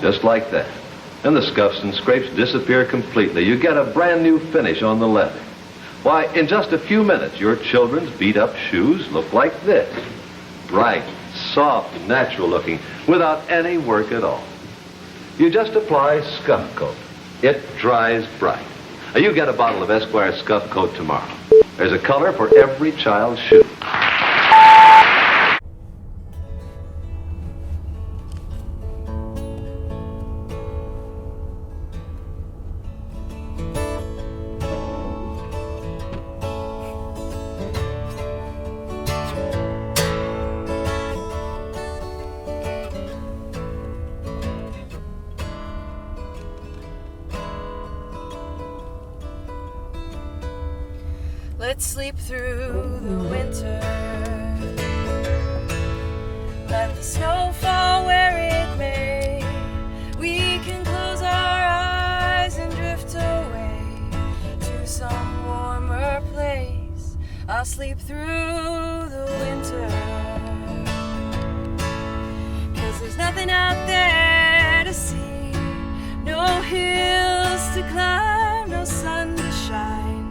Just like that. And the scuffs and scrapes disappear completely. You get a brand new finish on the leather. Why, in just a few minutes, your children's beat-up shoes look like this. Bright, soft, and natural looking, without any work at all. You just apply Scuff Coat. It dries bright. Now, you get a bottle of Esquire Scuff Coat tomorrow. There's a color for every child's shoe. Let's sleep through the winter. Let the snow fall where it may. We can close our eyes and drift away to some warmer place. I'll sleep through the winter. 'Cause there's nothing out there to see, no hills to climb, no sun to shine.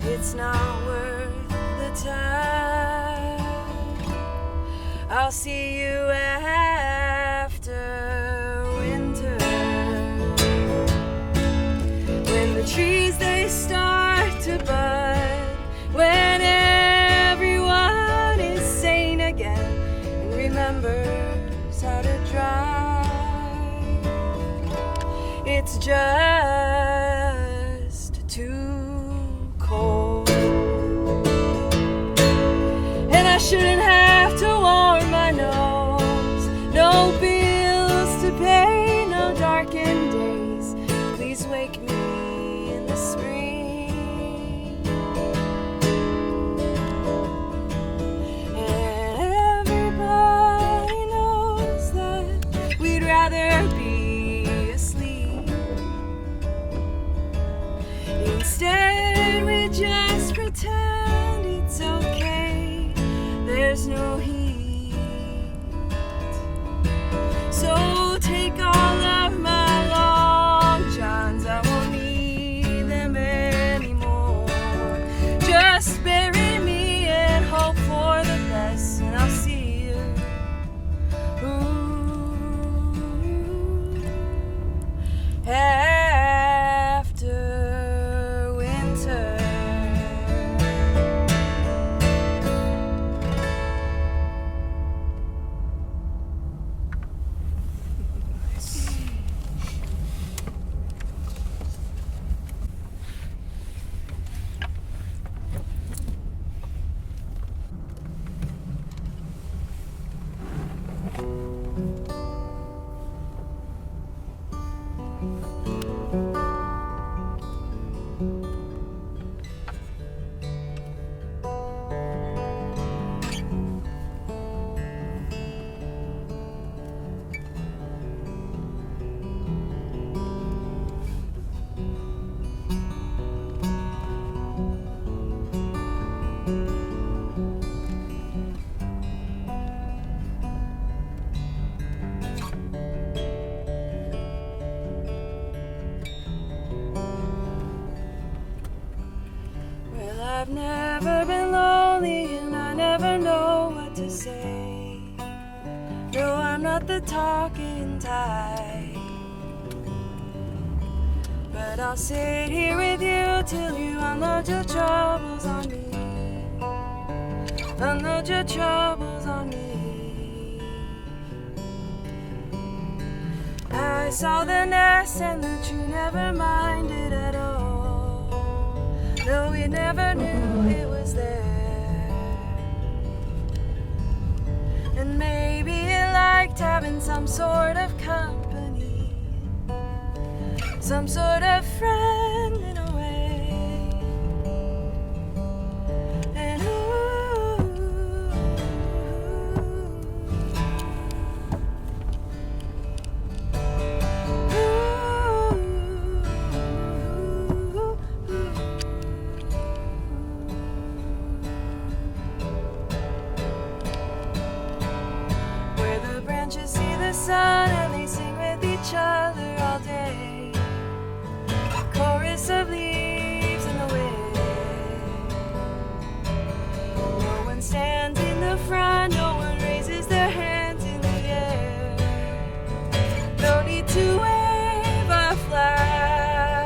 It's not worth the time. I'll see you after winter, when the trees they start to bud, when everyone is sane again and remembers how to drive. It's just too cold, and I shouldn't have to warm my nose. No bills to pay, no darkened days. Please wake me in the spring. And everybody knows that we'd rather be asleep. Instead, we just pretend it's okay. There's no heat. So take all of my long johns, I won't need them anymore. Just bury me and hope for the best, and I'll see you after winter. Well, I've never been lonely and I never know what to say. No, I'm not the talking type, but I'll sit here with you till you unload your troubles on me. Unload your troubles on me. I saw the nest and the tree never minded at all. No, we never knew it was there. And maybe it liked having some sort of company, some sort of friend in a way. And where the branches see the sun and they sing with each other all day. A chorus of leaves in the wind. No one stands in the front, no one raises their hands in the air. No need to wave a flag.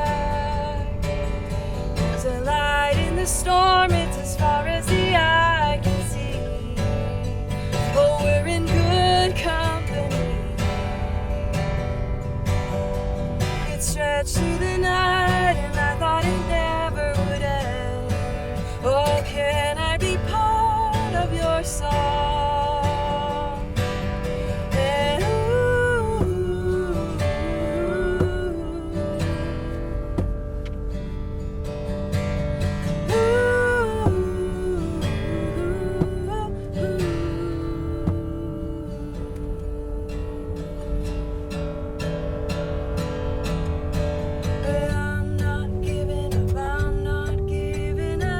There's a light in the storm, it's as far as the eye can see. Oh, we're in good company. It stretched through the night and I thought it never would end. Oh, can I be part of your song? And I'm not giving up, I'm not giving up.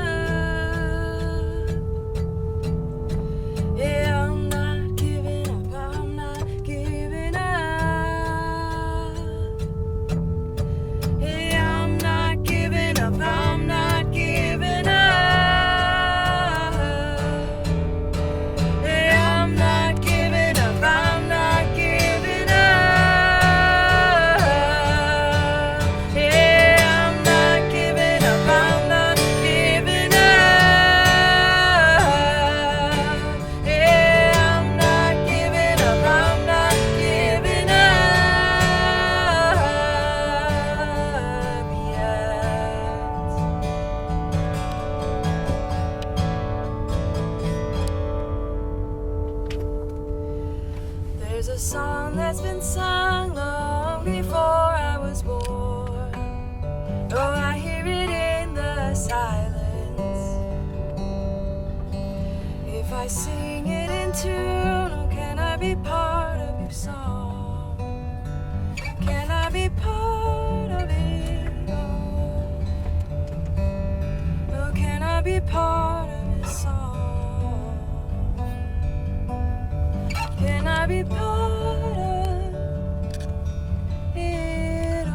song that's been sung long before I was born. Oh, I hear it in the silence. If I sing it in tune, oh, can I be part of your song? Can I be part of it all? Oh, can I be part of his song? Can I be part of it all?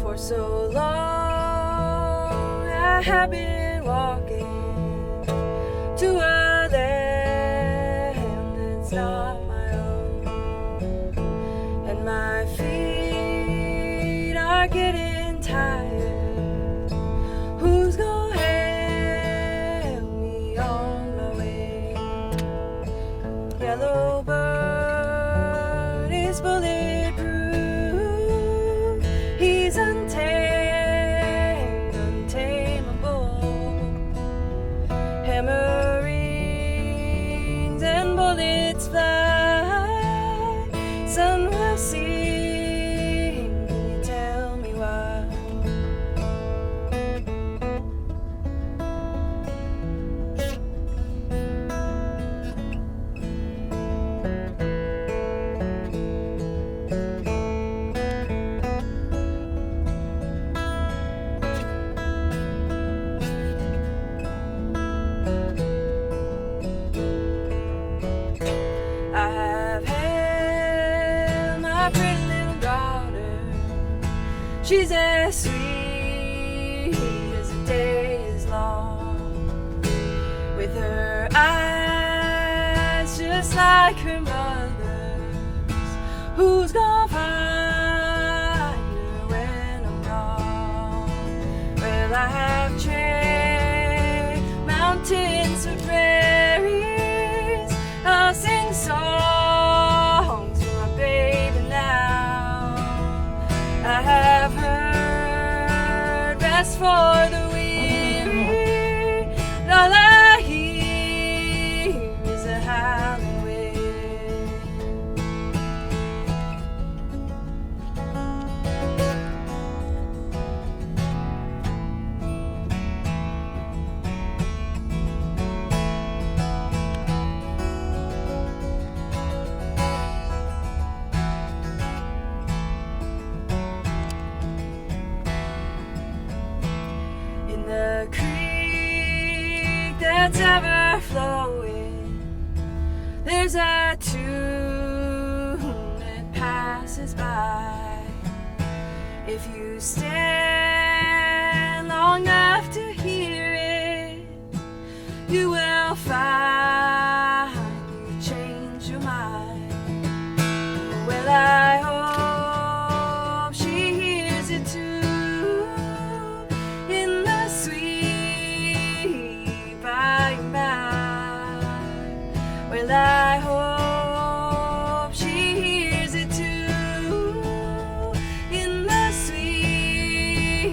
For so long I have been walking to a land that's not my own, and my feet are getting tired. Who's gonna help me on my way? Yellow bird is bulletproof. He's untamed, untamable. Hammer rings and bullets fly. Sun will sing. Can you tell me why? I have held my pretty little daughter. She's as sweet as the day is long, with her eyes just like her mother's. Who's gonna find her when I'm gone? Well, I have trained mountains for prairies. I'll sing songs for my baby now. I have heard rest for the weary, and all I hear is a howling wind. In the creek that's ever flowing, there's a tune that passes by. If you stand long enough to hear it, you will find you change your mind. Well, I hope she hears it too in the sweet by and by. Well, I hope she hears it too in the sweet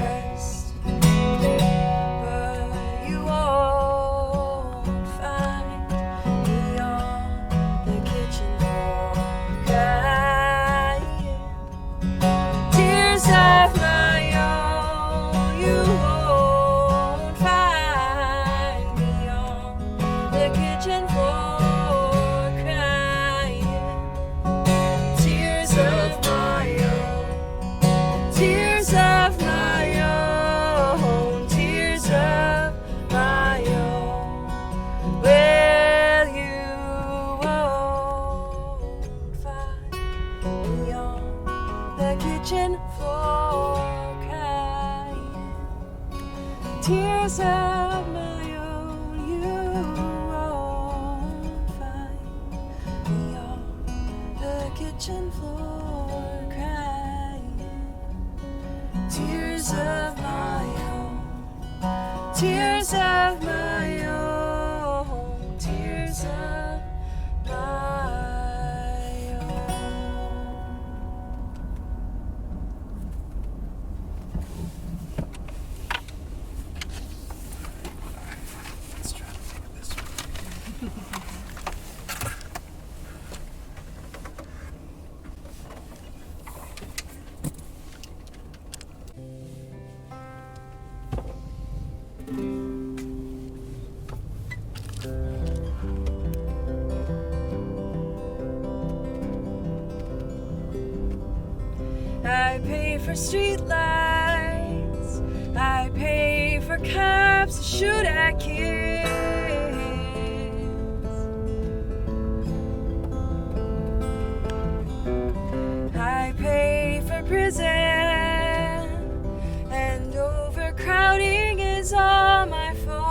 rest, but you won't find me on the kitchen floor crying tears of my own. You won't find me on the kitchen floor crying tears of my own, tears of my own, tears of my own. Well, you won't find me on the kitchen floor crying tears of my own. You won't find me on the kitchen floor crying tears of my own, tears of my own, tears of my own. Let's try to think of this one. I pay for street lights, I pay for cops to shoot at kids. I pay for prison, and overcrowding is all my fault.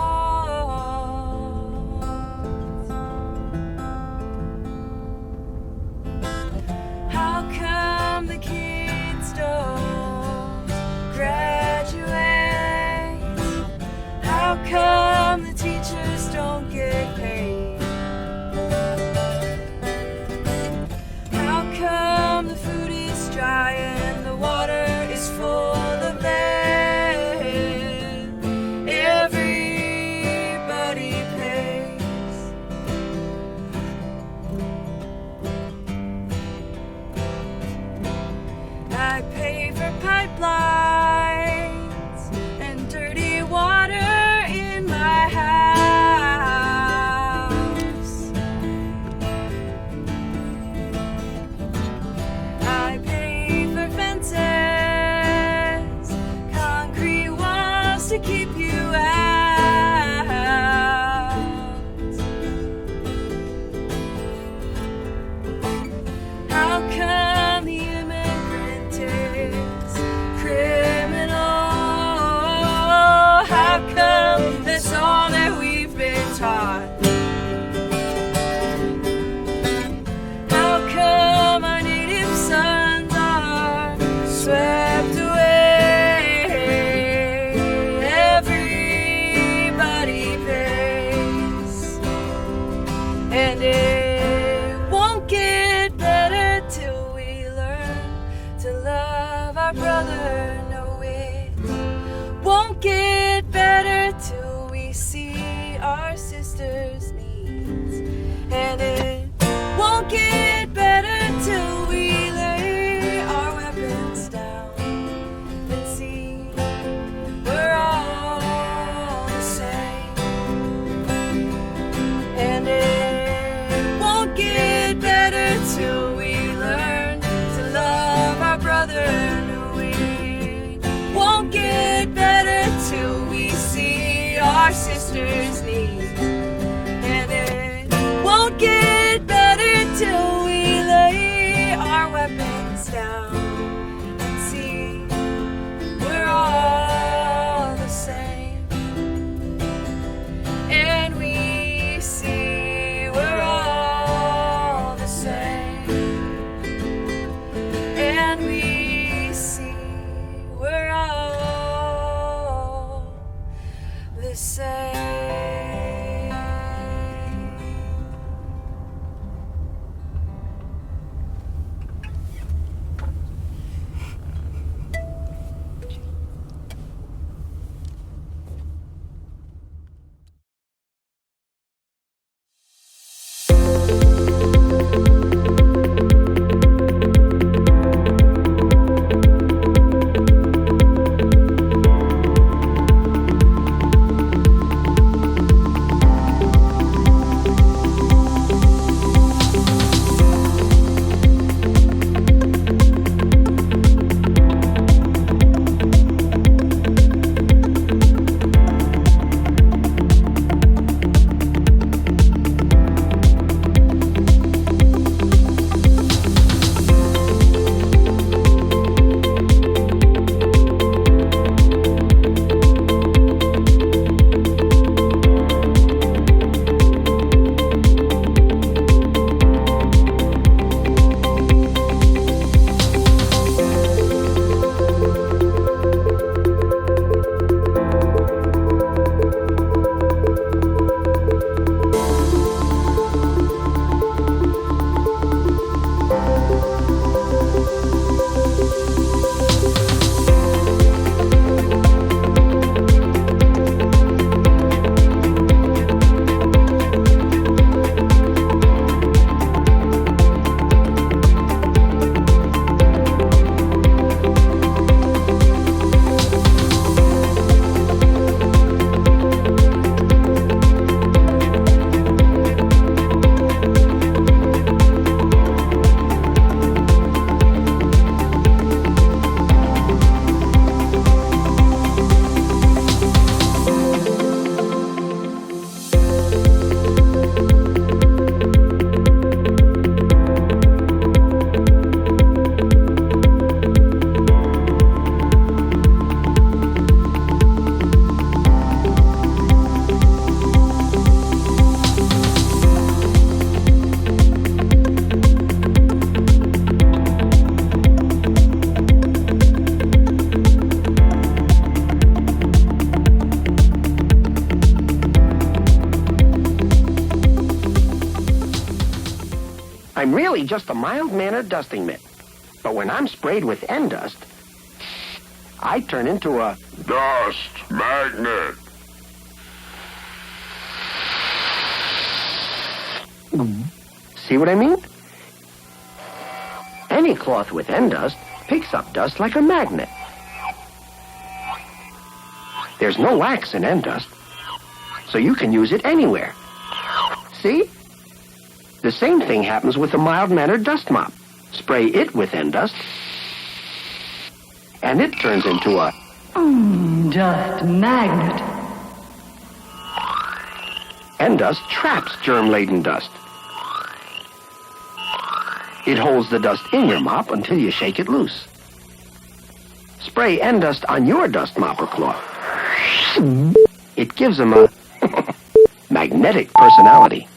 How come the kids don't graduate? How come the teachers don't get paid? How come the food is dry and the water is full of lead? Everybody pays. I pay for pipelines and dirty water in my house. I pay for fences, concrete walls to keep you out. How come the immigrant is criminal? How come that's all that we've been taught? How come our native sons are swept away? Everybody pays, and it won't get better till we learn to love our brother. No, it won't get better till we see our sister's needs, and it won't get better till we lay our weapons down and see we're all the same. And it won't get better till we learn to love our brother. No, it won't get better till we see our sister's needs. And it won't get better till we lay our weapons down and see we're all the same. And we see we're all the same. And we see we're all the same. I'm really just a mild-mannered dusting mitt. But when I'm sprayed with N-Dust, I turn into a dust magnet. See what I mean? Any cloth with N-Dust picks up dust like a magnet. There's no wax in N-Dust, so you can use it anywhere. See? The same thing happens with the mild-mannered dust mop. Spray it with N-Dust, and it turns into a dust magnet. N-Dust traps germ-laden dust. It holds the dust in your mop until you shake it loose. Spray N-Dust on your dust mop or cloth. It gives them a magnetic personality.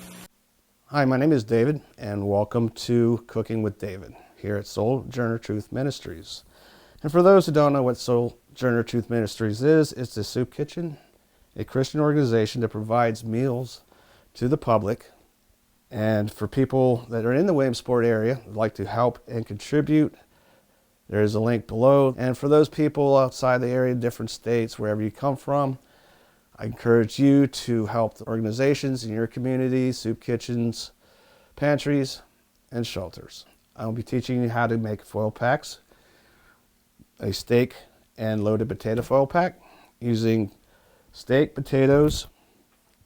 Hi, my name is David, and welcome to Cooking with David here at Sojourner Truth Ministries. And for those who don't know what Sojourner Truth Ministries is, it's a soup kitchen, a Christian organization that provides meals to the public. And for people that are in the Williamsport area would like to help and contribute, there is a link below. And for those people outside the area, different states, wherever you come from, I encourage you to help the organizations in your community, soup kitchens, pantries, and shelters. I will be teaching you how to make foil packs, a steak and loaded potato foil pack using steak, potatoes,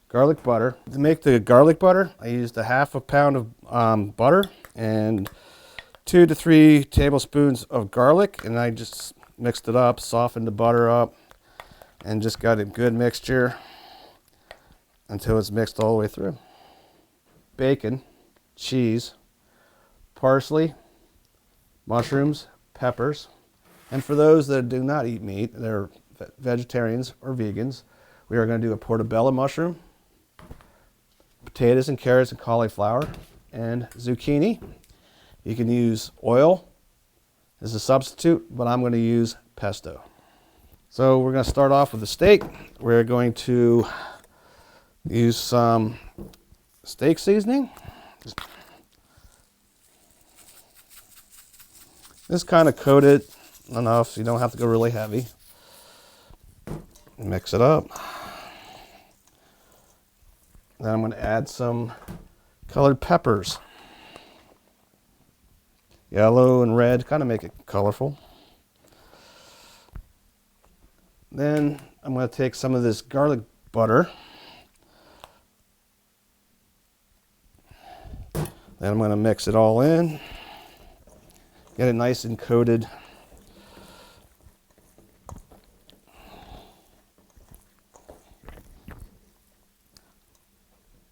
garlic butter. To make the garlic butter, I used a half a pound of butter and 2 to 3 tablespoons of garlic, and I just mixed it up, softened the butter up, and just got a good mixture until it's mixed all the way through. Bacon, cheese, parsley, mushrooms, peppers, and for those that do not eat meat, they're vegetarians or vegans, we are going to do a portobello mushroom, potatoes and carrots and cauliflower, and zucchini. You can use oil as a substitute, but I'm going to use pesto. So we're going to start off with the steak. We're going to use some steak seasoning. Just kind of coat it enough so you don't have to go really heavy. Mix it up. Then I'm going to add some colored peppers. Yellow and red, kind of make it colorful. Then I'm going to take some of this garlic butter. Then I'm going to mix it all in. Get it nice and coated.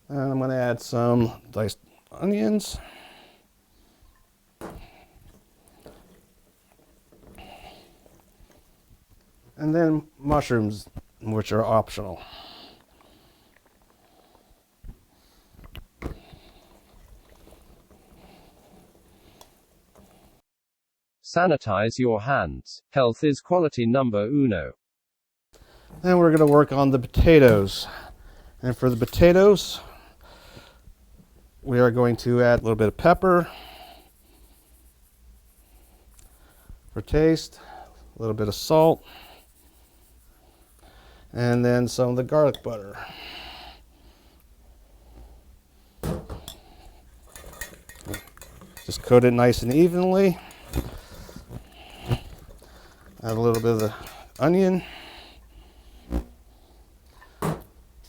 And I'm going to add some diced onions. And then mushrooms, which are optional. Sanitize your hands. Health is quality number uno. Then we're going to work on the potatoes. And for the potatoes, we are going to add a little bit of pepper for taste, a little bit of salt, and then some of the garlic butter. Just coat it nice and evenly. Add a little bit of the onion,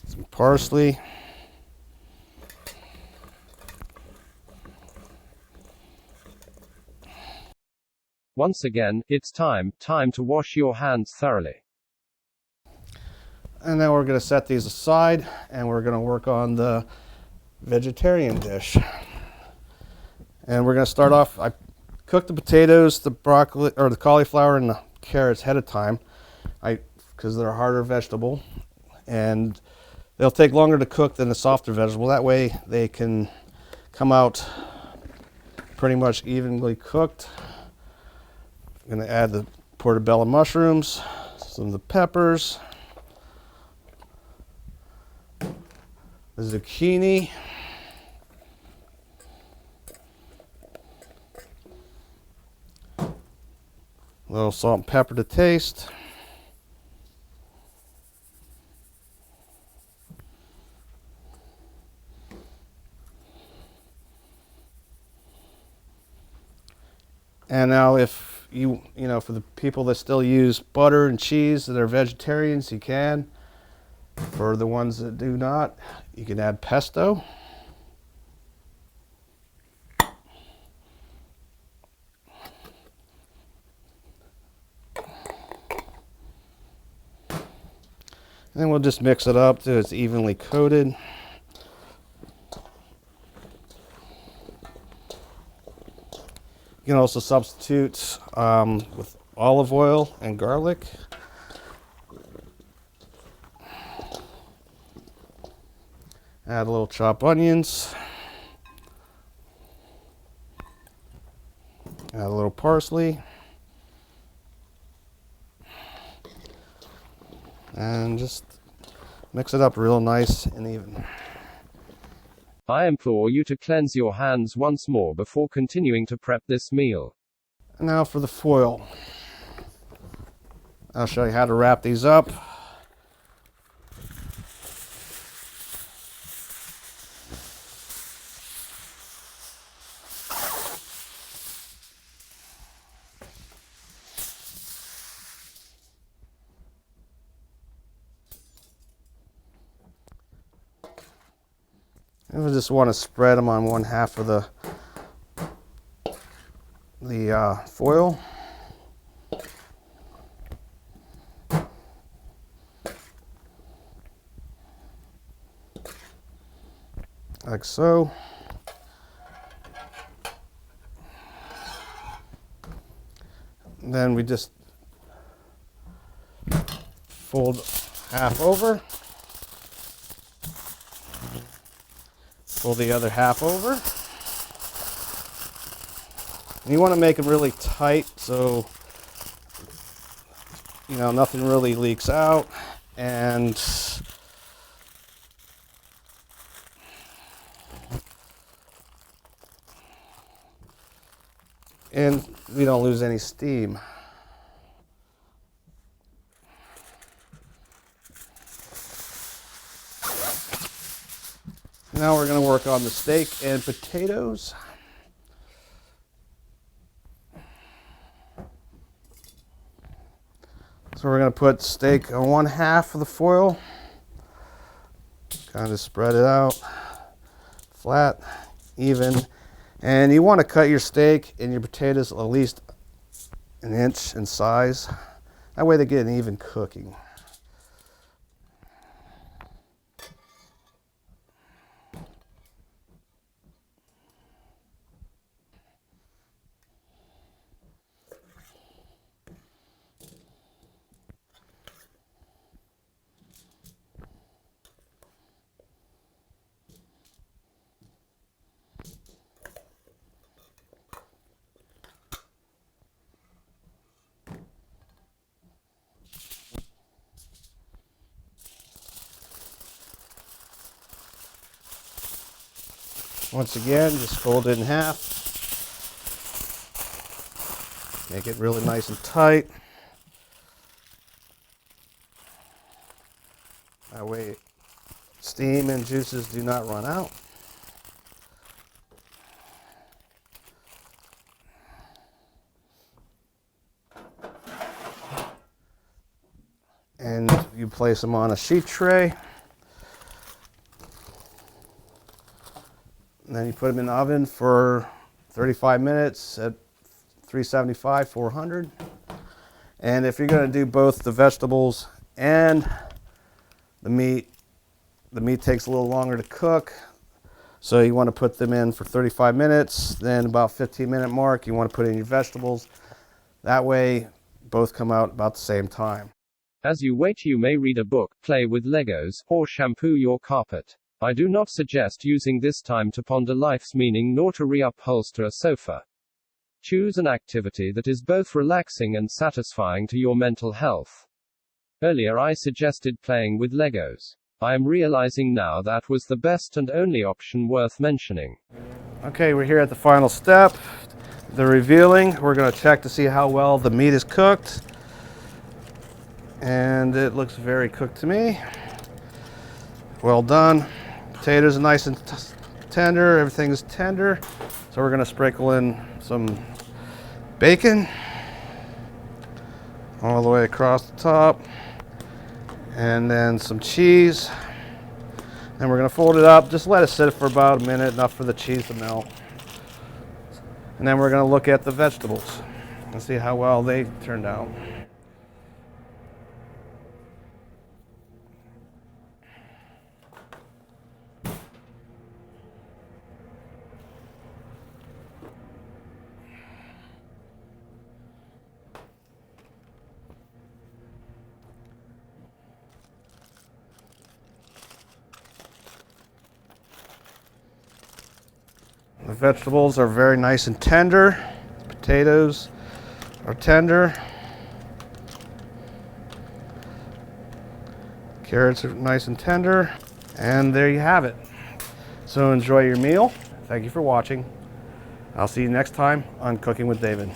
some parsley, Once again, it's time to wash your hands thoroughly. and then we're going to set these aside and we're going to work on the vegetarian dish. And we're going to start off, I cooked the potatoes, the broccoli, or the cauliflower and the carrots ahead of time, because they're a harder vegetable, and they'll take longer to cook than the softer vegetable. That way they can come out pretty much evenly cooked. I'm going to add the portobello mushrooms, some of the peppers, the zucchini, A little salt and pepper to taste. And now if you know, for the people that still use butter and cheese that are vegetarians, you can. For the ones that do not, you can add pesto. And then we'll just mix it up till it's evenly coated. You can also substitute with olive oil and garlic. Add a little chopped onions. Add a little parsley. And just mix it up real nice and even. I implore you to cleanse your hands once more before continuing to prep this meal. And now for the foil. I'll show you how to wrap these up. And we just want to spread them on one half of the foil. Like so. And then we just fold half over. Fold the other half over. And you want to make them really tight so nothing really leaks out, and we don't lose any steam. Now we're going to work on the steak and potatoes. So we're going to put steak on one half of the foil. Kind of spread it out, flat, even. And you want to cut your steak and your potatoes at least an inch in size. That way they get an even cooking. Once again, just fold it in half. Make it really nice and tight. That way steam and juices do not run out. And you place them on a sheet tray. And then you put them in the oven for 35 minutes at 375, 400. And if you're going to do both the vegetables and the meat takes a little longer to cook. So you want to put them in for 35 minutes. Then about 15-minute mark, you want to put in your vegetables. That way, both come out about the same time. As you wait, you may read a book, play with Legos, or shampoo your carpet. I do not suggest using this time to ponder life's meaning nor to reupholster a sofa. Choose an activity that is both relaxing and satisfying to your mental health. Earlier I suggested playing with Legos. I am realizing now that was the best and only option worth mentioning. Okay, we're here at the final step. the revealing. We're going to check to see how well the meat is cooked. And it looks very cooked to me. Well done. Potatoes are nice and tender. Everything's tender. So we're going to sprinkle in some bacon all the way across the top. And then some cheese. And we're going to fold it up. Just let it sit for about a minute, enough for the cheese to melt. And then we're going to look at the vegetables and see how well they turned out. The vegetables are very nice and tender. Potatoes are tender. Carrots are nice and tender. And there you have it. So enjoy your meal. Thank you for watching. I'll see you next time on Cooking with David.